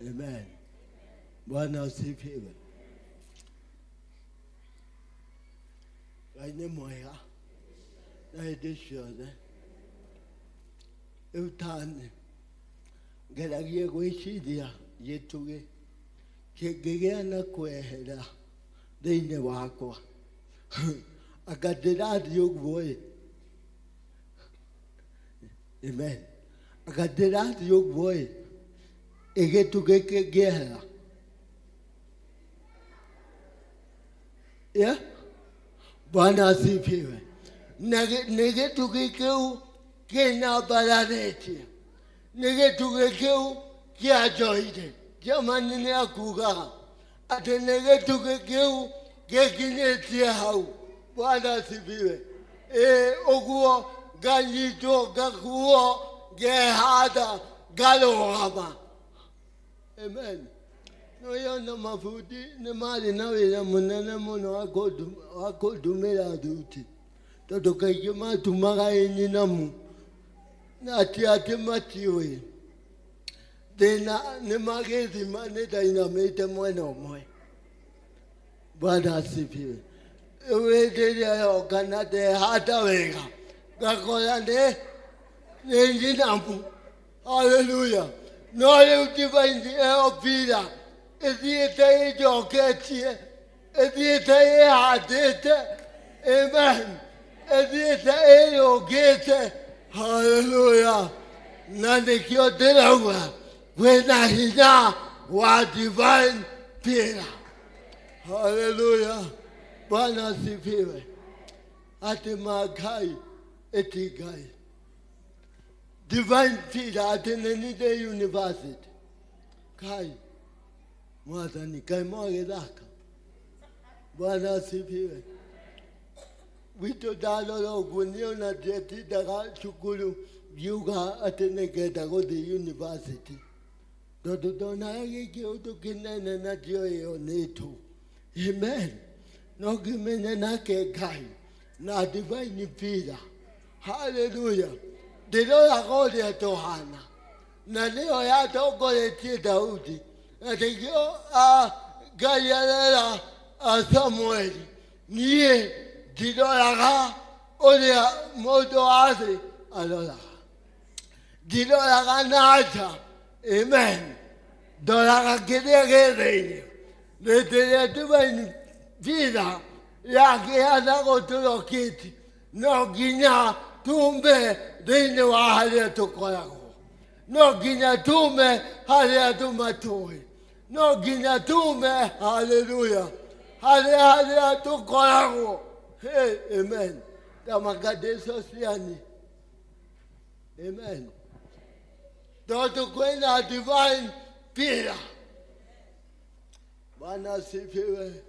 Amen. Bwana asifiwe. Ngai nĩ mwega na hĩndĩ ciothe. Rĩu tani ngeragie gwĩciria gĩtugĩ kĩngĩgĩa na kwehera thĩinĩ wakwa, anga ndĩrathiĩ ũguo-ĩ. Amen. Anga ndĩrathiĩ ũguo-ĩ, gĩtugĩ kĩngĩehera. Bwana asifiwe. Nĩ gĩtugĩ kĩu kĩnyambararĩtie, nĩ gĩtugĩ kĩu kĩanjoire. Jamani nĩ akugaga atĩ nĩ gĩtugĩ kĩu gĩkinyĩtie hau. Bwana asifiwe. Ũguo nganyitwo ngakuo ngehanda ngarũgama. Amen. Noyona mabundi nĩ marĩ na wĩra mũnene mũno wa kũndumĩra thuti, tondũ kaingĩ matumaga nyinamu na atĩ matiũĩ thĩna nĩ magĩthima nĩ ndainamĩte mwena ũmwe. Bwana asifiwe. Hĩndĩ ĩrĩa yoka na ndehanda wega ngakora nĩ nyinamu. Hallelujah. No rĩu divine favor ĩthiĩte ĩnjoketie, ĩthiĩte ĩhandĩte. Amen. Ĩthiĩte ĩyũngĩte. Hallelujah. Na nĩkĩo ndĩrauga kwena hinya wa divine pillar. Hallelujah. Bwana asifiwe. Ati magai etigai. Divine pillar ati nenide university. Kai. Mwathani kai mwagethaka. Bwana asifiwe. Wito dalolo gunio na jeti daga chukulu yuga atene geta go the university. Dodo na yake uto kinene na dio yo neto. Amen. No gimene na ke kai na divine pillar. Hallelujah. Dilo ya gode ya Tohana. Na leo ya toko le Daudi. Na tekio gayalera Samuel. Niye dilo ya olea modo ase alola. Dilo ya naja. Amen. Dola kede kede. Letele divine vida ya que ana gotulo kiti. No ginya tumbe dine wa hale to koyago. No ginya tume hale to matoi. No ginya tume hallelujah. Hale to koyago. Hey, amen. Tamakade sosiani. Amen. Doto kwenda divine pillar. Bwana sifiwe.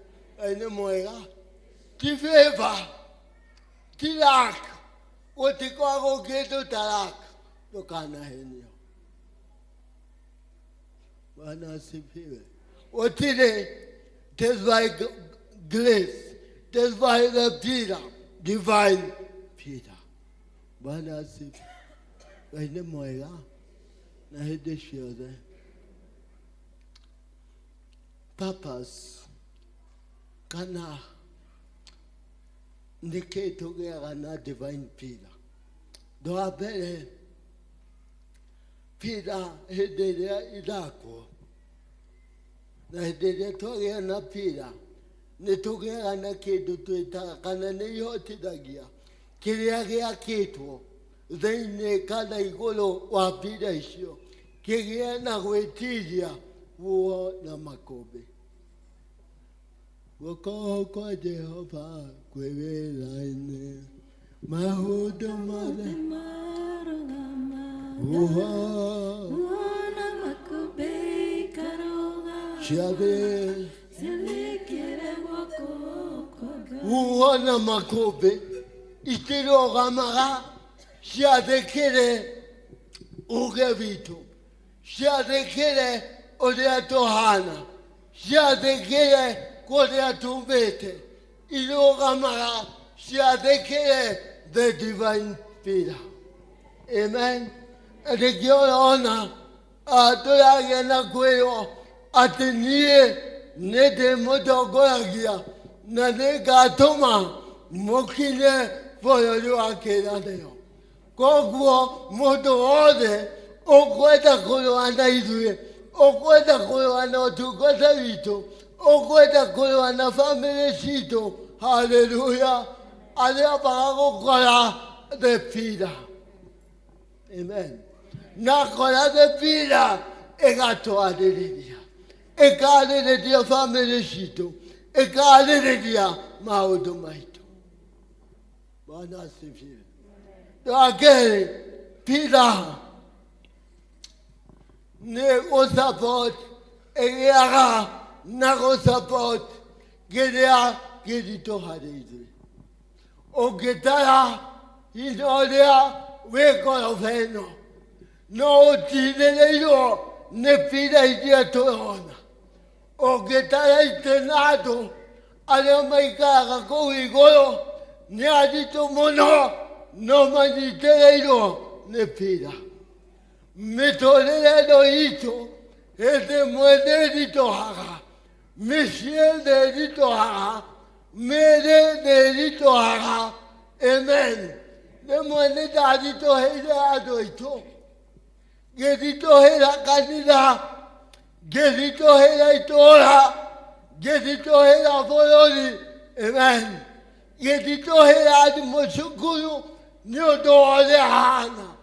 Ene mwega. Tifeva. Tilak. Otikago geto talak. Tokana henyo. Bwana sifiwe. Otile. That's by grace. That's by the pillar. Divine pillar. Bwana sifiwe. Ene mwega. Na hede shiode. Purpose kana ndiketo gana divine pillar. Do abele pillar hedele idako. Na hedele toge na pillar. Ne toge na keto tuita kana ne yoti dagia. Kiria gea keto. Zaine kana igolo wa pillar isio. Kiria na gwetiria wo na makobe. Woko kwa Jehova kwewe laine mahudo male uho na makobe karoga shabe selekere woko uho na makobe ikiroga maga shabe kere ugevito shabe kere Odea Tohana, Shadekele, Kodea Tumbete, Ilogamara, Shadekele, the divine pillar. Amen. And the girl honor, Atolagana Gueo, Atenie, Nede Motogoragia, Nadega Toma, Mokine, for you are Kedaneo. Kogo, Moto Ode, Okweta Koloana Idue. Okweta kuloana tukota vito. Okweta kuloana family sito. Hallelujah. Alea pagago kola de pida. Amen. Na kola de pida. Egato aderedia. Eka aderedia family sito. Eka aderedia maudo maito. Bwana sifiwe. Akele pida. Ne go support, egeaga, na go support, gedea, gedito hadeizu. O getara, inodea, weko ofeno. No tineyo, ne pida idia toona. O getara itenado, alemaikaga ko igolo, ne adito mono, no maniteyo, ne pida. Metolele do ito, ete muede dito haga, Michel de dito haga, Mede de dito haga, amen. De muede da dito hera adoito, gedito hera canida, gedito hera itora, gedito hera folori, amen. Gedito hera admochukuru, nyodo de hana.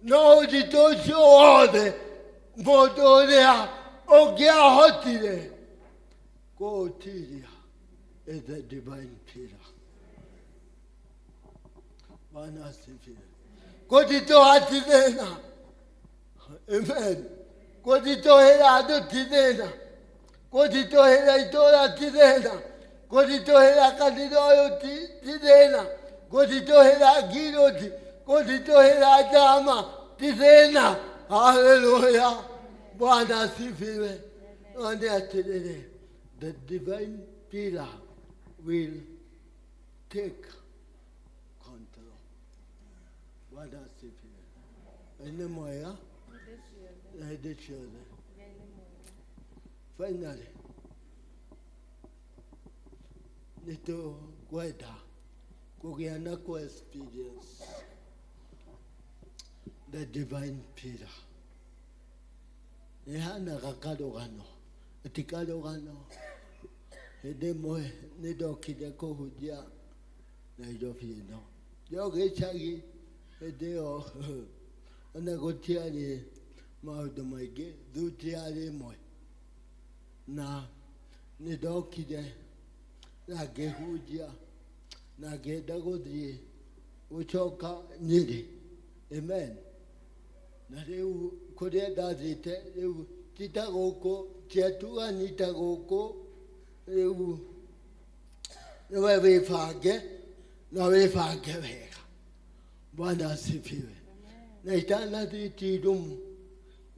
No di tocho ode mũndũ ũrĩa ũngĩahotire kũũtiria is the divine pillar. Bwana asifiwe. Kũnditũha ti thĩna. Amen. Kũnditũhĩra andũ ti thĩna. Kũnditũhĩra itũũra ti thĩna. Kũnditũhĩra kanitha ũyũ ti thĩna. Kũnditũhĩra ngirũti. Kũnditũhĩra njama ti thĩna. Hallelujah. Bwana asifiwe. Nĩ atĩrĩrĩ, the divine pillar will take control. Bwana asifiwe. Nĩ mwega na hĩndĩ ciothe. Finally, nĩtũkwenda kũgĩa na experience the divine pillar. Nĩhanaga karũgano, ti karũgano. Hĩndĩ ĩmwe nĩndokire kũhunjia Nairobi ĩno. Ndĩ gĩcagi hĩndĩ ĩyo ona gũtiarĩ maũndũ maingĩ, thuti yarĩ ĩmwe. Na nĩndokire na ngĩhunjia na ngĩenda gũthiĩ gũcoka Nyĩrĩ. Amen. Na rĩu kũrĩa ndathiĩte rĩu ti ta gũkũ, tiatugani ta gũkũ. Rĩu nĩwe wĩbange na wĩbange wega. Bwana asifiwe. Na itanathiĩ ti-rumu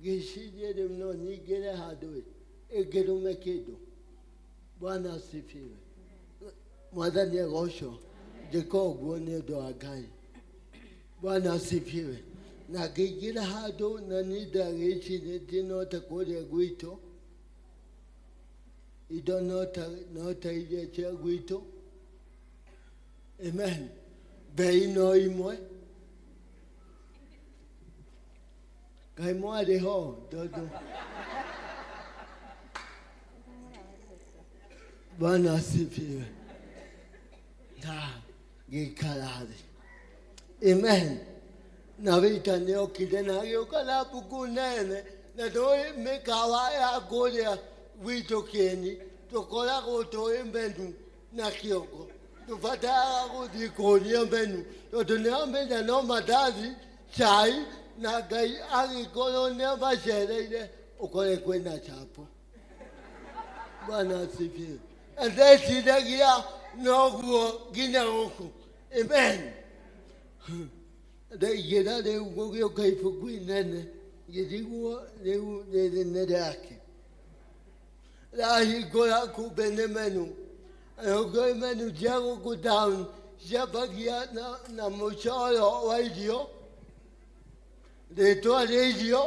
ngĩciria rĩu no nyingĩre handũ ĩngĩrũme kĩndũ. Bwana asifiwe. Mwathani agocwo. Njĩka ũguo nĩ ũndũ wa Ngai. Bwana asifiwe. Na ngĩingĩra handũ na niĩ ndagĩcirĩtie no ta kũrĩa gwitũ. Indo no ta iria cia gwitũ. Amen. Mbei no imwe. Ngai mwarĩ ho tondũ Bwana asifiwe. Na ngĩikara thĩ. Amen. Na wĩita nĩokire na agĩũka na mbuku nene. Na tũĩ mĩkawa ya kũrĩa gwitũ Kĩeni tũkoragwo tũĩ menu na kĩongo. Tũbataraga gũthiĩ kũria menu tondũ nĩwamenya no mandathi, cai na Ngai agĩkorwo nĩamacereire ũkore kwĩna chapo. Bwana asifiwe. Ndeciragia noguo nginya gũkũ. Amen. Ndaigĩra rĩu gũgĩũka ibuku inene ngĩrigwo rĩu rĩrĩ nĩ rĩake. Rahingũra kumbe nĩ menu. Ũngĩ menu cia gũkũ town ciambagia na mũcoro wa irio, rĩtwa rĩa irio,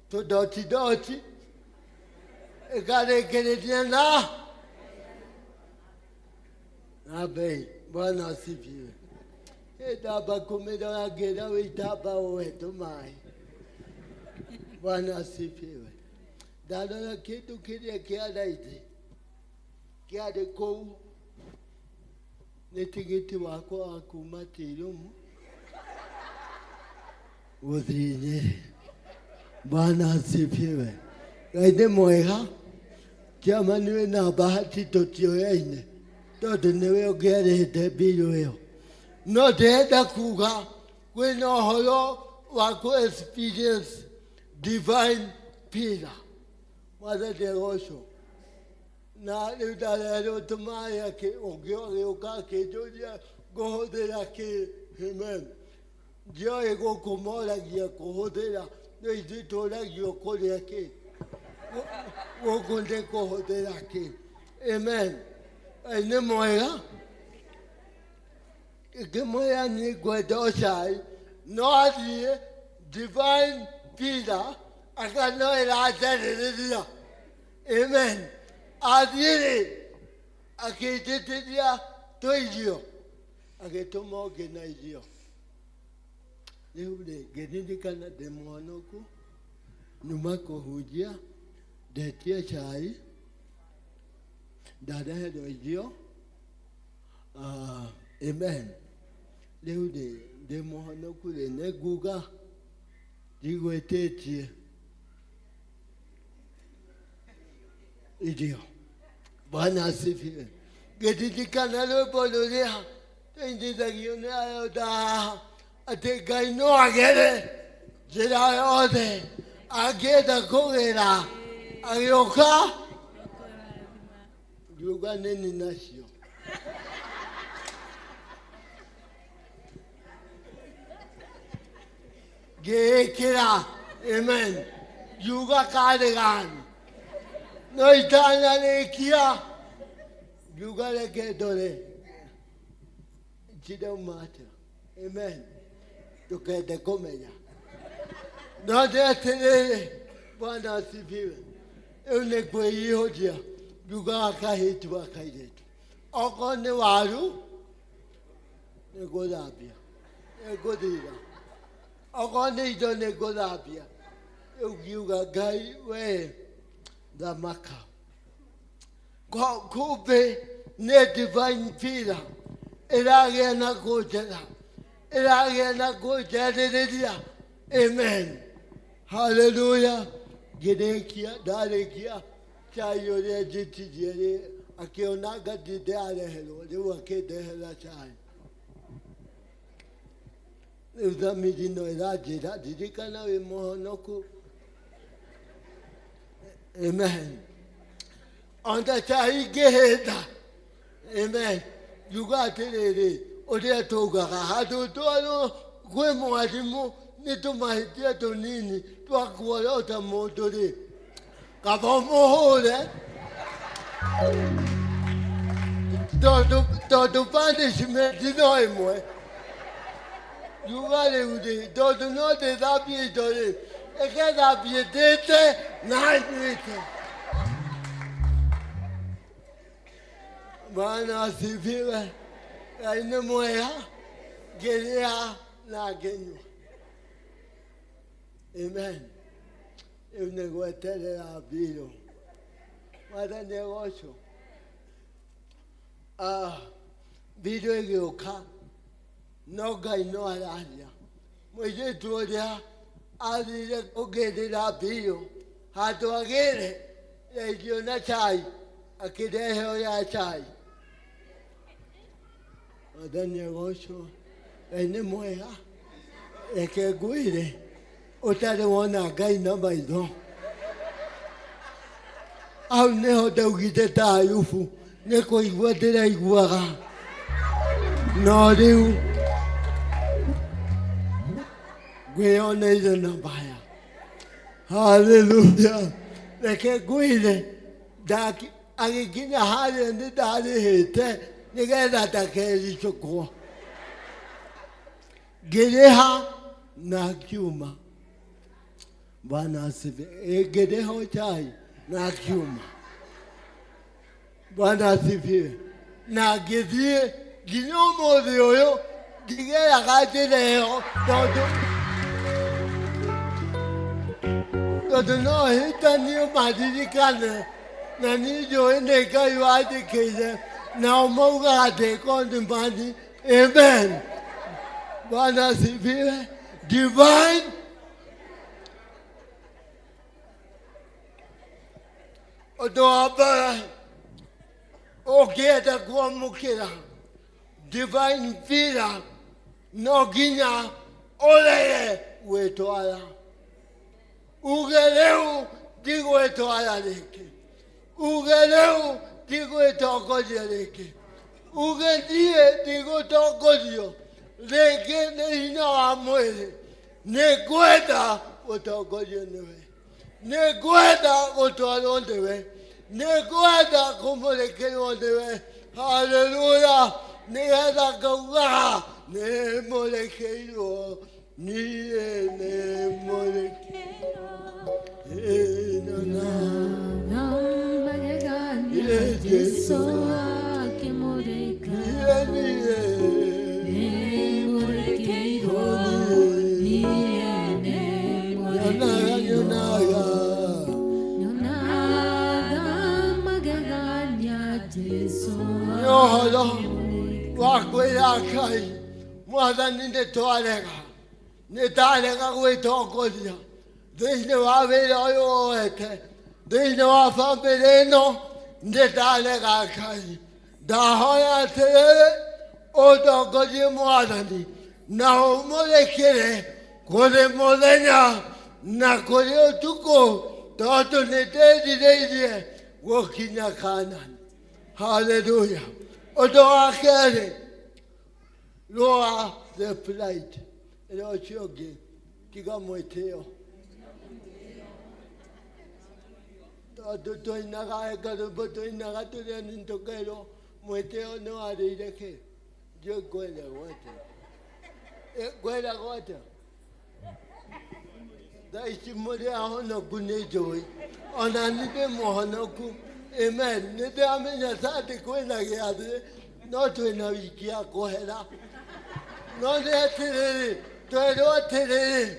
tũdoti ĩkarĩkĩrĩria na bei. Bwana asifiwe. Ndamba kũmĩrora ngĩra wĩitamba ũhe tũmaĩ. Bwana asifiwe. Ndarora kĩndũ kĩrĩa kĩa raithi kĩarĩ kũu nĩ tigiti wakwa wa kuma ti-rumu gũthiĩ Nyĩrĩ. Bwana asifiwe. Ngai nĩ mwega. Chairman wĩna bahati tũtioyaine tondũ nĩwe ũngĩarĩte mbirũ ĩyo. No ndĩrenda kuga kwĩna ũhoro wa ku-experience divine pillar. Mwathani agocwo. Na rĩu ndarerwo tũmaĩ ũngĩ agĩũka akĩnjũria ngũhũthĩra kĩ. Amen. Ndioĩ gũkũ moragia kũhũthĩra, no ithuĩ tũragio kũrĩa kĩ. Gũkũ nĩ kũhũthĩra kĩ. Amen. Nĩ mwega. Ngĩmwĩra niĩ ngwenda ũcai no athiĩ divine pillar akanoĩra njarĩrĩria. Amen. Athiĩ-rĩ akĩnjĩtĩria tũirio agĩtũma ũngĩ na irio. Rĩu-rĩ ngĩririkana ndĩ mũhonoku nyuma kũhunjia ndetie cai ndareherwo irio. Amen. Rĩu-rĩ ndĩ mũhonoku-rĩ nĩ nguga ndigwĩtĩtie irio. Bwana asifiwe. Ngĩririkana rwĩmbo rũrĩa tũinithagio nĩ ayotha atĩ Ngai no agere njĩra yothe angĩenda kũgera agĩũka ngiuga nĩni nacio. Ngĩĩkĩra amen ngiuga karĩgani no itanarĩkia ngiuga reke ndore kirauma atĩa. Amen. Ndũkende kũmenya no ndĩ atĩrĩrĩ. Bwana asifiwe. Rĩu nĩ kwĩihũria ngiugaga kahĩtu akairĩtu okorwo nĩ waru nĩ gũthambia nĩ ngũthira okorwo nĩ indo nĩ ngũthambia. Rĩu ngiuga Ngai we thamaka. Kumbe nĩ divine fear ĩragĩa na kũnjĩra ĩragĩa na kũnjarĩrĩria. Amen. Hallelujah. Ngĩrĩkia ndarĩkia cai ũrĩa njĩtirie akĩona ngati ndĩareherwo rĩu akĩndehera cai. Rĩu thamiri no ĩranjĩra ndirikana wĩ mũhonoku. Amen. Onda cai ngĩhĩnda. Amen. Ngiuga atĩrĩrĩ ũrĩa tũugaga handũ twarwo kwĩ mwarimũ nĩ tũmahĩtia tũnini twakuorota mũndũ rĩ kaba ũmũhũre tondũ punishment no ĩmwe. Ngiuga rĩu rĩ tondũ no ndĩthambie indo rĩ reke thambie ndĩte na nywĩte. Bwana asifiwe. Ngai nĩ mwega. Ngĩrĩa na ngĩnyua. Amen. Rĩu nĩ gweterera mbirũ. Mwathani agocwo. Mbirũ ĩgĩũka no Ngai no araria. Mũirĩtu ũrĩa athire kũngĩrĩra mbirũ handũ agĩre irio na cai akĩrehe ũrĩa cai. Mwathani agocwo. Ngai nĩ mwega. Reke ngwĩre ũtarĩ wona Ngai na maitho. Hau nĩho ndaugire ta Ayubu nĩ kũigua ndĩraiguaga no rĩu ngwĩoneire na mbaya. Hallelujah. Reke ngwĩre agĩkinya harĩa nĩ ndarĩhĩte nĩgetha ndakericũkwo. Ngĩrĩha na kiuma. Bwana asifiwe. Ngĩrĩha cai na kiuma. Bwana asifiwe. Na ngĩthiĩ nginya ũmũthĩ ũyũ ndigeraga njĩra ĩyo tondũ no hĩtanio maririkane na niĩ njũĩ nĩ Ngai wandĩkĩire nao maugaga ndĩkondimani. Amen. Bwana asifiwe. Divine ũndũ wa mbere ũngĩenda kwamũkĩra divine fear no nginya ũrege gwĩtwara. Uge rĩu ndigwĩtwara rĩngĩ. Uge rĩu ndigwĩtongoria rĩngĩ. Uge niĩ ndigũtongorio rĩngĩ nĩ hinya wa mwĩrĩ. Nĩ ngwenda gũtongorio nĩwe. Nĩ ngwenda gũtwarwo nĩwe. Nĩ ngwenda kũmũrĩkĩrwo nĩwe. Haleluya. Nĩgetha ngauga nĩ mũrĩkĩirwo. Niĩ nĩ mũrĩkĩirwo. Jesu akĩmũrĩka. Ũhoro wa kwĩra Ngai Mwathani nĩtwarega. Nĩndarega gwĩtongoria thĩinĩ wa wĩra ũyũ woete. thĩinĩ wa bamĩrĩ ĩno nĩ ndarega Ngai. Ndahoya atĩrĩrĩ ũndongorie Mwathani na ũmũrĩkĩre kũrĩ mũthenya na kũrĩ ũtukũ, tondũ nĩ ndĩrirĩirie gũkinya Kanani. Haleluya. Ũndũ wa kerĩ, rũa the pride. Ĩrĩa ũcio ũngĩ tiga mwĩtĩo. Tondũ tũinaga ngarũmbo tũinaga tũrĩa nĩ tũkerwo mwĩtĩo nĩ warĩire kĩ? Ndiũ ngwenda gwate. Ngwenda gwate. Thaa ici mũrĩ ahonoku nĩ njũĩ. Ona nĩ ndĩ mũhonoku. Amen. Nĩ ndĩramenya atĩ kwĩna gĩathĩ no twĩna wiki ya kũhera. No nĩ atĩrĩrĩ, twerwo atĩrĩrĩ,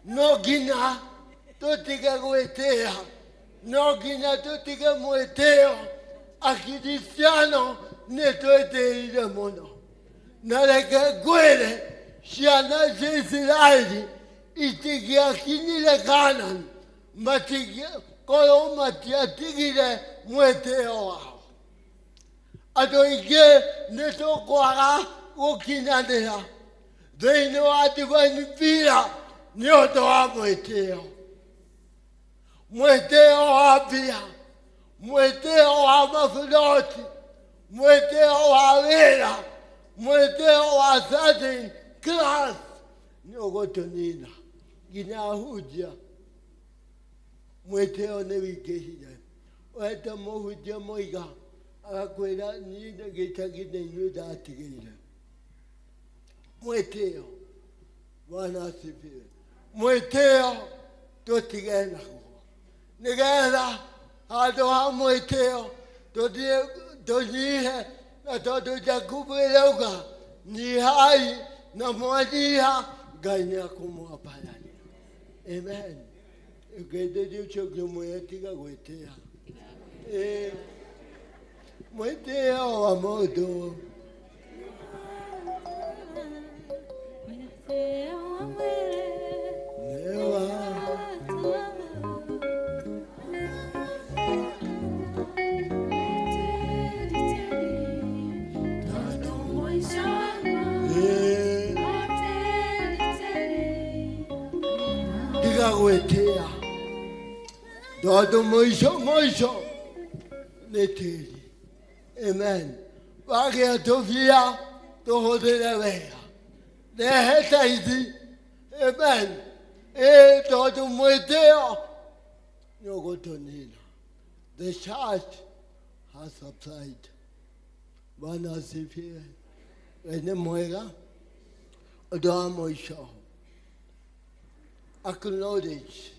no nginya tũtige gwĩtĩĩa, no nginya tũtige mwĩtĩo. Akristiano nĩ twĩtĩĩire mũno. Na reke ngwĩre ciana cia Isiraeli itingĩakinyire Kanani korwo matiatigire mwĩtĩo wao. Andũ aingĩ nĩ tũkwaga gũkinyanĩra thĩinĩ wa divine pillar nĩ ũndũ wa mwĩtĩo. Mwĩtĩo wa mbia, mwĩtĩo wa maburoti, mwĩtĩo wa wĩra, mwĩtĩo wa certain class nĩ ũgũtũnina. Nginya ahunjia mwĩtĩo nĩ wĩingĩhire. Wete mũhunjia mũiga agakwĩra niĩ gĩcagi nĩ inyuĩ ndatigĩire. Mwĩtĩo, Bwana asifiwe. Mwĩtĩo tũtige naguo, nĩgetha handũ ha mwĩtĩo tũnyihe. Na tondũ Jakubu ĩrauga nyihai na mwanyiha Ngai nĩ akũmwambarania. Amen. Ũgeithĩrie ũcio ũngĩ mwĩre tiga gwĩtĩĩa. Mwĩtĩo wa mũndũ tiga gwĩtĩĩa, tondũ mũico nĩ tĩri. Amen. Wagĩa tũbia tũhũthĩre wega. Rehe taithi. Amen. Tondũ mwĩtĩo nĩ ũgũtũnina. The church has subsided. Bwana asifiwe. Nĩ mwega. Ũndũ wa mũico, acknowledge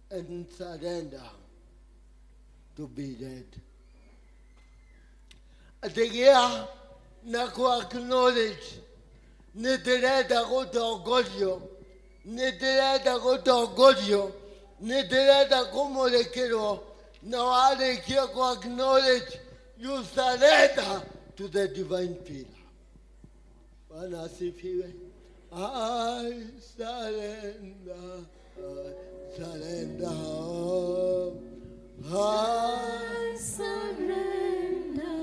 and surrender to be led. Ategea na ku-acknowledge nĩ ndĩrenda gũtongorio, nĩ ndĩrenda gũtongorio, nĩ ndĩrenda kũmũrĩkĩrwo. Na warĩkia ku-acknowledge, you surrender to the divine pillar. Bwana asifiwe. I surrender, I surrender, I surrender,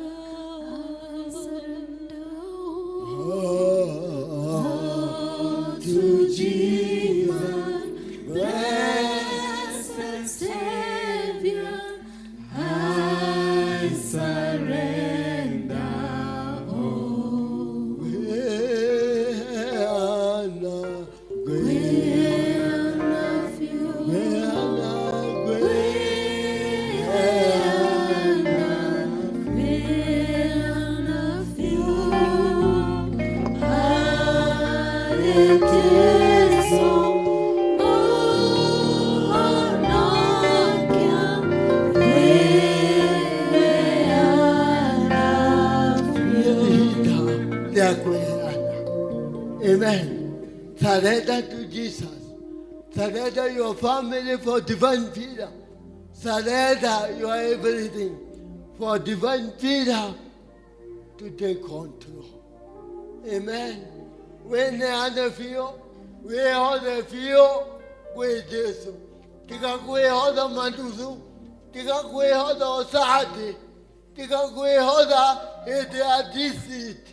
to Jesus, blessed Savior. I surrender, oh, Amen. Surrender to Jesus. Surrender your family for divine pillar. Surrender your everything for divine pillar to take control. Amen. When they are the fear, we are the fear with Jesus. tiga kwĩhotha manduthu, tiga kwĩhotha ũcati, tiga kwĩhotha hĩndĩ ya deceit,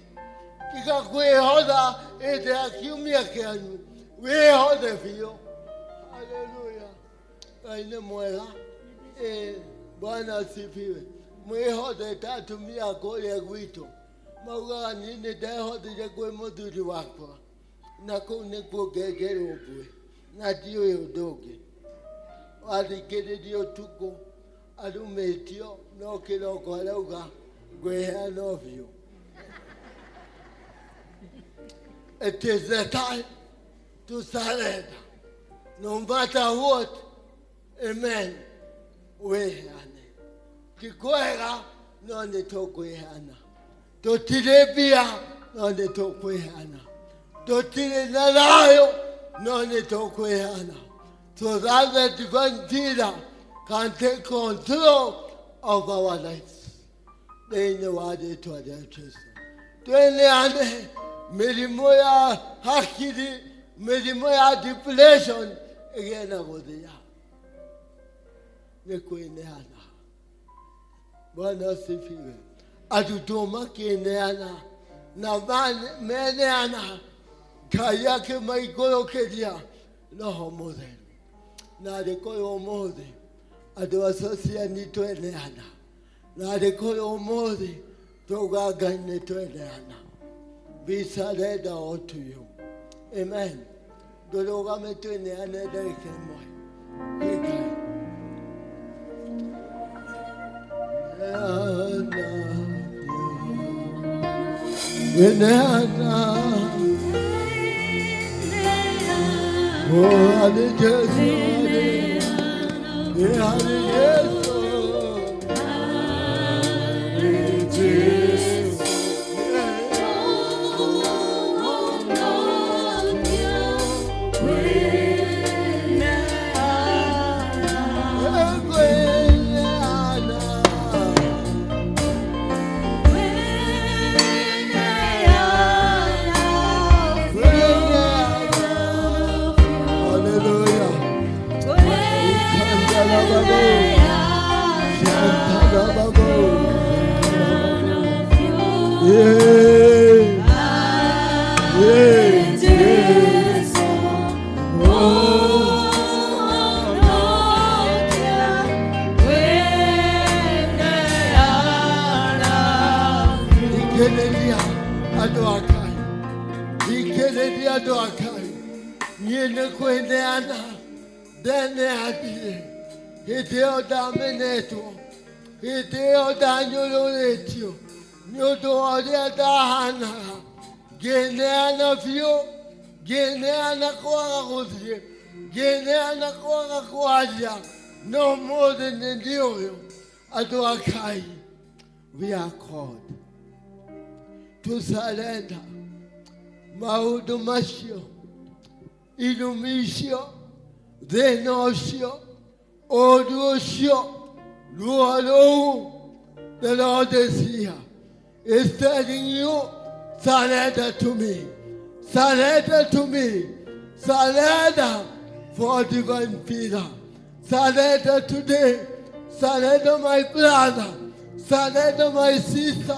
tiga kwĩhotha hĩndĩ ya kiumia kĩanyu, wĩhothe biũ. Haleluya. Ngai nĩ mwega. Bwana asifiwe. Mwĩhothe ta atumia kũrĩa gwitũ maugaga niĩ nĩ ndehothire kwĩ mũthuri wakwa, na kũu nĩkuo ngengerwo mbwe, na ndiũĩ ũndũ ũngĩ. Wathikĩrĩria ũtukũ arumĩtio no kĩroko arauga ngwĩheana biũ. It is the time to surrender. No matter what, amen, wĩheane. Ti kwega no nĩ tũkwĩheana. Tũtirĩ mbia no nĩ tũkwĩheana. Tũtirĩ na thayũ no nĩ tũkwĩheana. So that the divine leader can take control of our lives. Thĩinĩ wa rĩĩtwa rĩa Kristo. Twĩneane mĩrimũ ya hakiri, mĩrimũ ya depression ĩgĩe na gũthĩa. Nĩ kwĩneana. Bwana asifiwe. Arutwo makĩneana na meneana, Ngai akĩmaikũrũkĩria Roho Mũtheru. Na arĩkorwo ũmũthĩ andũ acociani tweneana, na arĩkorwo ũmũthĩ twauga Ngai nĩ tweneana. We surrender all to you. Amen. Tũrũgame tweneane ndagĩka ĩmwe. Ngai. Tweneana. Oh, Ali Jesu, Ali Jesu, Ali Jesu. Hideo da meneto, hideo da nyoloretio, nyodoria da hana, geneana fio, geneana koaga godrie, geneana koaga koadia, no more than the dio, adoakai. We are called to surrender. Maudomasio, ilumisio, denosio. Oh, the Lord is here. He's telling you, surrender to me. Surrender to me. Surrender for divine Peter. Surrender today. Surrender my brother. Surrender my sister.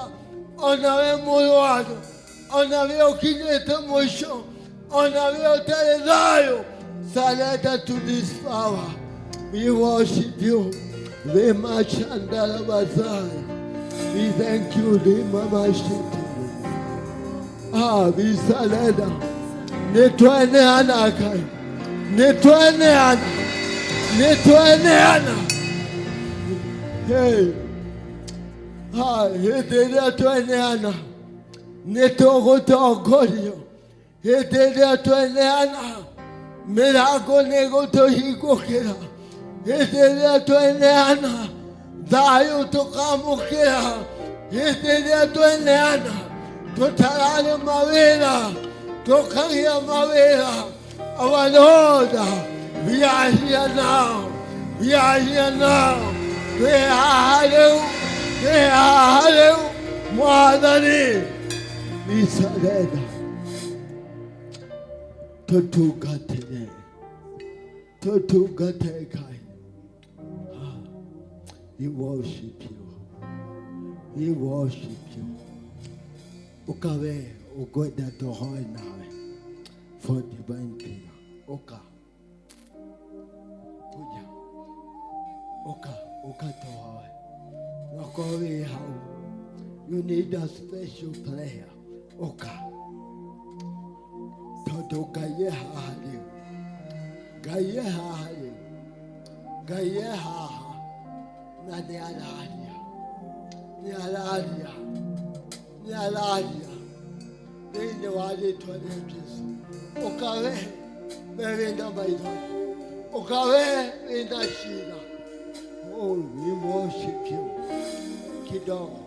Honor Moroado. Honor Okinete Mosho. Honor Teledayo. Surrender to this power. We worship you. We thank you. We surrender. Netwaneana kai. Netwaneana. Netwaneana. Hey. Netwaneana. Netogotogorio. Netwaneana. Mirago negoto higokera. Heteria tweneana, dayo tokamukea. Heteria tweneana, totarale mavera, tokaria mavera. Our Lord, we are here now. We are here now. We are here. We are here. Mwadani, we surrender to God today. Tũtungate Ngai. We worship you. We worship you. Ukawe ukwenda tuhoe nawe for divine prayer. Uka. Kuja. Uka tuhoe. Nakowe hau. You need a special prayer. Uka. Todo Ngai haha rĩu. Ngai haha rĩu. Ngai haha. Na nĩ araria. Nĩ araria. Nĩ araria. Thĩinĩ wa rĩĩtwa rĩa Jesũ. Ũkawe wĩna maitho. Ũkawe wĩna ciira. Oh, we worship you. Kidogo.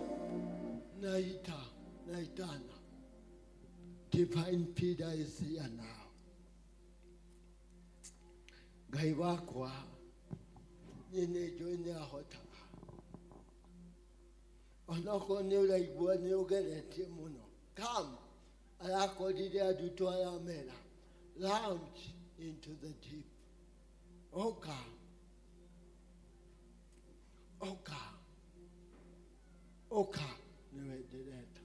Naitana. Divine Peter is here now. Ngai wakwa. Nini joine ahota. Onako ni uraigua ni ugeretie muno. Come. Arakorire adutu aya mera. Launch into the deep. Oka. Oka. Oka. Niwe direta.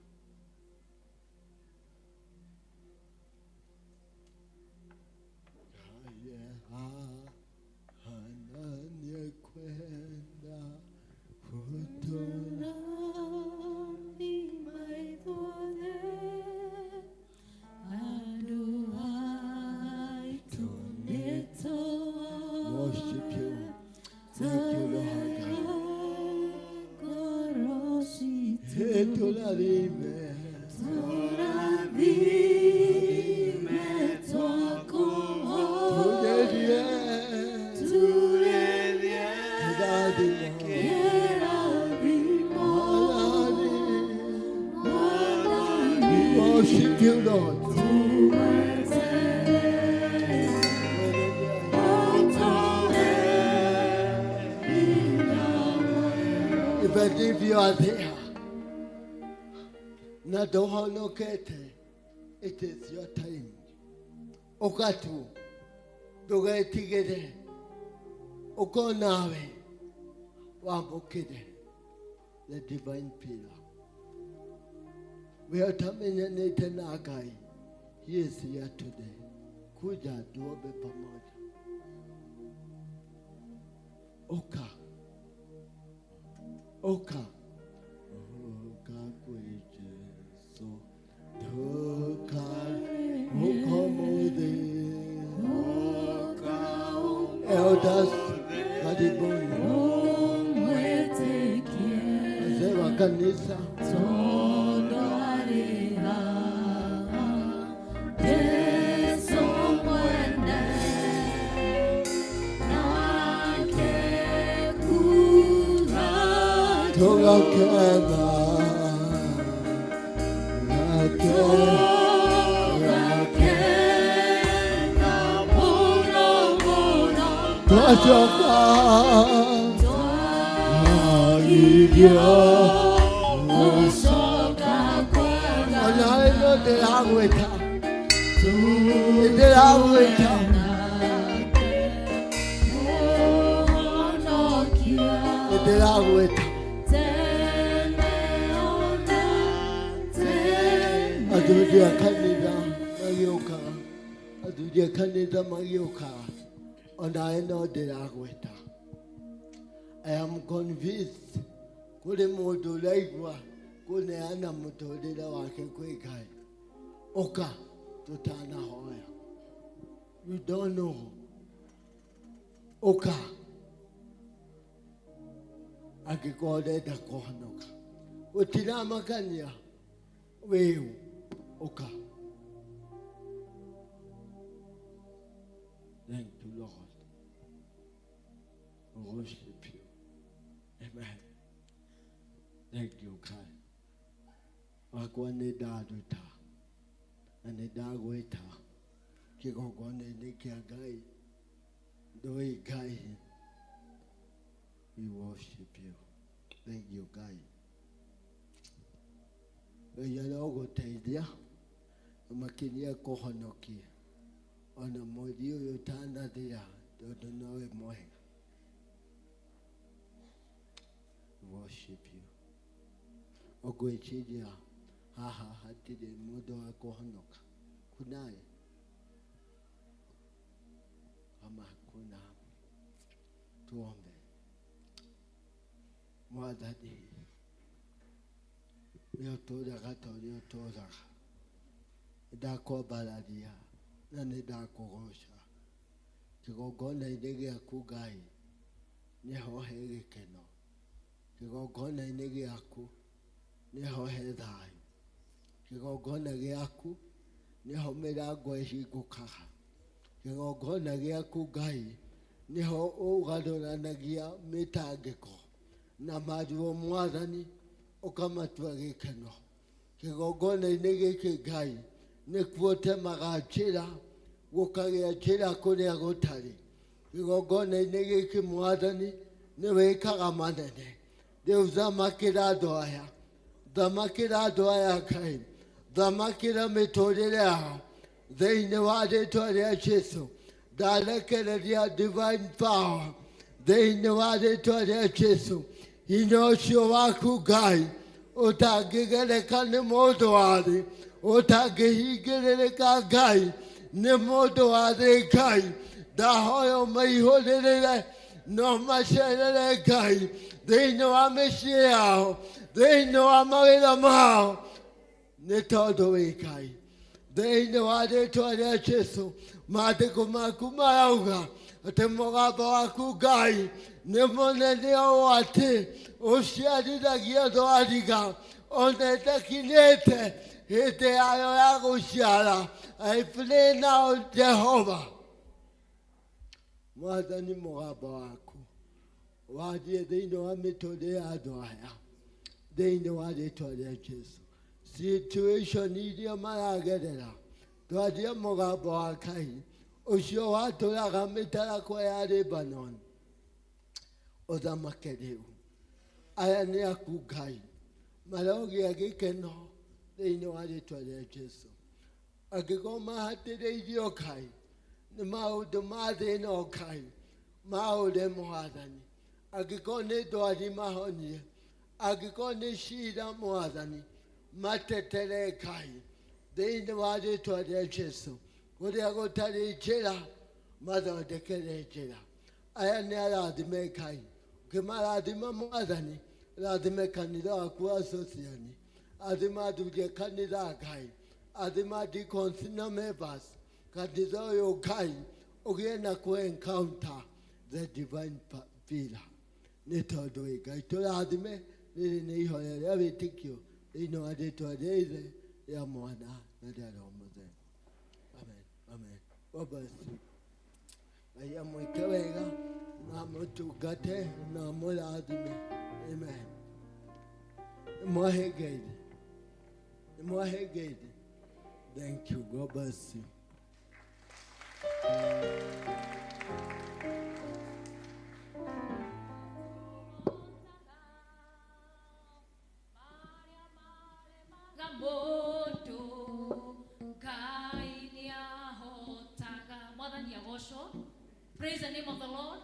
Hananye kwenda kutola ni maidole aduai tuneto. Worship you. Thank you, Lord. Tolarime. Worship you, Lord. Even if you are there, na dohonokete, it is your time. Okatu, dogetigede, okonawe, wambokede, the divine pillar. We are coming in Nagai. He is here today. Kuja duobe pamoja. Oka. Oka. Oka kweje so. Oka. Oka mode. Oka. Elders. Kadiboni. Azewa kanisa. Toga kena, toga Olivia, Anailo de Agüita, de Agüita, de Agüita. Adudia kanida magioka. Adudia kanida magioka. And I know the Agüita. I am convinced. Kule modo laigwa. Kule ana modo dida wake kwekai. Oka tutana hoya. You don't know. Oka. Akikode da kohanoka. Utina makanya. Weu. Oka. Thank you, Lord. We worship you. Amen. Thank you, Kai. Wakwane daduta. Ane dagweta. Kikokone nikiagai. Doi Kai. We worship you. Thank you, Kai. Yalogo teidia. Makinia kohonoki. Ona modio yotana dia. tondu nowe mwega. Worship you. Ogwĩciria haha hatirĩ mũndũ wa kũhonoka. Kunaye? Kama hakuna, tuombe. Mwathani, nĩũtũũraga ta ũrĩa ũtũũraga. Nĩndakwambararia na nĩndakũgoca. Kĩgongona-inĩ gĩaku Ngai nĩho he gĩkeno. Kĩgongona-inĩ gĩaku nĩho he thayũ. Kĩgongona gĩaku nĩho mĩrango ĩhingũkaga. Kĩgongona gĩaku Ngai nĩho ũgarũranagia mĩtangĩko na maruo Mwathani ũkamatua gĩkeno. Kĩgongona-inĩ gĩkĩ Ngai nĩkuo ũtemaga njĩra gũkagĩa njĩra kũrĩa gũtarĩ. Kĩgongona-inĩ gĩkĩ Mwathani nĩwĩkaga manene. Rĩu thamakĩra andũ aya, thamakĩra andũ aya Ngai, thamakĩra mĩtũrĩre yao thĩinĩ wa rĩĩtwa rĩa Jesũ. Ndarekereria divine power thĩinĩ wa rĩĩtwa rĩa Jesũ. Hinya ũcio waku Ngai ũtangĩgereka nĩ mũndũ wa thĩ, ũtangĩhingĩrĩrĩka Ngai nĩ mũndũ wa thĩ Ngai. Ndahoya ũmaihũrĩrĩre na ũmacerere Ngai thĩinĩ wa mĩciĩ yao, thĩinĩ wa mawĩra mao, nĩ tondũ wĩ Ngai. Thĩinĩ wa rĩĩtwa rĩa Jesũ, maandĩko maku marauga atĩ mũgambo waku Ngai nĩ mũnene ũũ atĩ ũciarithagia thwariga ona ĩtakinyĩte hĩndĩ yayo ya gũciara. I pray now, Jehovah. Mwathani, mũgambo waku wathiĩ thĩinĩ wa mĩtũrĩre ya andũ aya thĩinĩ wa rĩĩtwa rĩa Jesũ. Situation iria maragerera, twaria mũgambo wa Ngai ũcio watũraga mĩtarakwa ya Lebanon, ũthamake rĩu. Aya nĩ aku Ngai marogĩa gĩkeno thĩinĩ wa rĩĩtwa rĩa Jesũ. Angĩkorwo mahatĩrĩirio Ngai nĩ maũndũ ma thĩ ĩno Ngai, maũre Mwathani. Angĩkorwo nĩ ndwari mahonie, angĩkorwo nĩ ciira Mwathani, matetere Ngai thĩinĩ wa rĩĩtwa rĩa Jesũ. Kũrĩa gũtarĩ njĩra, mathondekere njĩra. Aya nĩ arathime Ngai, ũkĩmarathima Mwathani, rathime kanitha waku wa Sociani, athima athuri a kanitha Ngai, athima deacons na members. Kanitha ũyũ Ngai ũgĩe na ku-encounter the divine pillar. Nĩ tondũ wĩ Ngai. Tũrathime, rĩrĩ nĩ ihoya rĩa wĩtĩkio thĩinĩ wa rĩĩtwa rĩa Ithe, rĩa Mwana na rĩa Roho Mũtheru. Amen. Amen. God bless you. Ngai amwĩke wega na mũtungate na mũrathime. Amen. Nĩmwahĩngeire. Nĩmwahĩngeire. Thank you. God bless you. Praise the name of the Lord.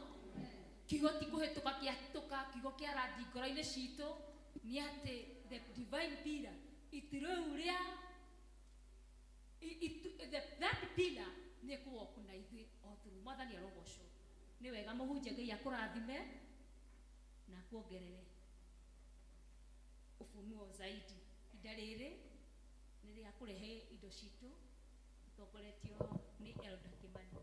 Kigo ti kuhituka kiahituka, kigo kia radi ngoro-inĩ citũ nĩ atĩ the divine pillar itirauria that pillar nĩ kuoku na ithuĩ o through Mwathani arogocwo. Nĩ wega mũhunjia Ngai akũrathime na kuongerere ufunuo zaidi. Ihinda rĩrĩ nĩ rĩa kũrehe indo citũ tongoretio nĩ Elder Kimani.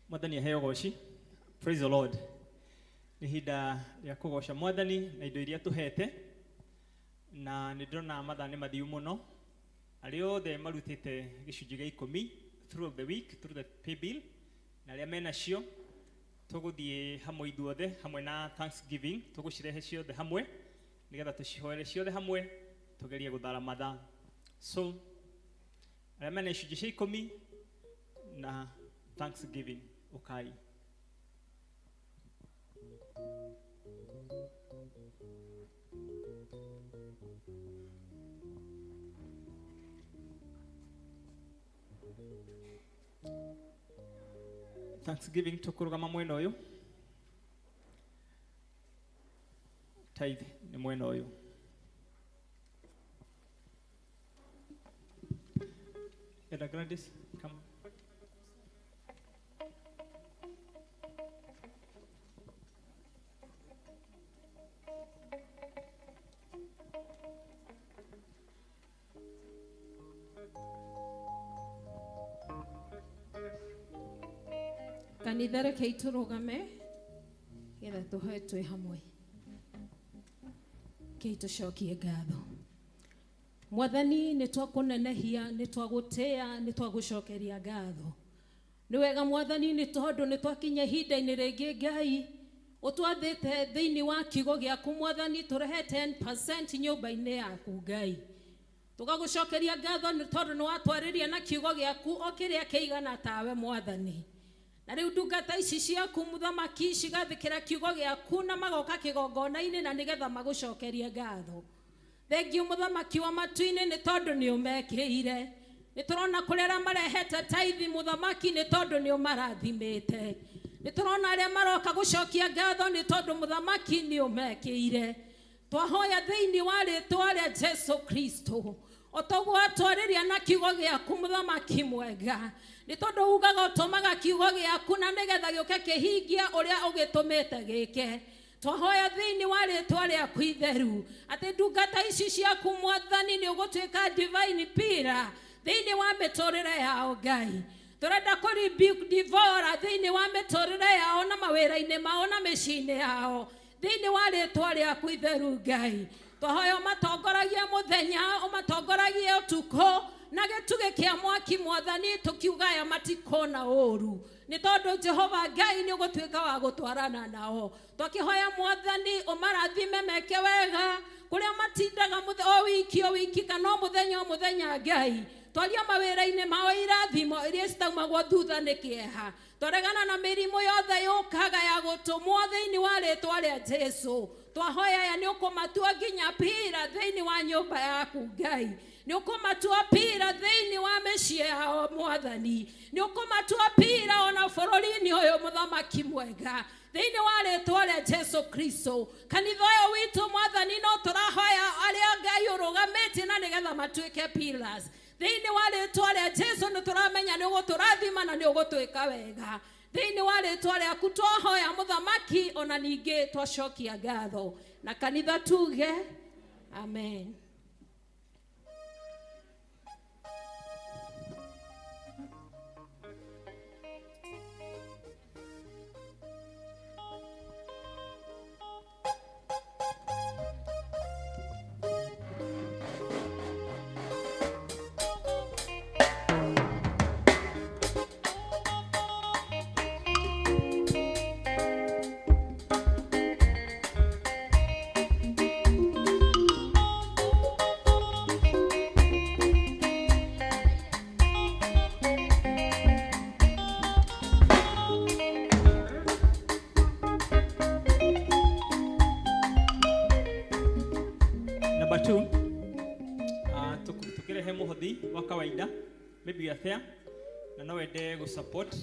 Mwathani aheo goci. Praise the Lord. Nĩ hinda rĩa kũgoca Mwathani na indo iria tũhete, na nĩ ndĩrona mathaa nĩ mathiu mũno. Arĩa othe marutĩte gĩcunjĩ gĩa 10 through the week, through the pay bill, na arĩa menacio tũgũthiĩ hamwe ithuothe hamwe na Thanksgiving, tũgũcirehe ciothe hamwe nĩgetha tũcihoere ciothe hamwe tũgerie gũthara mathaa. So arĩa mena gĩcunjĩ cia 10 na Thanksgiving, ukai. Thanksgiving tukurugama mwena uyu. Tithe ni mwena uyu. Eda Gladys, come. Kanitha rekei turugame getha tuhoe twi hamwe. Kei tucokie ngatho. Mwathani nĩ twakunenehia, nĩ twagutia, nĩ twagucokeria ngatho. Nĩ wega Mwathani nĩ tondũ nĩ twakinya ihinda-inĩ rĩngĩ Ngai ũtwathĩte thĩinĩ wa kiugo gĩaku Mwathani tũrehe 10% nyũmba-inĩ yaku Ngai. Tugagucokeria ngatho nĩ tondũ nĩ watwarĩria na kiugo gĩaku o kĩrĩa kĩigana tawe Mwathani. Na rĩu ndungata ici ciaku Mũthamaki cigathĩkĩra kiugo gĩaku na magoka kĩgongona-inĩ na nĩgetha magucokerie ngatho. Thengiũ Mũthamaki wa matu-inĩ nĩ tondũ nĩ ũmekĩire. Nĩ tũrona kũrĩa arĩa marehete tithe Mũthamaki nĩ tondũ nĩ ũmarathimĩte. Nĩ tũrona arĩa maroka gucokia ngatho nĩ tondũ Mũthamaki nĩ ũmekĩire. Twahoya thĩinĩ wa rĩĩtwa rĩa Jesu Kristo. O toguo atwarĩria na kiugo gĩaku Mũthamaki mwega. Nĩ tondũ ugaga ũtũmaga kiugo gĩaku na nĩgetha gĩũke kĩhingia ũrĩa ũgĩtũmĩte gĩke. Twahoya thĩinĩ wa rĩĩtwa rĩaku itheru atĩ ndungata ici ciaku Mwathani nĩ ũgũtuĩka divine pillar thĩinĩ wa mĩtũrĩre yao Ngai. Tũrenda kũ-rebuke devourer thĩinĩ wa mĩtũrĩre yao na mawĩra-inĩ mao na mĩciĩ-inĩ yao thĩinĩ wa rĩĩtwa rĩaku itheru Ngai. Twahoya ũmatongoragie mũthenya, ũmatongoragie ũtukũ na gĩtugĩ kĩa mwaki Mwathani tũkiuga aya matikona ũũru. Nĩ tondũ Jehova Ngai nĩ ũgũtuĩka wa gũtwarana nao. Twakĩhoya Mwathani ũmarathime meke wega kũrĩa matindaga o wiki kana o mũthenya Ngai. Twaria mawĩra-inĩ mao irathimo iria citaumagwo thutha nĩ kĩeha. Twaregana na mĩrimũ yothe yũkaga ya gũtũmwo thĩinĩ wa rĩĩtwa rĩa Jesu. Twahoya aya nĩ ũkũmatua nginya pira thĩinĩ wa nyũmba yaku Ngai. Nĩ ũkũmatua pira thĩinĩ wa mĩciĩ yao Mwathani. Nĩ ũkũmatua pira ona bũrũri-inĩ ũyũ Mũthamaki mwega. Thĩinĩ wa rĩĩtwa rĩa Jesu Kristo. Kanitha ũyũ witũ Mwathani no tũrahoya arĩa Ngai ũrũgamĩtie na nĩgetha matuĩke pillars. Thĩinĩ wa rĩĩtwa rĩa Jesu nĩ tũramenya nĩ ũgũtũrathima na nĩ ũgũtwĩka wega. Thĩinĩ wa rĩĩtwa rĩaku twahoya Mũthamaki ona ningĩ twacokia ngatho. Na kanitha tuge amen. Tukirehe muhothi wa kawaida maybe a fair na no wende go support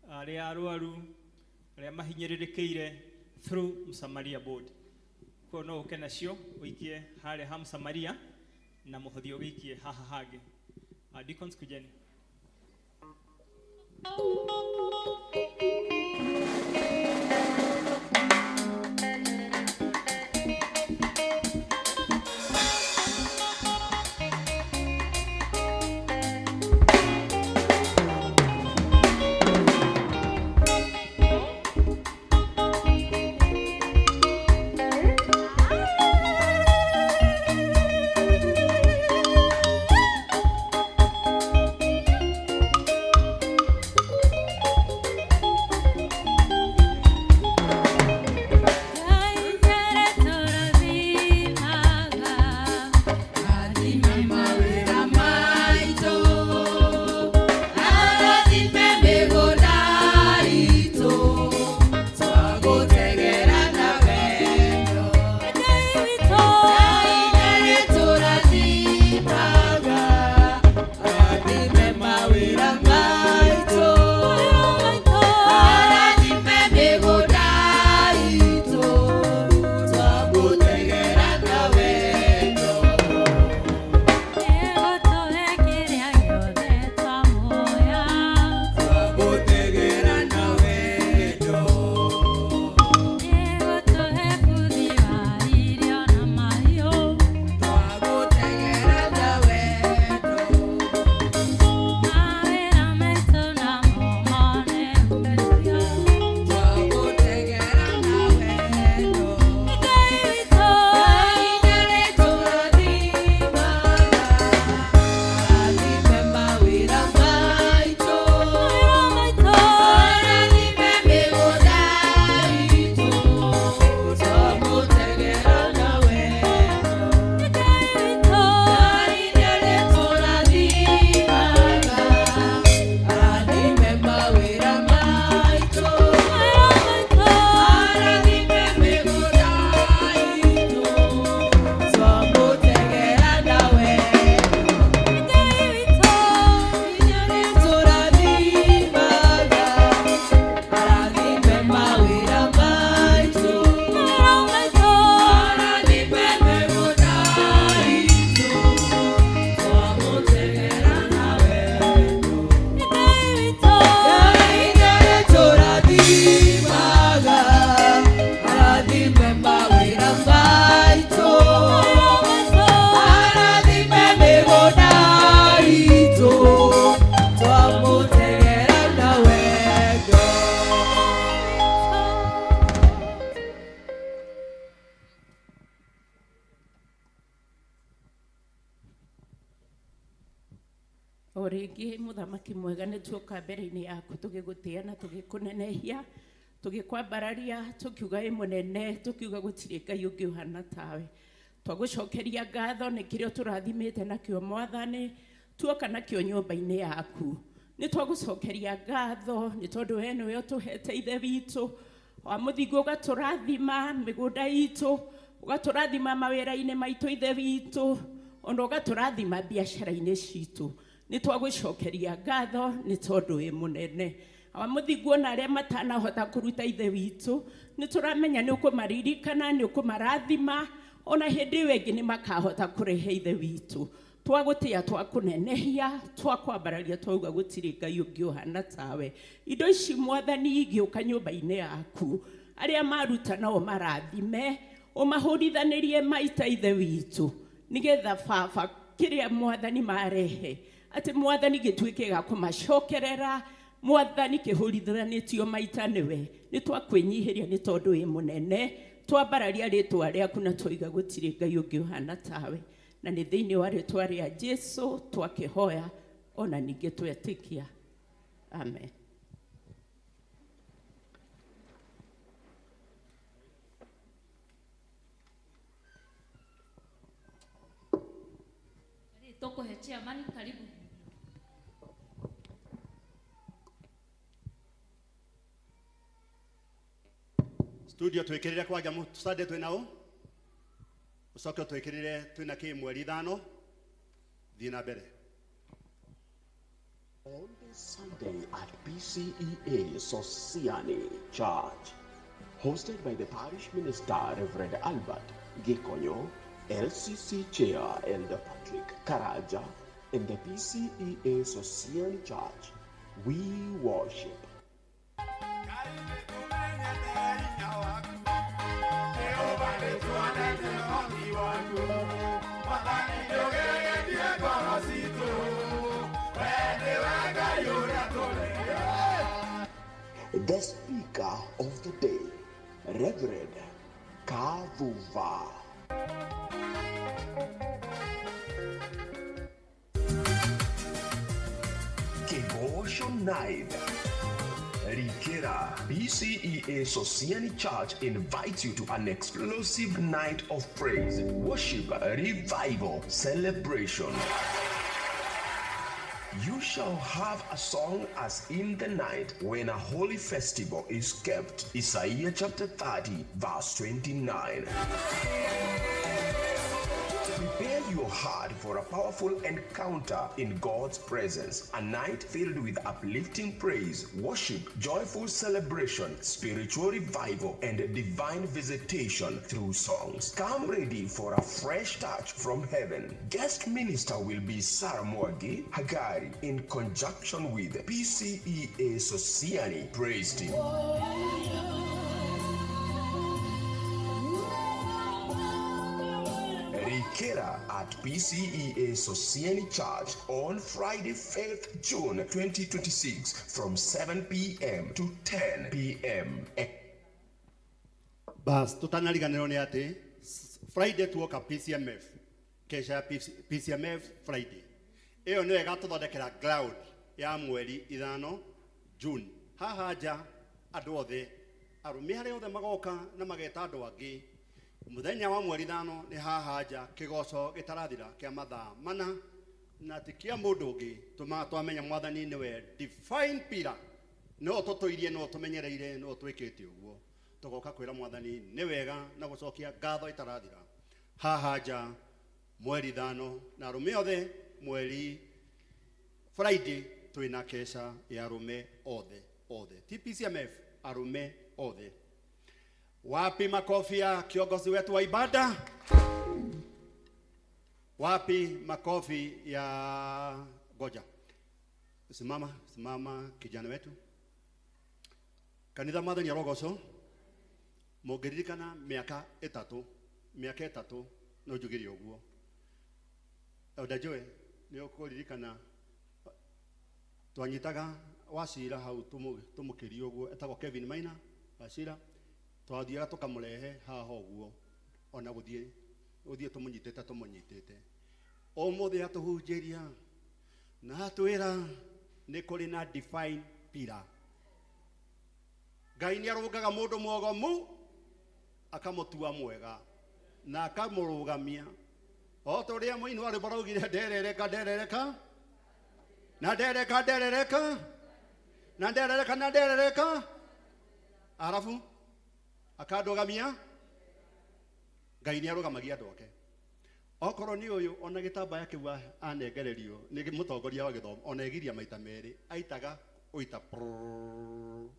arĩa arwaru arĩa mahinyĩrĩrĩkĩire through Msamaria board. Kwa no ũke nacio ũikie harĩa ha Msamaria na muhothi ũgĩikie haha hangĩ. Deacons kujeni. o rĩngĩ mũthamaki mwega nĩ tuoka mbere-inĩ yaku tũgĩgũtĩa na tũgĩkũnenehia tũgĩkwambararia tũkiuga wĩ mũnene tũkiuga gũtirĩ Ngai ũngĩ ũhana tawe. Twagũcokeria ngatho nĩ kĩrĩa tũrathimĩte nakĩo Mwathani tuoka nakĩo nyũmba-inĩ yaku. Nĩ twagũcokeria ngatho nĩ tondũ we nĩwe ũtũhete ithe witũ wa mũthingu ũgatũrathima mĩgũnda itũ ũgatũrathima mawĩra-inĩ maitũ ithe witũ ona ũgatũrathima biacara-inĩ citũ. Nĩ twagũcokeria ngatho nĩ tondũ wĩ mũnene wa mũthingu ona arĩa matanahota kũruta ithe witũ nĩ tũramenya nĩ ũkũmaririkana nĩ ũkũmarathima ona hĩndĩ ĩyo ĩngĩ nĩ makahota kũrehe ithe witũ. Twagũtĩa twakũnenehia twakwambararia twauga gũtirĩ Ngai ũngĩ ũhana tawe. Indo ici Mwathani igĩũka nyũmba-inĩ yaku arĩa maruta nao marathime ũmahũrithanĩrie maita ithe witũ nĩgetha baba kĩrĩa Mwathani marehe atĩ Mwathani gĩtuĩke ga kũmacokerera Mwathani kĩhũrithanĩtio maita nĩwe. Nĩ twakwĩnyihĩria nĩ tondũ wĩ mũnene twambararia rĩtwa rĩaku na twoiga gũtirĩ Ngai ũngĩ ũhana tawe. Na nĩ thĩinĩ wa rĩtwa rĩa Jesũ twakĩhoya ona ningĩ twetĩkia. Amen. Tũkũhe chairman karibu. Studio twikirire kwanja Sunday twinao ucoke twikirire twina kä mweri 5 thiä na mbere. On this Sunday at PCEA Sosiani Church, hosted by the parish minister Reverend Albert Gikonyo, LCC Chair Elder Patrick Karaja, and the PCEA Sosiani Church, we worship. The speaker of the day, Reverend Kavuva. Kegosho Night. Rikera PCEA Sosiani Church invites you to an explosive night of praise, worship, revival, celebration. You shall have a song as in the night when a holy festival is kept. Isaiah chapter 30, verse 29. Prepare your heart for a powerful encounter in God's presence. A night filled with uplifting praise, worship, joyful celebration, spiritual revival, and divine visitation through songs. Come ready for a fresh touch from heaven. Guest minister will be Sarah Mwagi Hagari in conjunction with PCEA Sosiani Praise Team. Rikera at PCEA Sosiani Church on Friday, 5th June 2026 from 7 p.m. to 10 p.m. Bas, tutanariganĩrwo nĩ atĩ Friday tuoka PCMF, kesha PCMF Friday. Ĩyo nĩyo ĩgatũthondekera ground ya mweri 5 June. Haha nja andũ othe arũme arĩa othe magoka na mageta andũ angĩ. Muthenya wa mweri 5 nĩ haha nja kĩgoco gĩtarathira kĩa mathaa 4 na ti kĩa mũndũ ũngĩ twamenya Mwathani nĩwe divine pillar no tũtũirie no tũmenyereire no twĩkĩte ũguo tũgoka kwĩra Mwathani nĩ wega na gũcokia ngatho itarathira haha nja mweri 5 na arũme othe mweri Friday twĩna kesha ya arũme othe TPCMF arũme othe. Wapi makofi ya kiongozi wetu wa ibada? Wapi makofi ya goja? Simama kijana wetu. Kanitha Mwathani arogoco. Mũngĩririkana mĩaka ĩtatũ no njugire ũguo. Elder Joe nĩ ũkũririkana twanyitaga Wacira hau tũmũkĩrie ũguo etagwo Kevin Maina Wacira. Twathiaga tukamũrehe haha ũguo ona gũthiĩ tũmũnyitĩte ũmũthĩ atũhunjĩria na twira nĩ kũrĩ na divine pillar. Ngai nĩ arũngaga mũndũ mwogomu akamũtua mwega na akamũrũgamia. O ta ũrĩa mũini wa rwĩmbo raugire nderereka nderereka na nderereka nderereka na nderereka na nderereka, arabu akandũgamia. Ngai nĩ arũgamagia andũ ake. Okorwo nĩ ũyũ ona gĩtambaya kĩu anengererio nĩ mũtongoria wa gĩthomo ona egiria maita merĩ aitaga ũita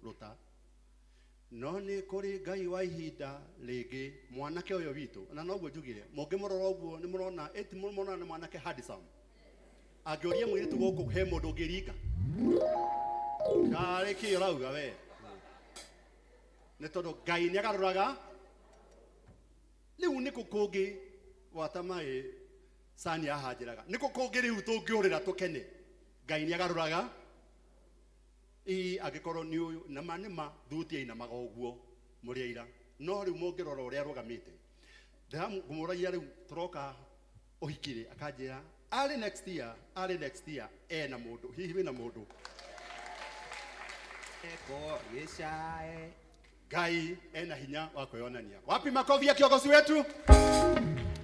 ruta. No nĩ kũrĩ Ngai wa ihinda rĩngĩ mwanake ũyũ witũ, na noguo njugire mũngĩmũrora ũguo nĩ mũrona eti mũrona nĩ mwanake handsome. Angĩũria mũirĩtu gũkũ he mũndũ ũngĩringa karĩ kĩ ũrauga we, nĩ tondũ Ngai nĩ agarũraga. Rĩu nĩ kũkũngĩ wata maĩ sani ahanjĩraga, nĩ kũkũngĩ rĩu tũngĩũrĩra tũkene. Ngai nĩ agarũraga. Angĩkorwo nĩ ũyũ na manĩma thuti ainamaga ũguo mũrĩ aira, no rĩu mũngĩrora ũrĩa arũgamĩte ndĩramũragia rĩu tũroka ũhikire akanjĩra arĩ next year ena mũndũ, hihi wĩna mũndũ eko gĩcae. Ngai ena hinya wa kwĩonania. Wapi makofi ya kiongozi wetu?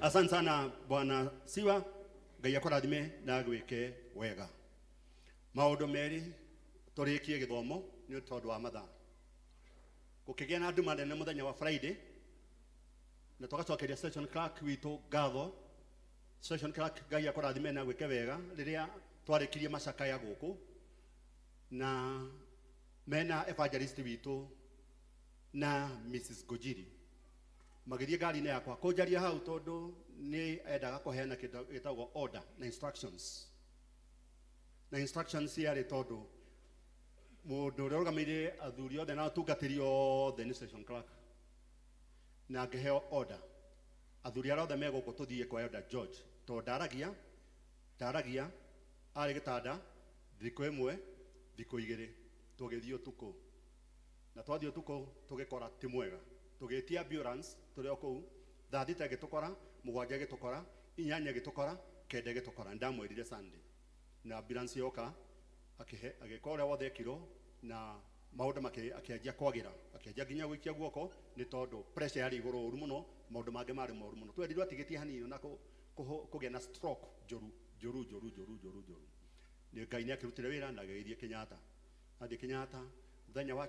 Asante sana Bwana Siwa, Ngai akũrathime na gwĩke wega. Maũndũ merĩ tũrĩkie gĩthomo nĩ tondũ wa mathaa. Gũkĩgĩa na andũ manene mũthenya wa Friday na tũgacokeria session clerk witũ ngatho. Session clerk Ngai akũrathime na gwĩke wega rĩrĩa twarĩkirie macakaya gũkũ na mena evangelist witũ na Mrs. Gojiri magĩthiĩ ngari-inĩ yakwa kũnjaria hau tondũ nĩ endaga kũheana kĩndũ gĩtagwo order na instructions. Na instructions yarĩ tondũ mũndũ ũrĩa ũrũgamĩrĩire athuri othe na atungatĩri othe nĩ session clerk, na ngĩheo order athuri arĩa othe megũkũ tũthiĩ kwa Elder George tondũ ndaragia arĩ gĩtanda thikũ ĩmwe thikũ igĩrĩ tũgĩthiĩ ũtukũ. Na twathiĩ ũtukũ tũgĩkora ti mwega, tũgĩtia ambulance tũrĩ o kũu, thaa thita ĩgĩtũkora, mũgwanja ĩgĩtũkora, inyanya ĩgĩtũkora, kenda ĩgĩtũkora. Ndamwĩrire Sunday na ambulance yoka agĩka ũrĩa wothe ekirwo na maũndũ akĩanjia kwagĩra, akĩanjia nginya gũikia guoko nĩ tondũ pressure yarĩ igũrũ ũru mũno, maũndũ mangĩ marĩ moru mũno. Twendirwo atigĩtie hanini na kũgĩa na stroke njũru. Ngai nĩ akĩrutire wĩra na agĩthiĩ Kenyatta. Athiĩ Kenyatta mũthenya wa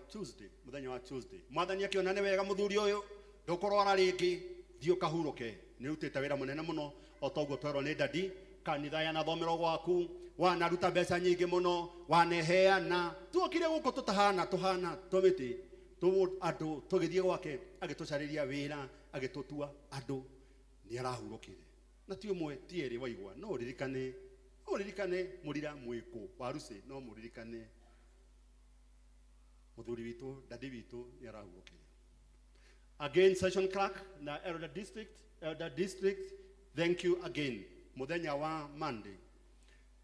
Tuesday mwathani akĩona nĩ wega mũthuri ũyũ ndũkũrwara rĩngĩ, thiĩ ũkahurũke. Nĩ ũrutĩte wĩra mũnene mũno o ta ũguo twerwo nĩ dadi. Kanitha yanathomero gwaku wanaruta mbeca nyingĩ mũno waneheana. Tuokire gũkũ tũhana tũmĩtĩ andũ tũgĩthiĩ gwake agĩtũcarĩria wĩra agĩtũtua andũ nĩ arahurũkire. Na ti ũmwe ti erĩ waigua, no ũririkane mũrira mwĩkũ wa Rusi, no mũririkane mũthuri witũ dadi witũ nĩ arahurũkire. Again session clerk na Elder District, thank you again. Muthenya wa Monday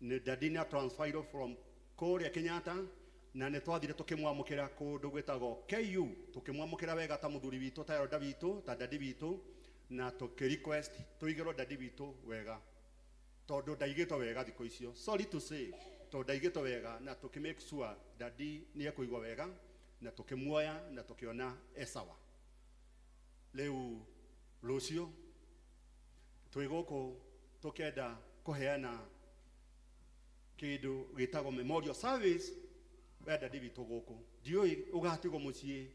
nĩ dadi nĩ transferred from kũrĩa Kenyatta na nĩ twathire tũkĩmwamũkĩra kũndũ gwĩtagwo KU, tũkĩmwamũkĩra wega ta mũthuri witũ ta Elder witũ ta dadi witũ, na tũkĩ-request tũigĩrwo dadi witũ wega tondũ ndaigĩtwo wega thikũ icio. Sorry to say tondũ ndaigĩtwo wega, na tũkĩ-make sure dadi nĩ ekũigwa wega na tũkĩmuoya na tũkĩona esawa. Rĩu rũciũ twĩ gũkũ tũkenda kũheana kĩndũ gĩtagwo memorial service wenda dadi witũ gũkũ. Ndiũĩ ũgatigwo mũciĩ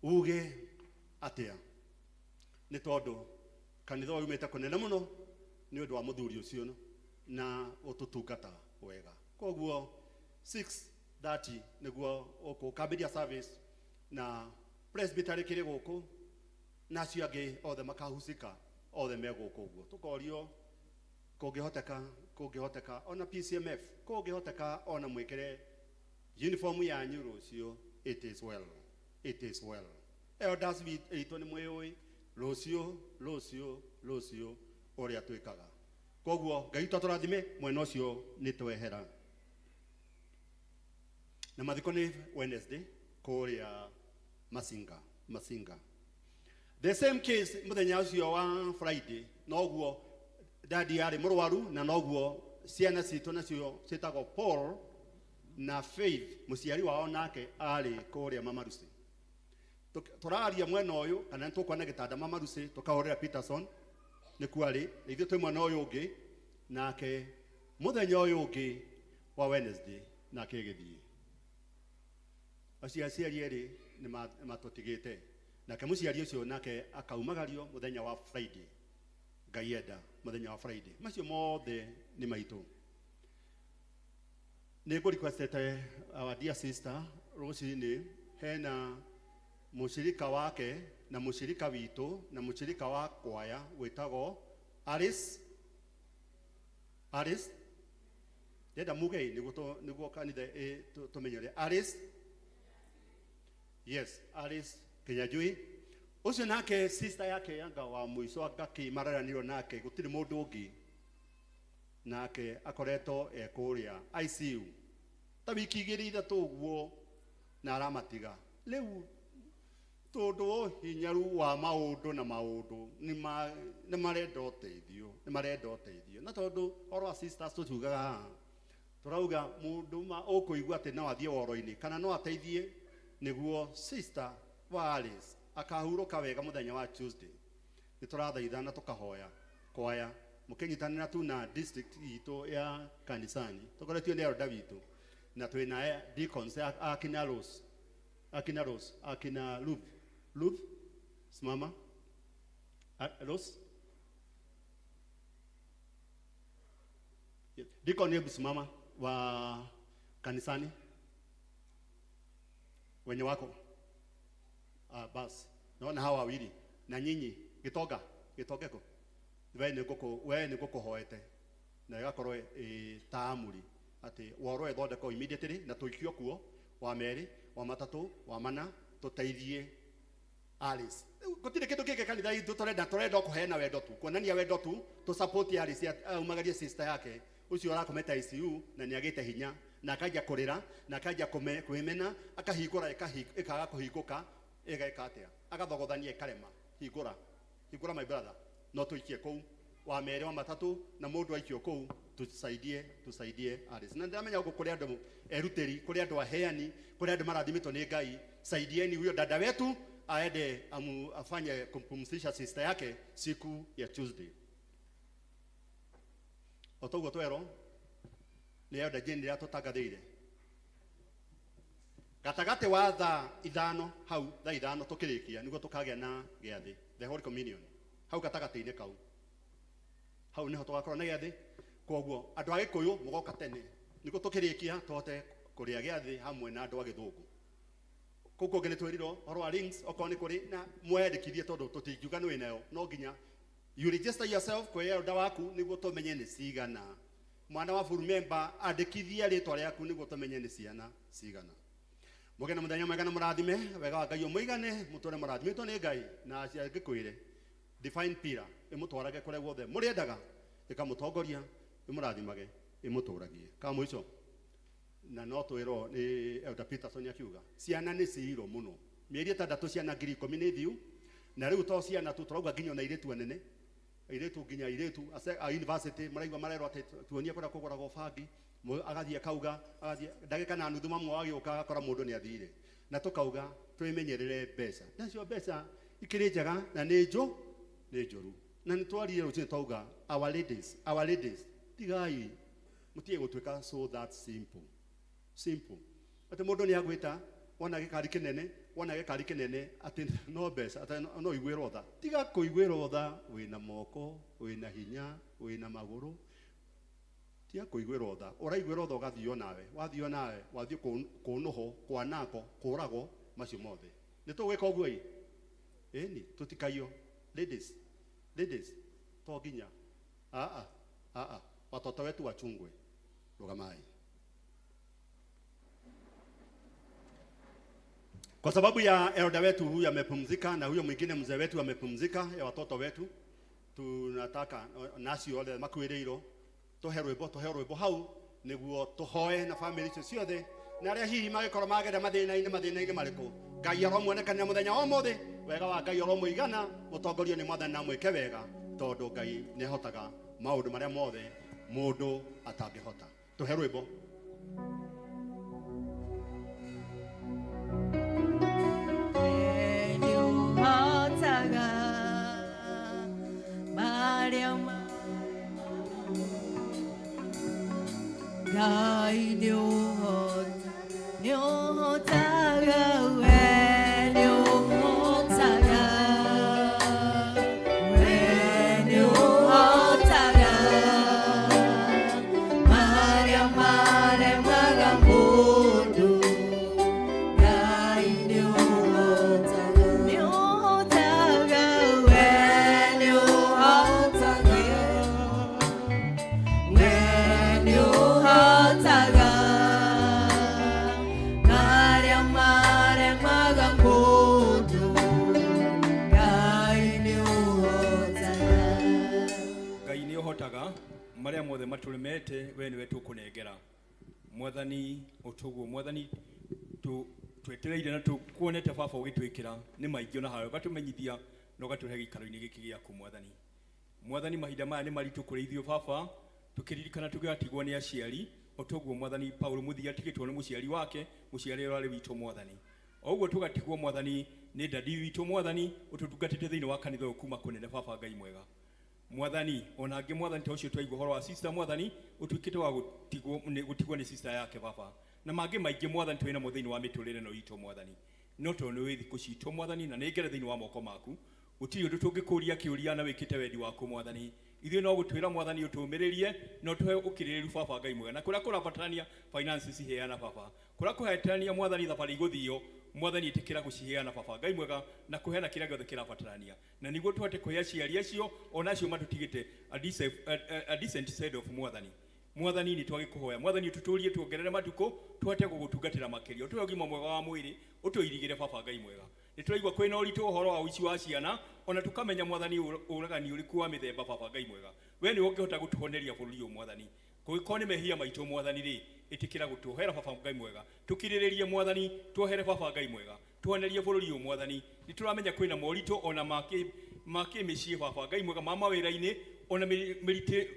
uge atĩa, nĩ tondũ kanitha ũyũ umĩte kũnene mũno nĩ ũndũ wa mũthuri ũcio na ũtũtungata wega. Koguo 6:30 nĩguo ũkambĩria service na presbytery kĩrĩ gũkũ na acio angĩ othe makahusika othe me gũkũ ũguo. Tũkorio kũngĩhoteka ona PCMF, kũngĩhoteka ona mwĩkĩre uniform yanyu rũciũ. It is well. Elders witũ nĩ mwĩũĩ rũciũ ũrĩa twĩkaga. Koguo Ngai tũrathime mwena ũcio nĩ twehera. Na mathiko nĩ Wednesday kũrĩa Masinga. The same case mũthenya ũcio wa Friday, noguo dadi yarĩ mũrwaru na noguo ciana citũ nacio ciĩtagwo Paul na Faith mũciari wao nake arĩ kũrĩa Mama Lucy. Tũraria mwena ũyũ kana tũkwana gĩtanda Mama Lucy tũkahorera Peterson nĩ kwari ithuĩ twĩ mwena ũyũ ũngĩ nake mũthenya ũyũ ũngĩ wa Wednesday nake gĩthiĩ. Aciari erĩ nĩ matũtigĩte nake mũciari ũcio nake akaumagario mũthenya wa Friday. Ngai enda mũthenya wa Friday. Macio mothe nĩ maitũ. Nĩ requestete our dear sister rũcinĩ hena mũshirika wake na mũshirika witũ na mũshirika wa kwaya wĩtagwo Alice ndenda muge nĩguo kanitha tũmenyere Alice. Yes, Alice Kenyajui. Ucio nake sister yake yanga wa mũico akakimaranĩrwo nake gũtirĩ mũndũ ũngĩ nake akoretwo ekũrĩa ICU ta wiki igĩrĩ ithatũ ũguo na aramatiga. Rĩu tondũ hinyaru wa maũndũ na maũndũ nĩ marenda ũteithio na tondũ oro a sisters tũtugaga tũrauga mũndũ ũkũigua atĩ no athiĩ woro-inĩ kana no ateithie nĩguo sister wa Alice akahurũka wega mũthenya wa Tuesday. Nĩ tũrathaitha na tũkahoya kwaya mũkĩnyitanĩra tu na district itũ ya kanisani tũkoretio nĩ aroda witũ na twĩna deacons akina Rose akina Ruth simama Rose deacon hebu simama wa kanisani wenye wako bas naona hawa wawili na nyinyi gitogeko wewe nĩ ngũkũhoete na ĩgakorwo taamuri atĩ woro ĩthondekwo immediately na tũikio kuo wa merĩ wa matatũ wa mana tũteithie Alice. Gũtirĩ kĩndũ kĩngĩ kanitha itũ tũrenda kũheana wendo tu kuonania wendo tu tũ support Alice aumagarie sister yake ucio arakometa ICU na nĩ agĩte hinya na akajia kũrĩra na akajia kwĩmena akahingũra ĩkaga kũhingũka ĩgaĩka atĩa agathogothania ĩkarema hingũra my brother no tũikie kũu wa merĩ wa matatũ na mũndũ aikio kũu tusaidie Alice. Na ndamenya huko kũrĩ andũ eruteri kũrĩ andũ aheani kũrĩ andũ marathimĩtwo nĩ Ngai saidieni huyo dada wetu aende afanye kumpumzisha sister yake siku ya Tuesday. Otoguo twero nĩ ayuda jeni ya tũtangathĩire gatagate wa thaa ithano hau thaa ithano tũkĩrĩkia nĩguo tũkagĩa na gĩathĩ the Holy Communion hau gatagate-inĩ kau hau nĩho tũgakorwo na gĩathĩ. Koguo andũ a Gĩkũyũ mũgoka tene nĩguo tũkĩrĩkia tũhote kũrĩa gĩathĩ hamwe na andũ a Gĩthũngũ. Kũu kũngĩ nĩ twĩrirwo horo wa links okorwo nĩ kũrĩ na mwendekithie tondũ tũtingiuga nĩ wĩnayo no nginya you register yourself kwa elder waku nĩguo tũmenye nĩ cigana. Mwana wa full member andĩkithia rĩtwa rĩaku nĩguo tũmenye nĩ ciana cigana. Mũgeni mũthenya mwega na mũrathime wega wa Ngai mũigane mũtũre mũrathimĩtwo nĩ Ngai na Gĩkũyũ divine pillar ĩmũtwarage kũrĩa guothe mũrĩendaga ĩkamũtongoria ĩmũrathimage ĩmũtũragie ka mũico. Na no twĩrwo nĩ Elder Peterson akiuga ciana nĩ ciiro mũno mĩeri 6 ciana 10,000 nĩ thiu na rĩu to ciana tu turauga nginya na iretu anene iretu nginya iretu a university maraigua marerwo atĩ tuonie kũrĩa kũgũragwo bangi agathiĩ akauga agathiĩ ndagĩka na nuthu mamwe wagĩũka agakora mũndũ nĩ athire na tũkauga twĩmenyerere mbeca nacio mbeca ikĩrĩ njega na nĩ njũru na nĩ twarire rũciũ twauga our ladies tigai mũtige gũtuĩka so that simple atĩ mũndũ nĩ agwĩta wona gĩkari kĩnene atĩ no mbeca atĩ no iguĩrwo tha tiga kũiguĩrwo tha wĩna moko wĩna hinya wĩna magũrũ tiga kũiguĩrwo tha ũraiguĩrwo tha ũgathio nawe wathiĩ kũnũho kwanango kũragwo macio mothe nĩ tũgwĩka ũguo ĩni tũtikaio ladies to nginya watoto wetu wachungwe rugamai. Kwa sababu ya elder wetu huyu amepumzika na huyo mwingine mzee wetu amepumzika ya watoto wetu tunataka nasi wale makwĩrĩirwo tuhe rwĩmbo hau nĩguo tuhoe na family icio ciothe na arĩa hihi magĩkorwo magera mathĩna-inĩ marĩkũ Ngai aromuonekanĩra mũthenya wa ũmũthĩ wega wa Ngai ũromũigana mũtongorio nĩ mwathani na mwĩke wega tondũ Ngai nĩ ahotaga maũndũ marĩa mothe mundu atangihota. Tuhe rwimbo. Gai maria mothe matulemete we niwe tukunengera mwathani utuguo mwathani twetereire na tukuonete baba ugitwikira ni maingio na hayo gatumenyithia no gatuhe gikaro-ini giki giaku mwathani mahinda maya ni maritu kuri ithio baba tukiririkana tugatigwo ni aciari utuguo mwathani Paulo muthia atigitwo ni muciari wake muciari rari witu mwathani oguo tugatigwo mwathani ni dadi witu mwathani ututungatite thiini wa kanitha kuma kunene baba Ngai mwega mwathani onange mwathani ta ucio twaigua horo wa sister mwathani utwikite wa gutigwo ni sister yake baba na mangi maingi mwathani twina mo thiini wa miturire no itu mwathani no to ni withi kucito mwathani na ningere thiini wa moko maku utiri undu tungikuria kiuria na wikite wendi waku mwathani ithuĩ no gutwira mwathani utumiririe no tuhe ukiririru baba Ngai mwega na kuria kurabatarania finances ciheana baba kuria kuheterania mwathani thabari guthio mwathani itikira guciheana baba Ngai mwega na kuheana kiria giothe kirabatarania na niguo tuhote kuhea ciari acio onacio matutigite a decent side of mwathani ni twagikuhoya mwathani tuturie tuongerere matuko tuhote gugutungatira makiria tuwe gima mwega wa mwiri utuirigire baba Ngai mwega nituraigwa kwina uritu uhoro wa uici wa ciana ona tukamenya mwathani uragani uri kuwa mithemba baba Ngai mwega we ni ungihota gutuhoneria bururi uyu mwathani kugikorwo ni mehia maitu mwathani ri itikira gutuhera baba Ngai mwega tukiriririe mwathani tuohere baba Ngai mwega tuhonerie bururi uyu mwathani nituramenya kwina moritu ona make micii baba Ngai mwega mama wira-ini ona mirite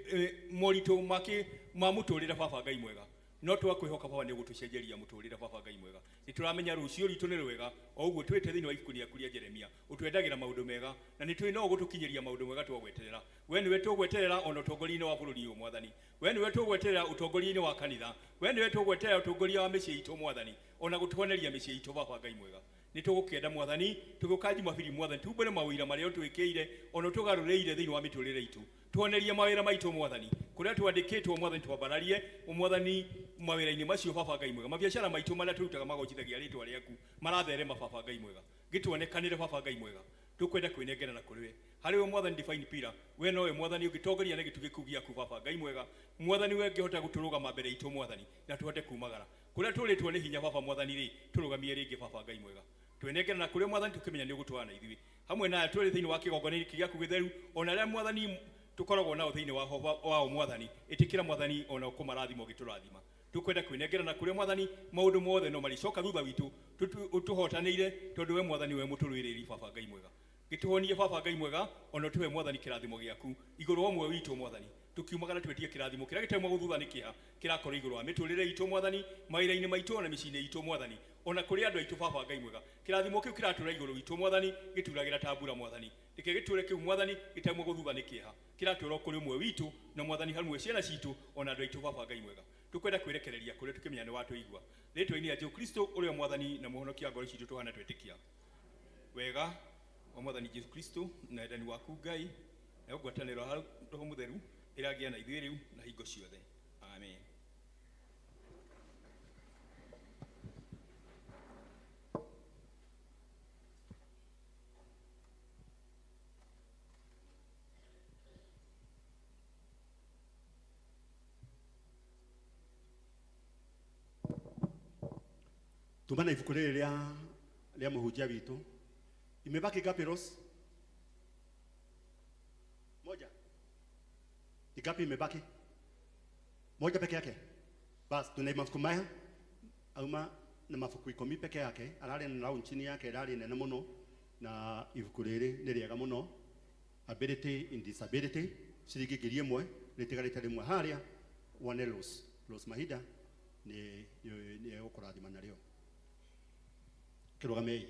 moritu make mamuturire baba Ngai mwega no twakwihoka baba ni gutucenjeria muturire baba Ngai mwega nituramenya rucio ritu ni rwega o uguo twite thiini wa ibuku riaku ria Jeremia utwendagira maundu mega na nitwi no gutukinyeria maundu mega twagweterera we niwe tugweterera ona utongoria-ini wa bururi uyu mwathani we niwe tugweterera utongoria-ini wa kanitha we niwe tugweterera utongoria wa micii itu mwathani ona gutuhoneria micii itu baba Ngai mwega nitugukenda mwathani tugukaji mabiri mwathani tumbere mawira maria utwikiire ona tugarureire thiini wa miturire itu tuonerie mawira maitu mwathani kuria twandikitwo mwathani twambararie mwathani mawira-ini macio baba Ngai mwega mabiacara maitu maria turutaga magocithagia ritwa riaku maratherema baba Ngai mwega gituonekanire baba Ngai mwega tukwenda kwinengera na kuriwe hari we mwathani divine pillar we nowe mwathani ugitongoria na gitugiku giaku baba Ngai mwega mwathani we ngihota guturugama mbere itu mwathani na tuhote kumagara kuria turitwo ni hinya baba mwathani ri turugamie ringi baba Ngai mwega twenengera na kuria mwathani tukimenya ni ugutwana ithuĩ hamwe na turi thiini wa kigongona giki giaku githeru ona ria mwathani tukoragwo nao thiini wa mwathani itikira mwathani ona kumarathimo giturathima tukwenda kwinengera na kuria mwathani maundu mothe no maricoka thutha witu utuhotanĩire tondu we mwathani we muturwirĩri baba Ngai mwega gituhonie baba Ngai mwega ona tuwe mwathani kirathimo giaku iguru wa mwe witu mwathani tukiumagara twetie kirathimo kiria gitemwa guthutha ni kiha kirakorwo iguru wa miturire itu mwathani mawira-ini maitu ona micii-ini itu mwathani ona kuri andu aitu baba Ngai mwega kirathimo kiu kiratura iguru witu mwathani gituragira tambura mwathani dike giture kiu mwathani gitemwa guthutha ni kiha kiratura kuri mwe witu na mwathani hamwe ciana citu ona andu aitu baba Ngai mwega tukwenda kwirekereria kuria tukimenya ni watu igwa ritwa-ini ya Jesu Kristo uria mwathani na muhonokia ngoro citu tuhana twetikia wega wa mwathani Jesu Kristo na endani waku Ngai na ugwataniro ha Roho Mutheru iragia na ithuĩ riu na hingo ciothe amen. Tumana ibuku rĩrĩ rĩa mũhunjia witũ imebaki ngapi Rose? Moja. Ngapi imebaki? Moja peke yake. Bas tuna mafuku maya auma na mafuku 10 peke yake arari na launch yake arari nene muno na ibuku rĩrĩ nĩ rĩega muno ability in disability ciringi 1,000 ritigarite rimwe haria wone Rose Mahinda ni egukurathima nario kirugamei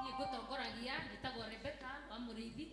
niĩ ngũtongoragia njĩtagwo Rebecca wa Mũrĩithi